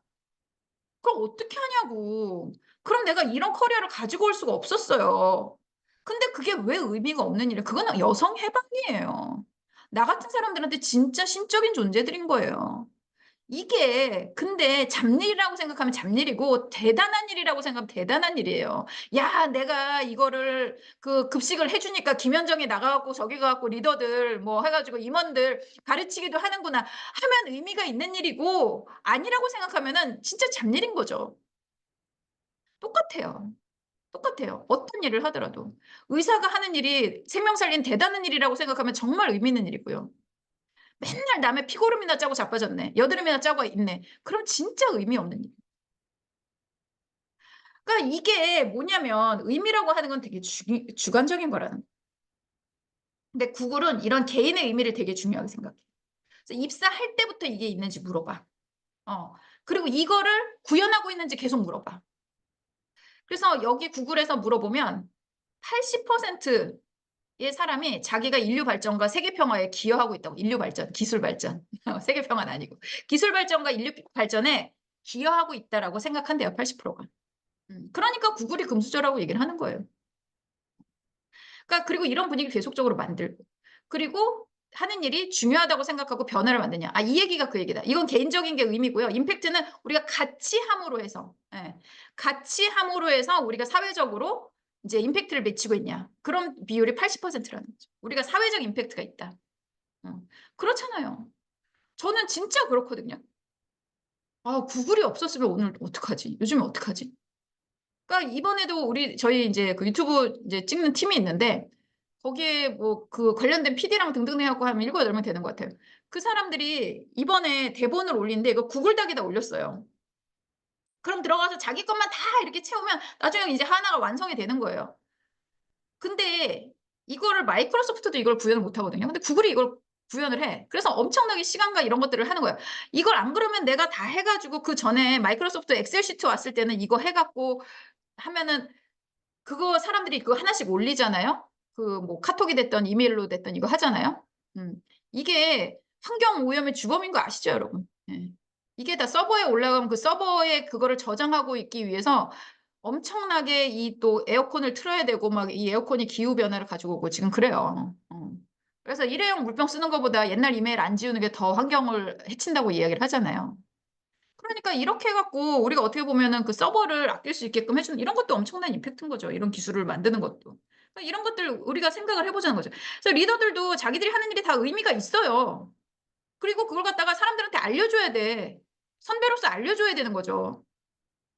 그럼 어떻게 하냐고. 그럼 내가 이런 커리어를 가지고 올 수가 없었어요. 근데 그게 왜 의미가 없는 일이에요? 그건 여성 해방이에요. 나 같은 사람들한테 진짜 신적인 존재들인 거예요. 이게 근데 잡일이라고 생각하면 잡일이고 대단한 일이라고 생각하면 대단한 일이에요. 야, 내가 이거를 그 급식을 해주니까 김현정이 나가갖고 저기 가갖고 리더들 뭐 해가지고 임원들 가르치기도 하는구나 하면 의미가 있는 일이고, 아니라고 생각하면은 진짜 잡일인 거죠. 똑같아요. 똑같아요. 어떤 일을 하더라도. 의사가 하는 일이 생명 살린 대단한 일이라고 생각하면 정말 의미 있는 일이고요. 맨날 남의 피고름이나 짜고 자빠졌네, 여드름이나 짜고 있네, 그럼 진짜 의미 없는 일. 그러니까 이게 뭐냐면 의미라고 하는 건 되게 주관적인 거라는 거예요. 근데 구글은 이런 개인의 의미를 되게 중요하게 생각해. 그래서 입사할 때부터 이게 있는지 물어봐. 어. 그리고 이거를 구현하고 있는지 계속 물어봐. 그래서 여기 구글에서 물어보면 80%의 사람이 자기가 인류 발전과 세계 평화에 기여하고 있다고. 인류 발전, 기술 발전. 세계 평화는 아니고. 기술 발전과 인류 발전에 기여하고 있다라고 생각한대요, 80%가. 그러니까 구글이 금수저라고 얘기를 하는 거예요. 그러니까 그리고 이런 분위기 계속적으로 만들고, 그리고 하는 일이 중요하다고 생각하고 변화를 만드냐. 아, 이 얘기가 그 얘기다. 이건 개인적인 게 의미고요. 임팩트는 우리가 같이 함으로 해서, 예, 같이 함으로 해서 우리가 사회적으로 이제 임팩트를 미치고 있냐. 그런 비율이 80%라는 거죠. 우리가 사회적 임팩트가 있다. 그렇잖아요. 저는 진짜 그렇거든요. 아, 구글이 없었으면 오늘 어떡하지? 요즘에 어떡하지? 그러니까 이번에도 저희 이제 그 유튜브 이제 찍는 팀이 있는데, 거기에 뭐 그 관련된 PD랑 등등 해갖고 하면 7, 8명 되는 것 같아요. 그 사람들이 이번에 대본을 올린데 이거 구글 닥에다 올렸어요. 그럼 들어가서 자기 것만 다 이렇게 채우면 나중에 이제 하나가 완성이 되는 거예요. 근데 이거를 마이크로소프트도 이걸 구현을 못 하거든요. 근데 구글이 이걸 구현을 해. 그래서 엄청나게 시간과 이런 것들을 하는 거예요. 이걸 안 그러면 내가 다 해가지고, 그 전에 마이크로소프트 엑셀 시트 왔을 때는 이거 해갖고 하면은 그거 사람들이 그거 하나씩 올리잖아요. 그 뭐 카톡이 됐던 이메일로 됐던 이거 하잖아요. 음. 이게 환경 오염의 주범인 거 아시죠, 여러분? 예. 이게 다 서버에 올라가면 그 서버에 그거를 저장하고 있기 위해서 엄청나게 이 또 에어컨을 틀어야 되고 막 이 에어컨이 기후 변화를 가지고 오고 지금 그래요. 그래서 일회용 물병 쓰는 것보다 옛날 이메일 안 지우는 게 더 환경을 해친다고 이야기를 하잖아요. 그러니까 이렇게 해갖고 우리가 어떻게 보면은 그 서버를 아낄 수 있게끔 해주는 이런 것도 엄청난 임팩트인 거죠. 이런 기술을 만드는 것도. 그러니까 이런 것들 우리가 생각을 해보자는 거죠. 그래서 리더들도 자기들이 하는 일이 다 의미가 있어요. 그리고 그걸 갖다가 사람들한테 알려줘야 돼. 선배로서 알려줘야 되는 거죠.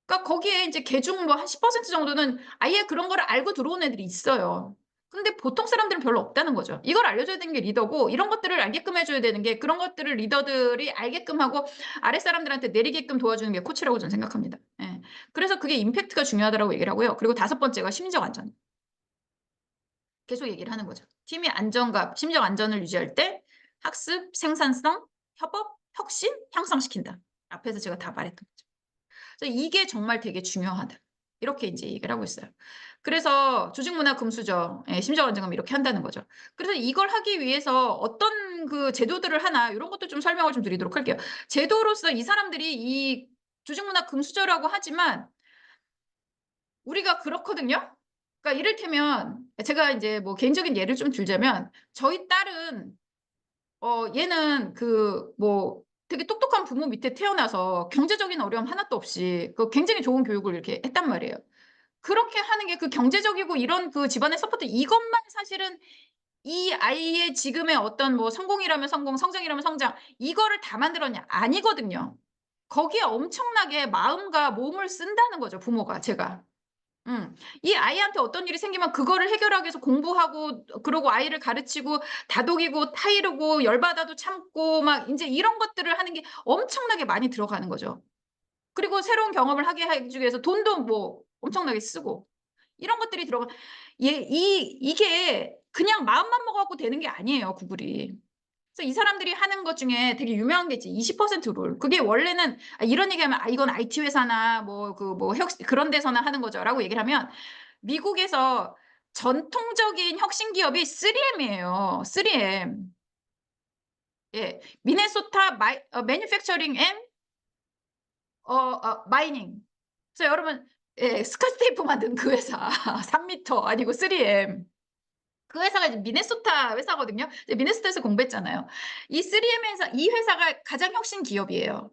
그러니까 거기에 이제 개중 뭐 한 10% 정도는 아예 그런 거를 알고 들어온 애들이 있어요. 근데 보통 사람들은 별로 없다는 거죠. 이걸 알려줘야 되는 게 리더고, 이런 것들을 알게끔 해줘야 되는 게, 그런 것들을 리더들이 알게끔 하고 아랫사람들한테 내리게끔 도와주는 게 코치라고 저는 생각합니다. 예. 그래서 그게 임팩트가 중요하다고 얘기를 하고요. 그리고 5번째가 심리적 안전. 계속 얘기를 하는 거죠. 팀의 안정과 심리적 안전을 유지할 때 학습, 생산성, 협업, 혁신 향상시킨다. 앞에서 제가 다 말했던 거죠. 그래서 이게 정말 되게 중요하다. 이렇게 이제 얘기를 하고 있어요. 그래서 조직문화 금수저, 심리적 안정감 이렇게 한다는 거죠. 그래서 이걸 하기 위해서 어떤 어떤 그 제도들을 하나 이런 것도 좀 설명을 좀 드리도록 할게요. 제도로서 이 사람들이 이 조직문화 금수저라고 하지만 우리가 그렇거든요. 그러니까 이를테면 제가 이제 뭐 개인적인 예를 좀 들자면 저희 딸은 얘는 그 뭐 되게 똑똑한 부모 밑에 태어나서 경제적인 어려움 하나도 없이 그 굉장히 좋은 교육을 이렇게 했단 말이에요. 그렇게 하는 게 그 경제적이고 이런 그 집안의 서포트 이것만 사실은 이 아이의 지금의 어떤 뭐 성공이라면 성공, 성장이라면 성장 이거를 다 만들었냐? 아니거든요. 거기에 엄청나게 마음과 몸을 쓴다는 거죠, 부모가 제가. 이 아이한테 어떤 일이 생기면 그거를 해결하기 위해서 공부하고 그러고 아이를 가르치고 다독이고 타이르고 열받아도 참고 막 인제 이런 것들을 하는 게 엄청나게 많이 들어가는 거죠. 그리고 새로운 경험을 하게 해 주기 위해서 돈도 뭐 엄청나게 쓰고 이런 것들이 들어가 이게 그냥 마음만 먹어 갖고 되는 게 아니에요, 구글이. 그래서 이 사람들이 하는 것 중에 되게 유명한 게 있지. 20% 룰. 그게 원래는 이런 얘기하면 이건 IT 회사나 뭐 그 뭐 그런 데서나 하는 거죠라고 얘기를 하면 미국에서 전통적인 혁신 기업이 3M이에요. 3M. 예. 미네소타 매뉴팩처링 앤 마이닝. 그래서 여러분 예, 스카스테이프 만든 그 회사 3미터 아니고 3M. 그 회사가 이제 미네소타 회사거든요. 미네소타에서 공부했잖아요. 이 3M 회사 이 회사가 가장 혁신 기업이에요.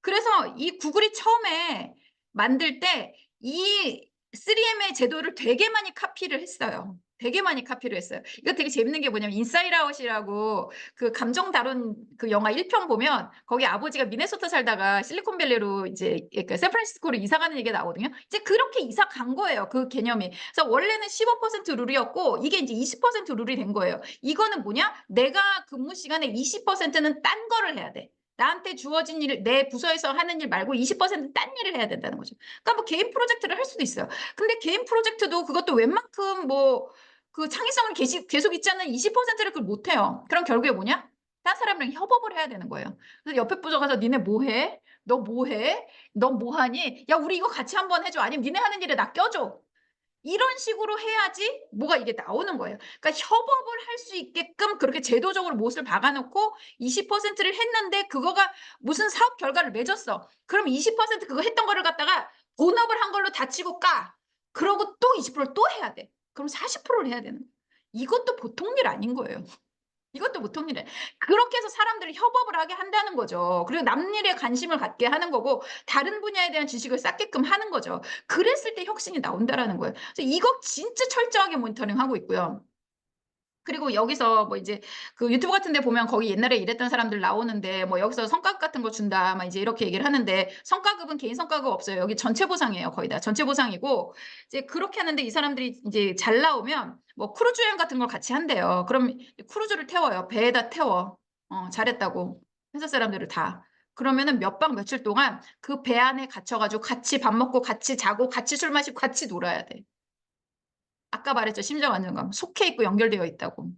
그래서 이 구글이 처음에 만들 때 이 3M의 제도를 되게 많이 카피를 했어요. 되게 많이 카피를 했어요. 이거 되게 재밌는 게 뭐냐면 인사이드 아웃이라고 그 감정 다룬 그 영화 1편 보면 거기 아버지가 미네소타 살다가 실리콘밸리로 이제 그러니까 샌프란시스코로 이사 가는 얘기가 나오거든요. 이제 그렇게 이사 간 거예요. 그 개념이. 그래서 원래는 15% 룰이었고 이게 이제 20% 룰이 된 거예요. 이거는 뭐냐? 내가 근무 시간의 20%는 딴 거를 해야 돼. 나한테 주어진 일을 내 부서에서 하는 일 말고 20%딴 일을 해야 된다는 거죠. 그러니까 뭐 개인 프로젝트를 할 수도 있어요. 근데 개인 프로젝트도 그것도 웬만큼 뭐 그 창의성을 계속 있지 않는 20%를 그걸 못 해요. 그럼 결국에 뭐냐? 딴 사람이랑 협업을 해야 되는 거예요. 그래서 옆에 부서 가서 니네 뭐 해? 너 뭐 해? 너 뭐 하니? 야, 우리 이거 같이 한번 해줘. 아니면 니네 하는 일에 나 껴줘. 이런 식으로 해야지 뭐가 이게 나오는 거예요. 그러니까 협업을 할 수 있게끔 그렇게 제도적으로 못을 박아놓고 20%를 했는데 그거가 무슨 사업 결과를 맺었어. 그럼 20% 그거 했던 거를 갖다가 본업을 한 걸로 다 치고 까. 그러고 또 20%를 또 해야 돼. 그럼 40%를 해야 되는 거예요. 이것도 보통 일 아닌 거예요. 이것도 보통 일이에요. 그렇게 해서 사람들을 협업을 하게 한다는 거죠. 그리고 남 일에 관심을 갖게 하는 거고 다른 분야에 대한 지식을 쌓게끔 하는 거죠. 그랬을 때 혁신이 나온다라는 거예요. 그래서 이거 진짜 철저하게 모니터링하고 있고요. 그리고 여기서 뭐 이제 그 유튜브 같은 데 보면 거기 옛날에 일했던 사람들 나오는데 뭐 여기서 성과급 같은 거 준다 막 이제 이렇게 얘기를 하는데 성과급은 개인 성과급 없어요. 여기 전체 보상이에요. 거의 다 전체 보상이고 이제 그렇게 하는데 이 사람들이 이제 잘 나오면 뭐 크루즈 여행 같은 걸 같이 한대요. 그럼 크루즈를 태워요. 배에다 태워. 잘했다고. 회사 사람들을 다. 그러면은 몇 박 며칠 동안 그 배 안에 갇혀가지고 같이 밥 먹고 같이 자고 같이 술 마시고 같이 놀아야 돼. 아까 말했죠. 심정 안정감. 속해 있고 연결되어 있다고.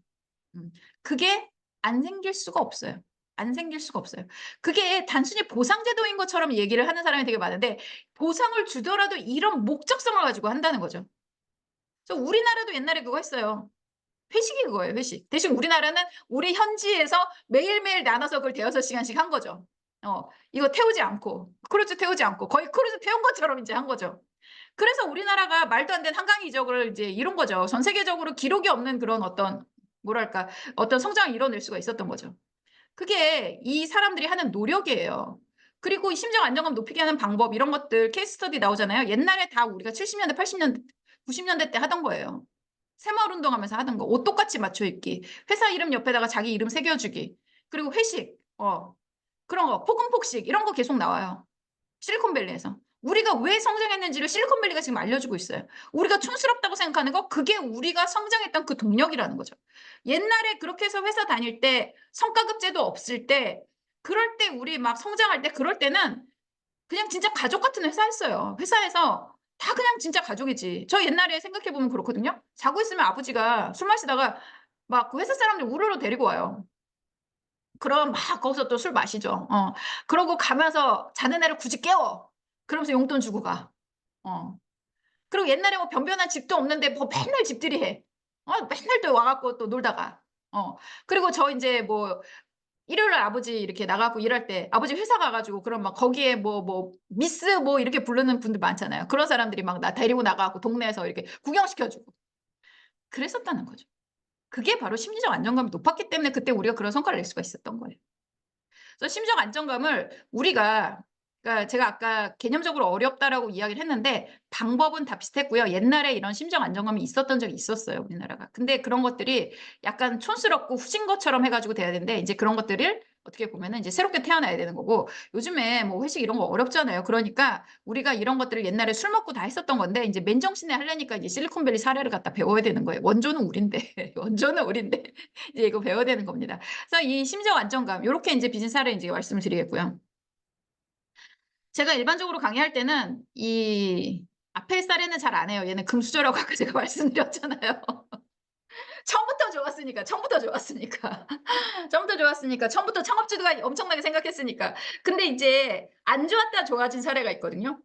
그게 안 생길 수가 없어요. 안 생길 수가 없어요. 그게 단순히 보상제도인 것처럼 얘기를 하는 사람이 되게 많은데 보상을 주더라도 이런 목적성을 가지고 한다는 거죠. 그래서 우리나라도 옛날에 그거 했어요. 회식이 그거예요, 회식. 대신 우리나라는 우리 현지에서 매일매일 나눠서 그걸 대여섯 시간씩 한 거죠. 이거 태우지 않고, 크루즈 태우지 않고, 거의 크루즈 태운 것처럼 이제 한 거죠. 그래서 우리나라가 말도 안 되는 한강 이적을 이제 이룬 거죠. 전 세계적으로 기록이 없는 그런 어떤, 뭐랄까, 어떤 성장을 이뤄낼 수가 있었던 거죠. 그게 이 사람들이 하는 노력이에요. 그리고 심정 안정감 높이게 하는 방법, 이런 것들, 케이스 스터디 나오잖아요. 옛날에 다 우리가 70년대, 80년대, 90년대 때 하던 거예요. 새마을 운동하면서 하던 거. 옷 똑같이 맞춰 입기. 회사 이름 옆에다가 자기 이름 새겨주기. 그리고 회식. 그런 거. 폭음폭식. 이런 거 계속 나와요. 실리콘밸리에서. 우리가 왜 성장했는지를 실리콘밸리가 지금 알려주고 있어요. 우리가 촌스럽다고 생각하는 거, 그게 우리가 성장했던 그 동력이라는 거죠. 옛날에 그렇게 해서 회사 다닐 때, 성과급제도 없을 때, 그럴 때 우리 막 성장할 때, 그럴 때는 그냥 진짜 가족 같은 회사였어요. 회사에서 다 그냥 진짜 가족이지. 저 옛날에 생각해보면 그렇거든요. 자고 있으면 아버지가 술 마시다가 막 그 회사 사람들 우르르 데리고 와요. 그럼 막 거기서 또 술 마시죠. 그러고 가면서 자는 애를 굳이 깨워. 그러면서 용돈 주고 가. 어. 그리고 옛날에 뭐 변변한 집도 없는데 뭐 맨날 집들이 해. 맨날 또 와갖고 또 놀다가. 그리고 저 인제 뭐 일요일 날 아버지 이렇게 나가 갖고 일할 때 아버지 회사 가 가지고 그럼 막 거기에 미스 뭐 이렇게 부르는 분들 많잖아요. 그런 사람들이 막 나 데리고 나가 갖고 동네에서 이렇게 구경시켜 주고 그랬었다는 거죠. 그게 바로 심리적 안정감이 높았기 때문에 그때 우리가 그런 성과를 낼 수가 있었던 거예요. 그래서 심리적 안정감을 우리가 그러니까 제가 아까 개념적으로 어렵다라고 이야기를 했는데 방법은 다 비슷했고요. 옛날에 이런 심리적 안정감이 있었던 적이 있었어요, 우리나라가. 근데 그런 것들이 약간 촌스럽고 후진 것처럼 해 가지고 돼야 되는데 이제 그런 것들을 어떻게 보면은 이제 새롭게 태어나야 되는 거고 요즘에 뭐 회식 이런 거 어렵잖아요. 그러니까 우리가 이런 것들을 옛날에 술 먹고 다 했었던 건데 이제 맨정신에 하려니까 이제 실리콘밸리 사례를 갖다 배워야 되는 거예요. 원조는 우린데 원조는 우린데 이제 이거 배워야 되는 겁니다. 그래서 이 심리적 안정감 요렇게 인제 비즈니스 사례 인제 말씀을 드리겠고요. 제가 일반적으로 강의할 때는 이 앞에 사례는 잘 안 해요. 얘는 금수저라고 아까 제가 말씀드렸잖아요. 처음부터 좋았으니까, 처음부터 좋았으니까. 처음부터 좋았으니까, 처음부터 창업주도가 엄청나게 생각했으니까. 근데 인제 안 좋았다 좋아진 사례가 있거든요.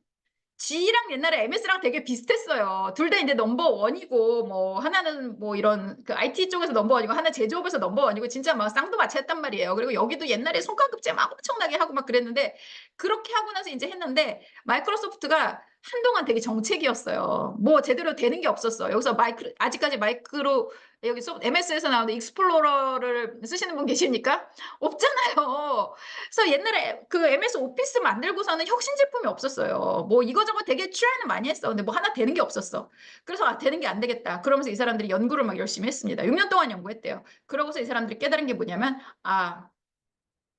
G랑 옛날에 MS랑 되게 비슷했어요. 둘 다 인제 넘버 원이고 뭐 하나는 뭐 이런 그 IT 쪽에서 넘버 원이고 하나는 제조업에서 넘버 원이고 진짜 막 쌍두마차였단 말이에요. 그리고 여기도 옛날에 손가락급제 막 엄청나게 하고 막 그랬는데 그렇게 하고 나서 인제 했는데 마이크로소프트가 한동안 되게 정책이었어요. 뭐 제대로 되는 게 없었어. 여기서 아직까지 마이크로 여기 MS에서 나오는 익스플로러를 쓰시는 분 계십니까? 없잖아요. 그래서 옛날에 그 MS 오피스 만들고서는 혁신 제품이 없었어요. 뭐 이거저거 되게 트라이는 많이 했어. 근데 뭐 하나 되는 게 없었어. 그래서 '아 되는 게 안 되겠다.' 그러면서 이 사람들이 연구를 막 열심히 했습니다. 6년 동안 연구했대요. 그러고서 이 사람들이 깨달은 게 뭐냐면 '아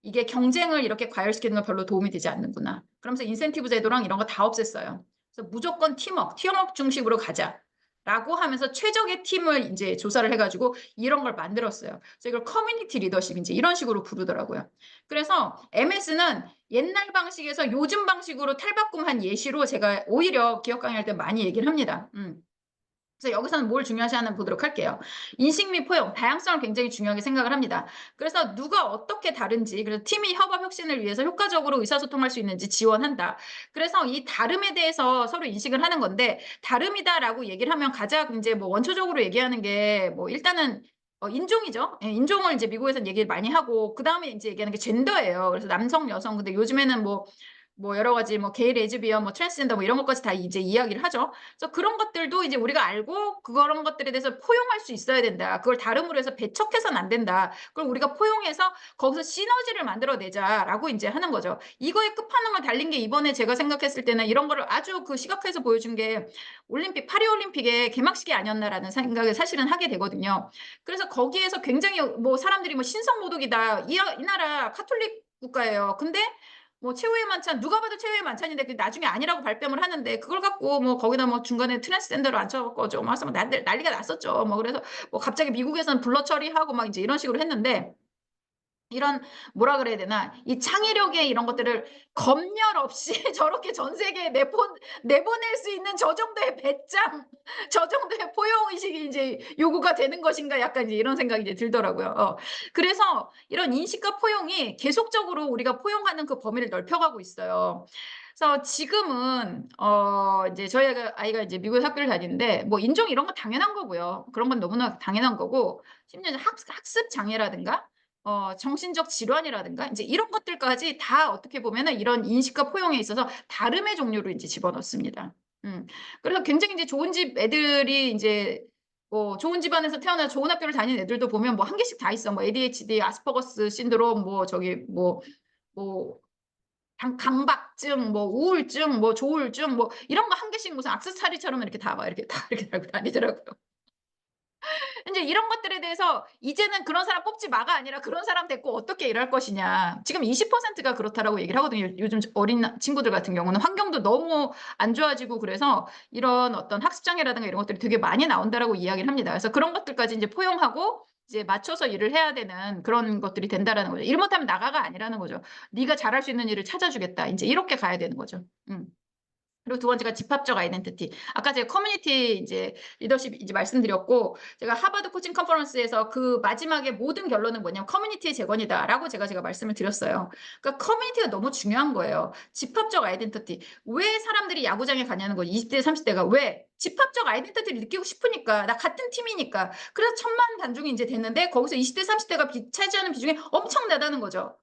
이게 경쟁을 이렇게 과열시키는 건 별로 도움이 되지 않는구나.' 그러면서 인센티브 제도랑 이런 거 다 없앴어요. 그래서 무조건 팀워크 중심으로 가자라고 하면서 최적의 팀을 인제 조사를 해 가지고 이런 걸 만들었어요. 그래서 이걸 커뮤니티 리더십 인제 이런 식으로 부르더라고요. 그래서 MS는 옛날 방식에서 요즘 방식으로 탈바꿈한 예시로 제가 오히려 기업 강의할 때 많이 얘기를 합니다. 그래서 여기서는 뭘 중요시 하나 보도록 할게요. 인식 및 포용, 다양성을 굉장히 중요하게 생각을 합니다. 그래서 누가 어떻게 다른지, 그래서 팀이 협업 혁신을 위해서 효과적으로 의사소통할 수 있는지 지원한다. 그래서 이 다름에 대해서 서로 인식을 하는 건데, 다름이다라고 얘기를 하면 가장 이제 뭐 원초적으로 얘기하는 게 뭐 일단은 인종이죠. 예, 인종을 이제 미국에서는 얘기를 많이 하고, 그 다음에 이제 얘기하는 게 젠더예요. 그래서 남성, 여성. 근데 요즘에는 뭐 여러 가지 뭐 게이, 레즈비언, 뭐 트랜스젠더 뭐 이런 것까지 다 이제 이야기를 하죠. 그래서 그런 것들도 이제 우리가 알고 그런 것들에 대해서 포용할 수 있어야 된다. 그걸 다름으로 해서 배척해서는 안 된다. 그걸 우리가 포용해서 거기서 시너지를 만들어 내자라고 인제 하는 거죠. 이거의 끝판왕을 달린 게 이번에 제가 생각했을 때는 이런 거를 아주 그 시각화해서 보여준 게 올림픽 파리 올림픽의 개막식이 아니었나라는 생각을 사실은 하게 되거든요. 그래서 거기에서 굉장히 뭐 사람들이 뭐 신성모독이다. 이 나라 카톨릭 국가예요. 근데 뭐 최후의 만찬 누가 봐도 최후의 만찬인데 그 나중에 아니라고 발뺌을 하는데 그걸 갖고 뭐 거기다 뭐 중간에 트랜스젠더를 앉혀 갖고 어쩌고 막 해서 난리가 났었죠. 뭐 그래서 뭐 갑자기 미국에서는 블러 처리하고 막 이제 이런 식으로 했는데 이런 뭐라 그래야 되나 이 창의력의 이런 것들을 검열 없이 저렇게 전 세계에 내보낼 수 있는 저 정도의 배짱 저 정도의 포용 의식이 인제 요구가 되는 것인가 약간 이제 이런 생각이 이제 들더라고요. 그래서 이런 인식과 포용이 계속적으로 우리가 포용하는 그 범위를 넓혀가고 있어요. 그래서 지금은 인제 저희 아이가 이제 미국에 학교를 다니는데 뭐 인종 이런 건 당연한 거고요. 그런 건 너무나 당연한 거고 심지어 이제 학습 장애라든가 정신적 질환이라든가 인제 이런 것들까지 다 어떻게 보면은 이런 인식과 포용에 있어서 다름의 종류로 인제 집어넣습니다. 음. 그래서 굉장히 인제 좋은 집 애들이 인제 뭐 좋은 집안에서 태어나서 좋은 학교를 다니는 애들도 보면 뭐 한 개씩 다 있어. 뭐 ADHD, 아스퍼거스 신드롬 뭐 저기 뭐 강박증, 뭐 우울증, 뭐 조울증 뭐 이런 거 한 개씩 무슨 액세서리처럼 이렇게 다 막 이렇게 다 이렇게 달고 다니더라고요. 인제 이런 것들에 대해서 이제는 그런 사람 뽑지 마가 아니라 그런 사람 데리고 어떻게 일할 것이냐. 지금 20%가 그렇다라고 얘기를 하거든요. 요즘 어린 친구들 같은 경우는 환경도 너무 안 좋아지고 그래서 이런 어떤 학습 장애라든가 이런 것들이 되게 많이 나온다라고 이야기를 합니다. 그래서 그런 것들까지 인제 포용하고 이제 맞춰서 일을 해야 되는 그런 것들이 된다라는 거죠. 일 못하면 나가가 아니라는 거죠. 네가 잘할 수 있는 일을 찾아주겠다. 인제 이렇게 가야 되는 거죠. 음. 그리고 두 번째가 집합적 아이덴티티. 아까 제가 커뮤니티 인제 리더십 이제 말씀드렸고 제가 하버드 코칭 컨퍼런스에서 그 마지막에 모든 결론은 뭐냐면 "커뮤니티의 재건이다."라고 제가 말씀을 드렸어요. 그러니까 커뮤니티가 너무 중요한 거예요. 집합적 아이덴티티. 왜 사람들이 야구장에 가냐는 거죠. 20대 30 대가 왜? 집합적 아이덴티티를 느끼고 싶으니까. 나 같은 팀이니까. 그래서 천만 단중이 이제 됐는데 거기서 20대, 30대가 차지하는 비중이 엄청나다는 거죠.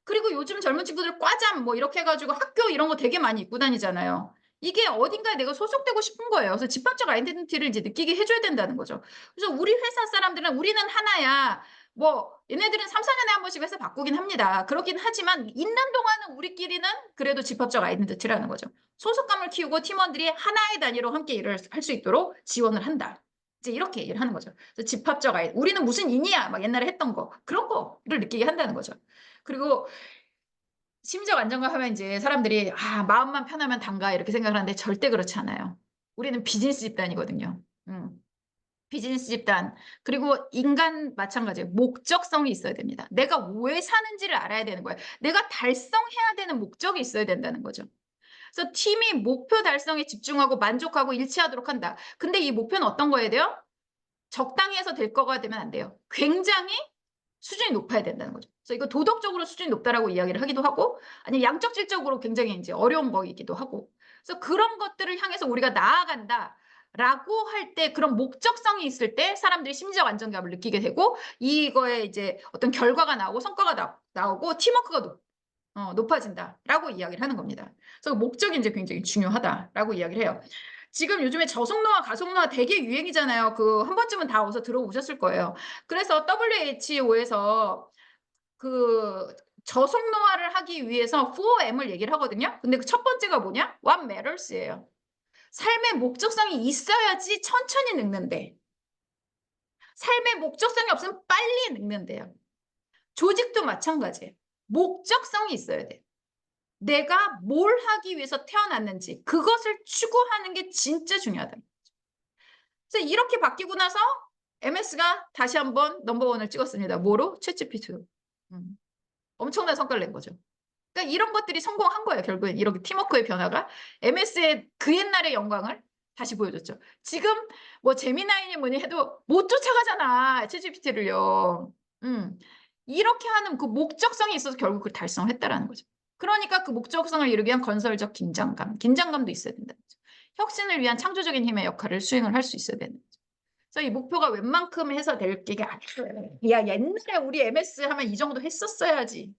그리고 요즘 젊은 친구들 과잠 뭐 이렇게 해가지고 학교 이런 거 되게 많이 입고 다니잖아요. 이게 어딘가에 내가 소속되고 싶은 거예요. 그래서 집합적 아이덴티티를 이제 느끼게 해줘야 된다는 거죠. 그래서 우리 회사 사람들은 우리는 하나야. 뭐 얘네들은 3, 4년에 한 번씩 회사 바꾸긴 합니다. 그렇긴 하지만 있는 동안은 우리끼리는 그래도 집합적 아이덴티티라는 거죠. 소속감을 키우고 팀원들이 하나의 단위로 함께 일을 할 수 있도록 지원을 한다. 이제 이렇게 얘기를 하는 거죠. 그래서 집합적 아이, 우리는 무슨 인이야? 막 옛날에 했던 거 그런 거를 느끼게 한다는 거죠. 그리고 심적 안정감 하면 이제 사람들이 마음만 편하면 단가 이렇게 생각을 하는데 절대 그렇지 않아요. 우리는 비즈니스 집단이거든요. 비즈니스 집단. 그리고 인간 마찬가지예요. 목적성이 있어야 됩니다. 내가 왜 사는지를 알아야 되는 거예요. 내가 달성해야 되는 목적이 있어야 된다는 거죠. 그래서 팀이 목표 달성에 집중하고 만족하고 일치하도록 한다. 근데 이 목표는 어떤 거여야 돼요? 적당히 해서 될 거가 되면 안 돼요. 굉장히 수준이 높아야 된다는 거죠. 그래서 이거 도덕적으로 수준이 높다라고 이야기를 하기도 하고, 아니면 양적 질적으로 굉장히 이제 어려운 거이기도 하고. 그래서 그런 것들을 향해서 우리가 나아간다. 라고 할 때 그런 목적성이 있을 때 사람들이 심리적 안정감을 느끼게 되고 이거에 이제 어떤 결과가 나오고 성과가 나오고 팀워크가 높아진다라고 이야기를 하는 겁니다. 그래서 목적이 이제 굉장히 중요하다라고 이야기를 해요. 지금 요즘에 저속노화, 가속노화 되게 유행이잖아요. 그 한 번쯤은 다 어디서 들어오셨을 거예요. 그래서 WHO에서 그 저속노화를 하기 위해서 4M을 얘기를 하거든요. 근데 그 첫 번째가 뭐냐? What matters예요. 삶의 목적성이 있어야지 천천히 늙는데. 삶의 목적성이 없으면 빨리 늙는데요. 조직도 마찬가지예요. 목적성이 있어야 돼요. 내가 뭘 하기 위해서 태어났는지 그것을 추구하는 게 진짜 중요하다. 그래서 이렇게 바뀌고 나서 MS가 다시 한번 넘버원을 찍었습니다. 뭐로? 챗GPT로. 엄청난 성과를 낸 거죠. 그러니까 이런 것들이 성공한 거예요. 결국엔 이렇게 팀워크의 변화가 MS의 그 옛날의 영광을 다시 보여줬죠. 지금 뭐 제미나이니 뭐니 해도 못 쫓아가잖아. 챗GPT를요. 이렇게 하는 그 목적성이 있어서 결국 그 달성했다라는 거죠. 그러니까 그 목적성을 이루기 위한 건설적 긴장감도 있어야 된다. 혁신을 위한 창조적인 힘의 역할을 수행을 할 수 있어야 되는 거죠. 그래서 이 목표가 웬만큼 해서 될 게 아니라 야 옛날에 우리 MS 하면 이 정도 했었어야지.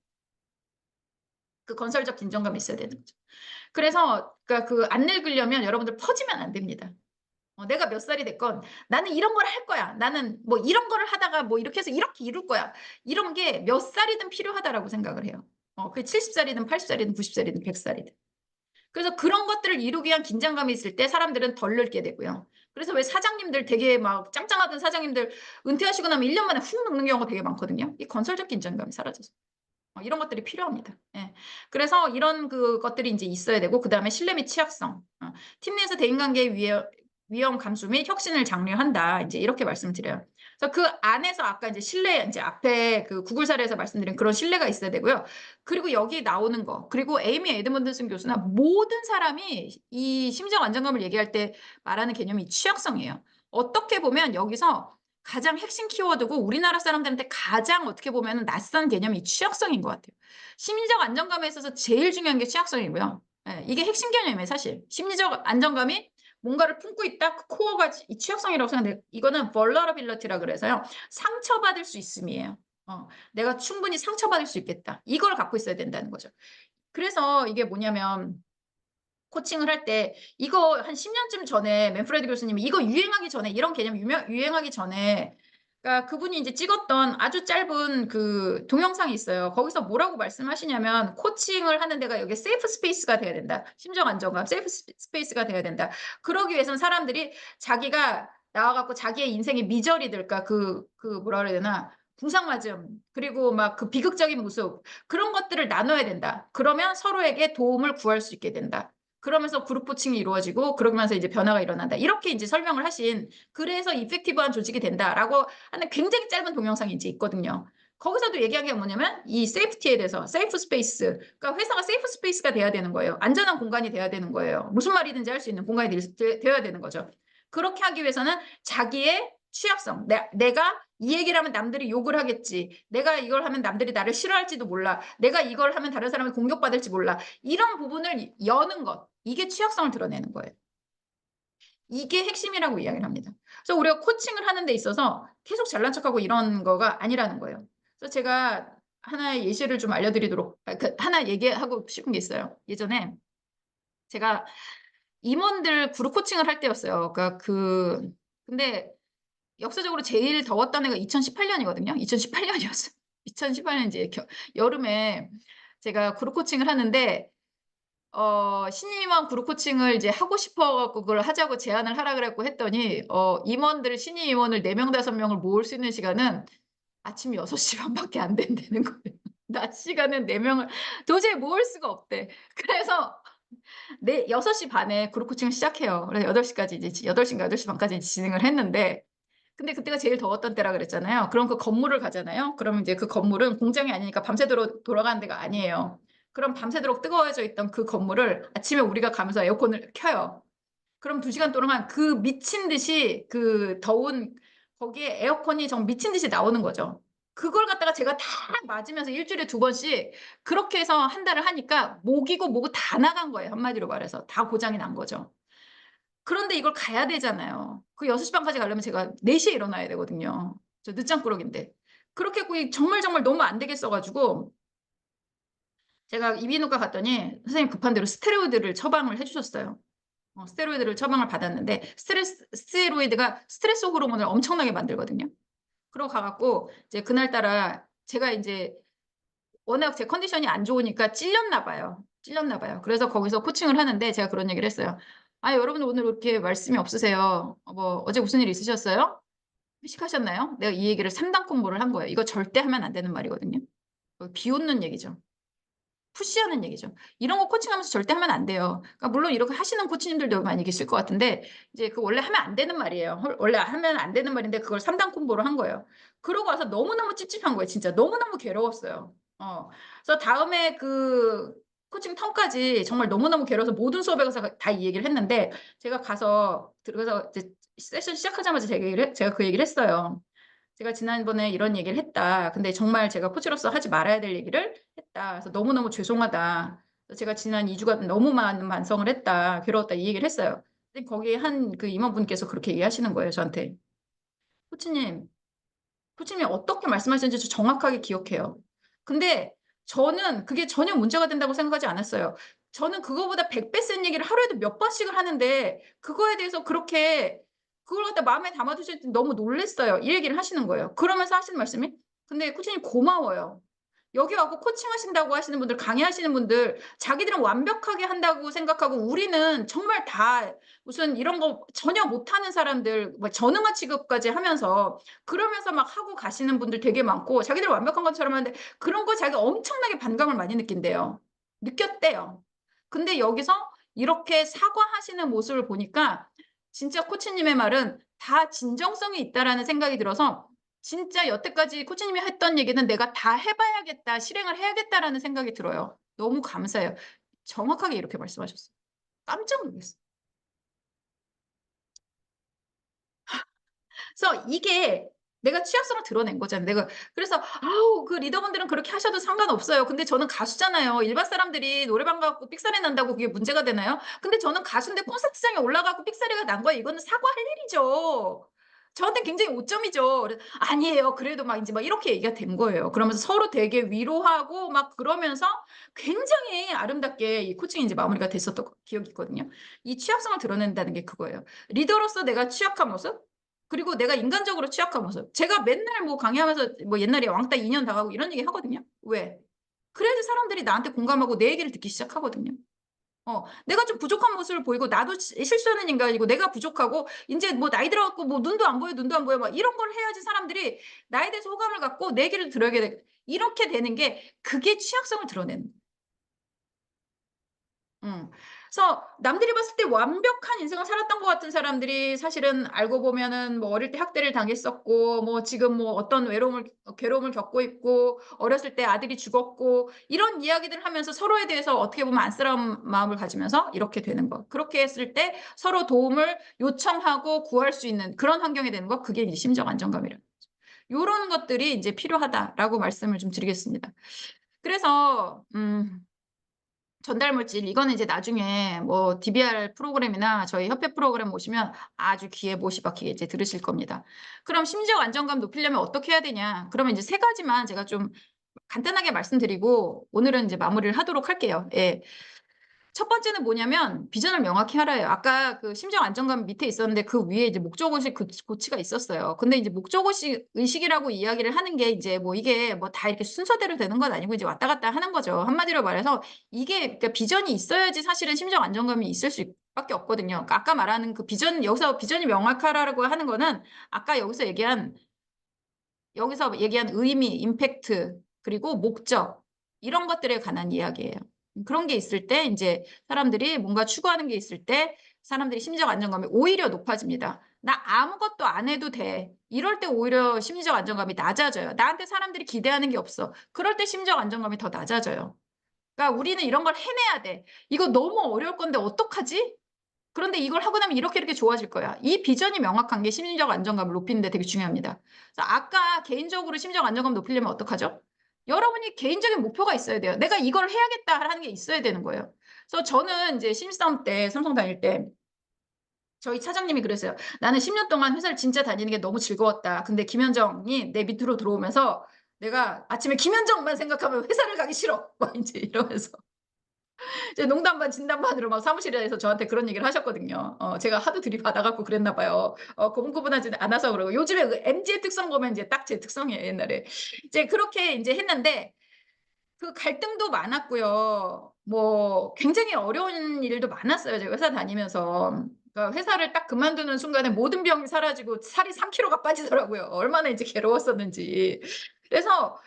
그 건설적 긴장감이 있어야 되는 거죠. 그래서 그러니까 그 안 늙으려면 여러분들 퍼지면 안 됩니다. 내가 몇 살이 됐건 나는 이런 걸 할 거야. 나는 뭐 이런 거를 하다가 뭐 이렇게 해서 이렇게 이룰 거야. 이런 게 몇 살이든 필요하다라고 생각을 해요. 그게 70살이든 80살이든 90살이든 100살이든. 그래서 그런 것들을 이루기 위한 긴장감이 있을 때 사람들은 덜 늙게 되고요. 그래서 왜 사장님들 되게 막 짱짱하던 사장님들 은퇴하시고 나면 1년 만에 훅 늙는 경우가 되게 많거든요. 이 건설적 긴장감이 사라져서. 이런 것들이 필요합니다. 예. 그래서 이런 것들이 이제 있어야 되고, 그 다음에 신뢰 및 취약성. 팀 내에서 대인관계 위험 감수 및 혁신을 장려한다. 이제 이렇게 말씀드려요. 그래서 그 안에서 아까 이제 신뢰, 이제 앞에 그 구글 사례에서 말씀드린 그런 신뢰가 있어야 되고요. 그리고 여기 나오는 거. 그리고 에이미 에드먼드슨 교수나 모든 사람이 이 심리적 안정감을 얘기할 때 말하는 개념이 취약성이에요. 어떻게 보면 여기서 가장 핵심 키워드고 우리나라 사람들한테 가장 어떻게 보면 낯선 개념이 취약성인 것 같아요. 심리적 안정감에 있어서 제일 중요한 게 취약성이고요. 예, 이게 핵심 개념이에요, 사실. 심리적 안정감이 뭔가를 품고 있다, 그 코어가 이 취약성이라고 생각해요. 이거는 vulnerability라 그래서요. 상처받을 수 있음이에요. 내가 충분히 상처받을 수 있겠다. 이걸 갖고 있어야 된다는 거죠. 그래서 이게 뭐냐면 코칭을 할 때 이거 한 10년쯤 전에 맨프레드 교수님이 이거 유행하기 전에 이런 개념 유행하기 전에 그러니까 그분이 이제 찍었던 아주 짧은 그 동영상이 있어요. 거기서 뭐라고 말씀하시냐면 코칭을 하는 데가 여기 세이프 스페이스가 돼야 된다. 심정 안정감 세이프 스페이스가 돼야 된다. 그러기 위해서는 사람들이 자기가 나와갖고 자기의 인생의 미저리들까 그 뭐라 그래야 되나 궁상맞음 그리고 막 그 비극적인 모습 그런 것들을 나눠야 된다. 그러면 서로에게 도움을 구할 수 있게 된다. 그러면서 그룹 코칭이 이루어지고 그러면서 이제 변화가 일어난다. 이렇게 이제 설명을 하신 그래서 이펙티브한 조직이 된다라고 하는 굉장히 짧은 동영상이 이제 있거든요. 거기서도 얘기한 게 뭐냐면 이 세이프티에 대해서 세이프 스페이스 그러니까 회사가 세이프 스페이스가 돼야 되는 거예요. 안전한 공간이 돼야 되는 거예요. 무슨 말이든지 할 수 있는 공간이 되어야 되는 거죠. 그렇게 하기 위해서는 자기의 취약성 내가 이 얘기를 하면 남들이 욕을 하겠지. 내가 이걸 하면 남들이 나를 싫어할지도 몰라. 내가 이걸 하면 다른 사람이 공격받을지 몰라. 이런 부분을 여는 것. 이게 취약성을 드러내는 거예요. 이게 핵심이라고 이야기를 합니다. 그래서 우리가 코칭을 하는 데 있어서 계속 잘난 척하고 이런 거가 아니라는 거예요. 그래서 제가 하나의 예시를 좀 알려드리도록, 하나 얘기하고 싶은 게 있어요. 예전에 제가 임원들 그룹 코칭을 할 때였어요. 그러니까 근데 역사적으로 제일 더웠던 해가 2018년이거든요. 2018년이었어요. 2018년 이제 여름에 제가 그룹 코칭을 하는데, 신임원 그룹 코칭을 이제 하고 싶어갖고 그걸 하자고 제안을 하라 그랬고 했더니, 신임 임원을 4명, 5명을 모을 수 있는 시간은 아침 6시 반밖에 안 된다는 거예요. 낮 시간은 4명을 도저히 모을 수가 없대. 그래서 6시 반에 그룹 코칭을 시작해요. 그래서 8시까지 이제 8시인가 8시 반까지 진행을 했는데, 근데 그때가 제일 더웠던 때라 그랬잖아요. 그럼 그 건물을 가잖아요. 그러면 이제 그 건물은 공장이 아니니까 밤새도록 돌아가는 데가 아니에요. 그럼 밤새도록 뜨거워져 있던 그 건물을 아침에 우리가 가면서 에어컨을 켜요. 그럼 2시간 동안 그 미친 듯이 그 더운 거기에 에어컨이 정 미친 듯이 나오는 거죠. 그걸 갖다가 제가 다 맞으면서 일주일에 2번씩 그렇게 해서 한 달을 하니까 목이고 뭐고 다 나간 거예요. 한마디로 말해서. 다 고장이 난 거죠. 그런데 이걸 가야 되잖아요. 그 6시 반까지 가려면 제가 4시에 일어나야 되거든요. 저 늦잠꾸러기인데. 그렇게 했고 정말 정말 너무 안 되겠어가지고 제가 이비인후과 갔더니 선생님 급한 대로 스테로이드를 처방을 해주셨어요. 스테로이드를 처방을 받았는데 스테로이드가 스트레스 호르몬을 엄청나게 만들거든요. 그러고 가갖고 이제 그날따라 제가 이제 워낙 제 컨디션이 안 좋으니까 찔렸나 봐요. 찔렸나 봐요. 그래서 거기서 코칭을 하는데 제가 그런 얘기를 했어요. 아, 여러분 오늘 왜 이렇게 말씀이 없으세요? 뭐 어제 무슨 일 있으셨어요? 회식하셨나요? 내가 이 얘기를 3단 콤보를 한 거예요. 이거 절대 하면 안 되는 말이거든요. 비웃는 얘기죠. 푸시하는 얘기죠. 이런 거 코칭하면서 절대 하면 안 돼요. 그러니까 물론 이렇게 하시는 코치님들도 많이 계실 것 같은데 이제 그 원래 하면 안 되는 말이에요. 원래 하면 안 되는 말인데 그걸 3단 콤보로 한 거예요. 그러고 와서 너무너무 찝찝한 거예요. 진짜 너무너무 괴로웠어요. 그래서 다음에 그 코칭 턴까지 정말 너무너무 괴로워서 모든 수업에 가서 다 이 얘기를 했는데 제가 가서 들어가서 이제 세션 시작하자마자 제가 그 얘기를 했어요. 제가 지난번에 이런 얘기를 했다. 근데 정말 제가 코치로서 하지 말아야 될 얘기를 했다. 그래서 너무너무 죄송하다. 제가 지난 2주가 너무 많은 반성을 했다. 괴로웠다. 이 얘기를 했어요. 근데 거기에 한 그 임원분께서 그렇게 얘기하시는 거예요. 저한테. 코치님, 코치님이 어떻게 말씀하셨는지 저 정확하게 기억해요. 근데 저는 그게 전혀 문제가 된다고 생각하지 않았어요. 저는 그거보다 100배 센 얘기를 하루에도 몇 번씩을 하는데 그거에 대해서 그렇게 그걸 갖다 마음에 담아두실 때 너무 놀랬어요. 이 얘기를 하시는 거예요. 그러면서 하시는 말씀이 근데 코치님 고마워요. 여기 와서 코칭하신다고 하시는 분들, 강의하시는 분들, 자기들은 완벽하게 한다고 생각하고 우리는 정말 다 무슨 이런 거 전혀 못하는 사람들, 뭐 전응아 취급까지 하면서 그러면서 막 하고 가시는 분들 되게 많고 자기들 완벽한 것처럼 하는데 그런 거 자기가 엄청나게 반감을 많이 느낀대요. 느꼈대요. 근데 여기서 이렇게 사과하시는 모습을 보니까 진짜 코치님의 말은 다 진정성이 있다라는 생각이 들어서 진짜 여태까지 코치님이 했던 얘기는 내가 다 해봐야겠다, 실행을 해야겠다라는 생각이 들어요. 너무 감사해요. 정확하게 이렇게 말씀하셨어요. 깜짝 놀랐어요. 그래서 이게 내가 취약성을 드러낸 거잖아요. 그래서 아우 그 리더분들은 그렇게 하셔도 상관없어요. 근데 저는 가수잖아요. 일반 사람들이 노래방 가고 삑사리 난다고 그게 문제가 되나요? 근데 저는 가수인데 콘서트장에 올라가고 삑사리가 난 거예요. 이거는 사과할 일이죠. 저한테 굉장히 오점이죠. 아니에요. 그래도 막 이제 막 이렇게 얘기가 된 거예요. 그러면서 서로 되게 위로하고 막 그러면서 굉장히 아름답게 이 코칭이 이제 마무리가 됐었던 기억이 있거든요. 이 취약성을 드러낸다는 게 그거예요. 리더로서 내가 취약한 모습, 그리고 내가 인간적으로 취약한 모습. 제가 맨날 뭐 강의하면서 뭐 옛날에 왕따 2년 당하고 이런 얘기 하거든요. 왜? 그래야지 사람들이 나한테 공감하고 내 얘기를 듣기 시작하거든요. 내가 좀 부족한 모습을 보이고 나도 실수하는 인간이고 내가 부족하고 이제 뭐 나이 들어갖고 뭐 눈도 안 보여 눈도 안 보여 막 이런 걸 해야지 사람들이 나에 대해서 호감을 갖고 내 얘기를 들어야 돼. 이렇게 되는 게 그게 취약성을 드러내는 음. 그래서 남들이 봤을 때 완벽한 인생을 살았던 것 같은 사람들이 사실은 알고 보면은 뭐 어릴 때 학대를 당했었고 뭐 지금 뭐 어떤 괴로움을 겪고 있고 어렸을 때 아들이 죽었고 이런 이야기들을 하면서 서로에 대해서 어떻게 보면 안쓰러운 마음을 가지면서 이렇게 되는 거. 그렇게 했을 때 서로 도움을 요청하고 구할 수 있는 그런 환경이 되는 거. 그게 이제 심적 안정감이라. 요런 것들이 이제 필요하다라고 말씀을 좀 드리겠습니다. 그래서 전달 물질 이거는 이제 나중에 뭐 DBR 프로그램이나 저희 협회 프로그램 오시면 아주 귀에 못이 박히게 이제 들으실 겁니다. 그럼 심지어 안정감 높이려면 어떻게 해야 되냐? 그러면 이제 세 가지만 제가 좀 간단하게 말씀드리고 오늘은 이제 마무리를 하도록 할게요. 예. 첫 번째는 뭐냐면 비전을 명확히 하라예요. 아까 그 심정 안정감 밑에 있었는데 그 위에 이제 목적의식 고치가 있었어요. 근데 이제 목적의식이라고 이야기를 하는 게 이제 뭐 이게 뭐 다 이렇게 순서대로 되는 건 아니고 이제 왔다 갔다 하는 거죠. 한마디로 말해서 이게 그러니까 비전이 있어야지 사실은 심정 안정감이 있을 수밖에 없거든요. 그러니까 아까 말하는 그 비전 여기서 비전이 명확하라고 하는 거는 아까 여기서 얘기한 의미, 임팩트, 그리고 목적, 이런 것들에 관한 이야기예요. 그런 게 있을 때, 이제 사람들이 뭔가 추구하는 게 있을 때, 사람들이 심리적 안정감이 오히려 높아집니다. 나 아무것도 안 해도 돼. 이럴 때 오히려 심리적 안정감이 낮아져요. 나한테 사람들이 기대하는 게 없어. 그럴 때 심리적 안정감이 더 낮아져요. 그러니까 우리는 이런 걸 해내야 돼. 이거 너무 어려울 건데 어떡하지? 그런데 이걸 하고 나면 이렇게 이렇게 좋아질 거야. 이 비전이 명확한 게 심리적 안정감을 높이는 데 되게 중요합니다. 그래서 아까 개인적으로 심리적 안정감 높이려면 어떡하죠? 여러분이 개인적인 목표가 있어야 돼요. 내가 이걸 해야겠다 하는 게 있어야 되는 거예요. 그래서 저는 이제 신입사원 때 삼성 다닐 때 저희 차장님이 그랬어요. 나는 10년 동안 회사를 진짜 다니는 게 너무 즐거웠다. 근데 김현정이 내 밑으로 들어오면서 내가 아침에 김현정만 생각하면 회사를 가기 싫어. 막 이제 이러면서. 이제 농담 반 진담 반으로 막 사무실에서 저한테 그런 얘기를 하셨거든요. 제가 하도 들이받아갖고 그랬나 봐요. 고분고분하지 않아서 그러고 요즘에 그 MZ의 특성 보면 이제 딱 제 특성이에요, 옛날에. 이제 그렇게 이제 했는데 그 갈등도 많았고요. 뭐 굉장히 어려운 일도 많았어요. 제가 회사 다니면서. 그러니까 회사를 딱 그만두는 순간에 모든 병이 사라지고 살이 3kg가 빠지더라고요. 얼마나 이제 괴로웠었는지. 그래서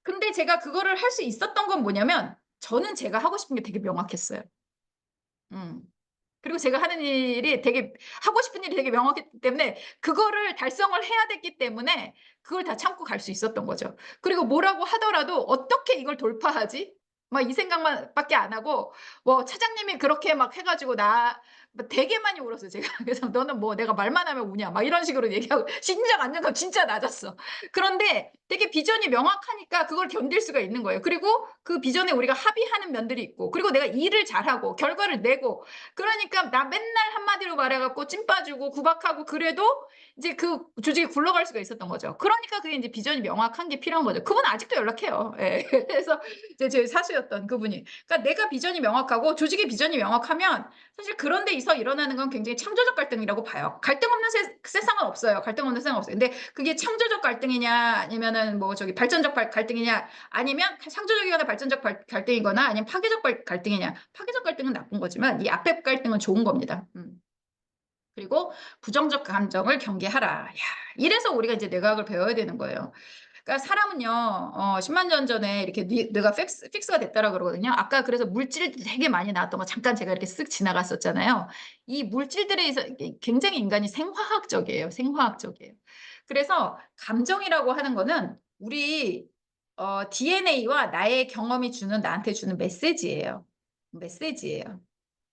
근데 제가 그거를 할 수 있었던 건 뭐냐면 저는 제가 하고 싶은 게 되게 명확했어요. 음. 그리고 제가 하는 일이 되게 하고 싶은 일이 되게 명확했기 때문에 그거를 달성을 해야 됐기 때문에 그걸 다 참고 갈 수 있었던 거죠. 그리고 뭐라고 하더라도 '어떻게 이걸 돌파하지?' 막 이 생각만 밖에 안 하고 뭐 차장님이 그렇게 막 해 가지고 나 뭐 되게 많이 울었어요 제가. 그래서 "너는 뭐 내가 말만 하면 우냐." 막 이런 식으로 얘기하고 심리적 안정감 진짜 낮았어. 그런데 되게 비전이 명확하니까 그걸 견딜 수가 있는 거예요. 그리고 그 비전에 우리가 합의하는 면들이 있고 그리고 내가 일을 잘하고 결과를 내고 그러니까 나 맨날 한마디로 말해 갖고 찐 빠지고 구박하고 그래도 이제 그 조직이 굴러갈 수가 있었던 거죠. 그러니까 그게 인제 비전이 명확한 게 필요한 거죠. 그분은 아직도 연락해요. 예. 그래서 이제 제 사수였던 그분이. 그러니까 내가 비전이 명확하고 조직의 비전이 명확하면 사실 그런 데에서 일어나는 건 굉장히 창조적 갈등이라고 봐요. 갈등 없는 세상은 없어요. 갈등 없는 세상은 없어요. 근데 그게 창조적 갈등이냐 아니면은 뭐 저기 발전적 갈등이냐 아니면 창조적이거나 발전적 갈등이거나 아니면 파괴적 갈등이냐. 파괴적 갈등은 나쁜 거지만 이 앞에 갈등은 좋은 겁니다. 그리고 부정적 감정을 경계하라. 야, 이래서 우리가 이제 뇌과학을 배워야 되는 거예요. 그러니까 사람은요, 10만 년 전에 이렇게 뇌가 픽스가 됐다라 그러거든요. 아까 그래서 물질이 되게 많이 나왔던 거 잠깐 제가 이렇게 쓱 지나갔었잖아요. 이 물질들에 의해서 굉장히 인간이 생화학적이에요. 생화학적이에요. 그래서 감정이라고 하는 거는 우리 DNA와 나의 경험이 나한테 주는 메시지예요. 메시지예요.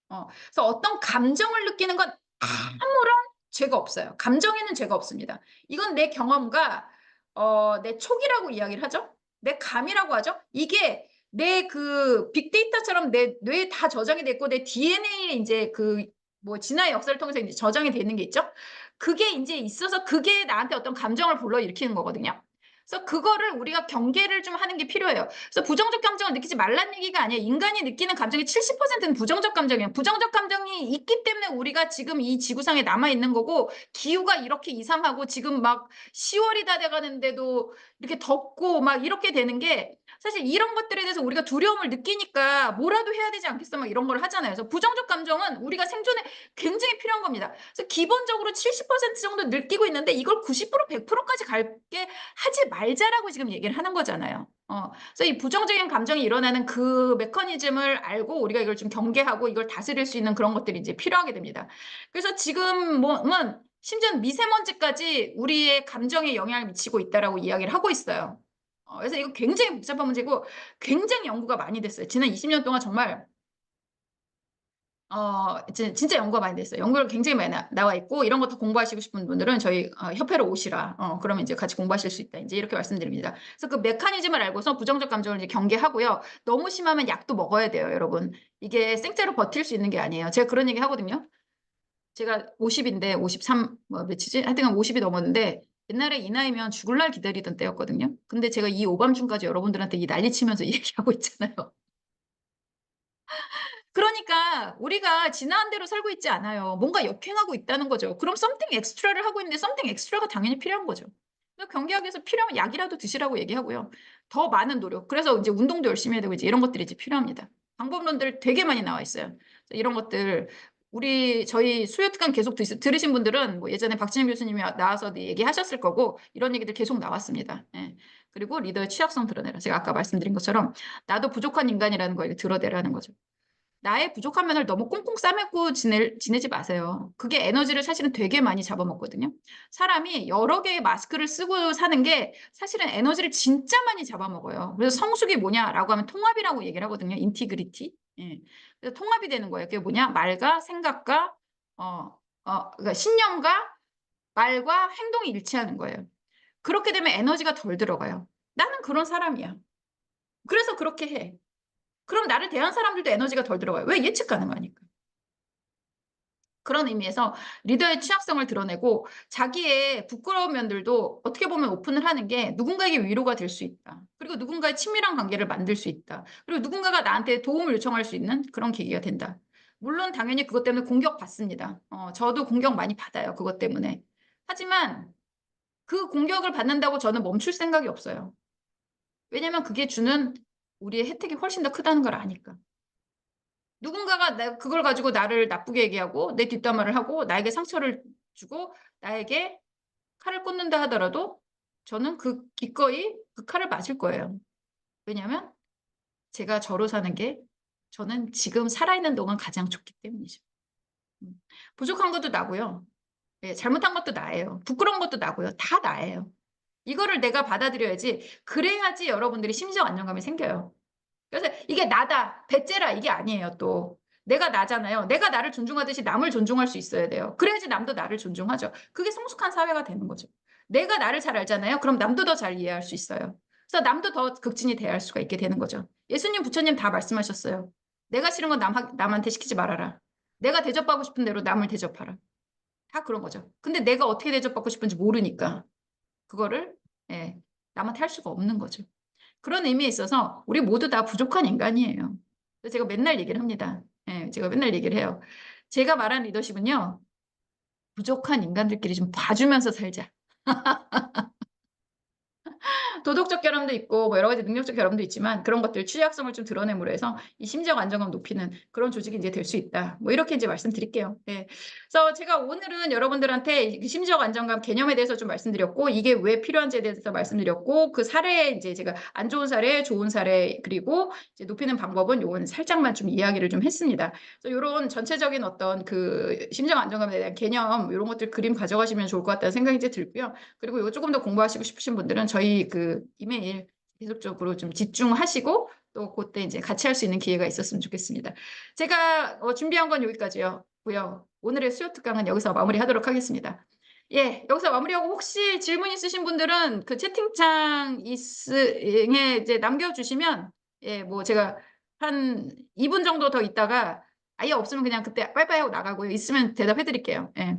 그래서 어떤 감정을 느끼는 건 아무런 죄가 없어요. 감정에는 죄가 없습니다. 이건 내 경험과 내 촉이라고 이야기를 하죠. 내 감이라고 하죠. 이게 내 그 빅데이터처럼 내 뇌에 다 저장이 돼 있고 내 DNA에 인제 그 뭐 진화의 역사를 통해서 인제 저장이 돼 있는 게 있죠. 그게 인제 있어서 그게 나한테 어떤 감정을 불러일으키는 거거든요. 그래서 그거를 우리가 경계를 좀 하는 게 필요해요. 그래서 부정적 감정을 느끼지 말라는 얘기가 아니에요. 인간이 느끼는 감정의 70%는 부정적 감정이에요. 부정적 감정이 있기 때문에 우리가 지금 이 지구상에 남아 있는 거고 기후가 이렇게 이상하고 지금 막 10월이 다 돼 가는데도 이렇게 덥고 막 이렇게 되는 게 사실 이런 것들에 대해서 우리가 두려움을 느끼니까 뭐라도 해야 되지 않겠어 막 이런 걸 하잖아요. 그래서 부정적 감정은 우리가 생존에 굉장히 필요한 겁니다. 그래서 기본적으로 70% 정도 느끼고 있는데 이걸 90% 100%까지 갈게 하지 말자라고 지금 얘기를 하는 거잖아요. 그래서 이 부정적인 감정이 일어나는 그 메커니즘을 알고 우리가 이걸 좀 경계하고 이걸 다스릴 수 있는 그런 것들이 이제 필요하게 됩니다. 그래서 지금 뭐는 심지어 미세먼지까지 우리의 감정에 영향을 미치고 있다라고 이야기를 하고 있어요. 그래서 이거 굉장히 복잡한 문제고 굉장히 연구가 많이 됐어요. 지난 20년 동안 정말 이제 진짜 연구가 많이 됐어요. 연구가 굉장히 많이 나와 있고 이런 거 더 공부하시고 싶은 분들은 저희 협회로 오시라. 그러면 이제 같이 공부하실 수 있다. 이제 이렇게 말씀드립니다. 그래서 그 메커니즘을 알고서 부정적 감정을 이제 경계하고요. 너무 심하면 약도 먹어야 돼요, 여러분. 이게 생째로 버틸 수 있는 게 아니에요. 제가 그런 얘기 하거든요. 제가 50인데 53, 뭐 몇이지? 하여튼 50이 넘었는데 옛날에 이 나이면 죽을 날 기다리던 때였거든요. 근데 제가 이 오밤중까지 여러분들한테 이 난리치면서 얘기하고 있잖아요. 그러니까 우리가 진화한 대로 살고 있지 않아요. 뭔가 역행하고 있다는 거죠. 그럼 something extra를 하고 있는데 something extra가 당연히 필요한 거죠. 그래서 경계하기 위해서 필요하면 약이라도 드시라고 얘기하고요. 더 많은 노력. 그래서 이제 운동도 열심히 해야 되고 이제 이런 것들이 이제 필요합니다. 방법론들 되게 많이 나와 있어요. 이런 것들 저희 수요 특강 계속 들으신 분들은 뭐 예전에 박진영 교수님이 나와서 얘기하셨을 거고 이런 얘기들 계속 나왔습니다. 예. 그리고 리더의 취약성 드러내라. 제가 아까 말씀드린 것처럼 나도 부족한 인간이라는 걸 드러내라는 거죠. 나의 부족한 면을 너무 꽁꽁 싸매고 지내지 마세요. 그게 에너지를 사실은 되게 많이 잡아먹거든요. 사람이 여러 개의 마스크를 쓰고 사는 게 사실은 에너지를 진짜 많이 잡아먹어요. 그래서 성숙이 뭐냐라고 하면 통합이라고 얘기를 하거든요. 인티그리티. 예. 그래서 통합이 되는 거예요. 그게 뭐냐? 말과 생각과 그러니까 신념과 말과 행동이 일치하는 거예요. 그렇게 되면 에너지가 덜 들어가요. 나는 그런 사람이야. 그래서 그렇게 해. 그럼 나를 대한 사람들도 에너지가 덜 들어가요. 왜? 예측 가능하니까. 그런 의미에서 리더의 취약성을 드러내고 자기의 부끄러운 면들도 어떻게 보면 오픈을 하는 게 누군가에게 위로가 될 수 있다. 그리고 누군가의 친밀한 관계를 만들 수 있다. 그리고 누군가가 나한테 도움을 요청할 수 있는 그런 계기가 된다. 물론 당연히 그것 때문에 공격받습니다. 저도 공격 많이 받아요. 그것 때문에. 하지만 그 공격을 받는다고 저는 멈출 생각이 없어요. 왜냐면 그게 주는 우리의 혜택이 훨씬 더 크다는 걸 아니까. 누군가가 그걸 가지고 나를 나쁘게 얘기하고 내 뒷담화를 하고 나에게 상처를 주고 나에게 칼을 꽂는다 하더라도 저는 기꺼이 그 칼을 맞을 거예요. 왜냐하면 제가 저로 사는 게 저는 지금 살아있는 동안 가장 좋기 때문이죠. 부족한 것도 나고요. 예, 잘못한 것도 나예요. 부끄러운 것도 나고요. 다 나예요. 이거를 내가 받아들여야지. 그래야지 여러분들이 심리적 안정감이 생겨요. 그래서 이게 나다, 배째라 이게 아니에요 또. 내가 나잖아요. 내가 나를 존중하듯이 남을 존중할 수 있어야 돼요. 그래야지 남도 나를 존중하죠. 그게 성숙한 사회가 되는 거죠. 내가 나를 잘 알잖아요. 그럼 남도 더 잘 이해할 수 있어요. 그래서 남도 더 극진히 대할 수가 있게 되는 거죠. 예수님, 부처님 다 말씀하셨어요. 내가 싫은 건 남한테 시키지 말아라. 내가 대접받고 싶은 대로 남을 대접하라. 다 그런 거죠. 근데 내가 어떻게 대접받고 싶은지 모르니까 그거를 예, 남한테 할 수가 없는 거죠. 그런 의미에 있어서 우리 모두 다 부족한 인간이에요. 그래서 제가 맨날 얘기를 합니다. 예, 제가 맨날 얘기를 해요. 제가 말한 리더십은요. 부족한 인간들끼리 좀 봐주면서 살자. 도덕적 결함도 있고 뭐 여러 가지 능력적 결함도 있지만 그런 것들 취약성을 좀 드러냄으로 해서 이 심리적 안정감 높이는 그런 조직이 이제 될 수 있다. 뭐 이렇게 이제 말씀드릴게요. 네. 그래서 제가 오늘은 여러분들한테 심리적 안정감 개념에 대해서 좀 말씀드렸고 이게 왜 필요한지에 대해서 말씀드렸고 그 사례 이제 제가 안 좋은 사례, 좋은 사례 그리고 이제 높이는 방법은 요건 살짝만 좀 이야기를 좀 했습니다. 그래서 이런 전체적인 어떤 그 심리적 안정감에 대한 개념 이런 것들 그림 가져가시면 좋을 것 같다는 생각이 이제 들고요. 그리고 이거 조금 더 공부하시고 싶으신 분들은 저희 그 이메일 계속적으로 좀 집중하시고 또 그때 이제 같이 할 수 있는 기회가 있었으면 좋겠습니다. 제가 준비한 건 여기까지요. 오늘의 수요 특강은 여기서 마무리하도록 하겠습니다. 예, 여기서 마무리하고 혹시 질문 있으신 분들은 그 채팅창에 이제 남겨주시면 예, 뭐 제가 한 2분 정도 더 있다가 아예 없으면 그냥 그때 빠이빠이 하고 나가고요. 있으면 대답해 드릴게요. 예.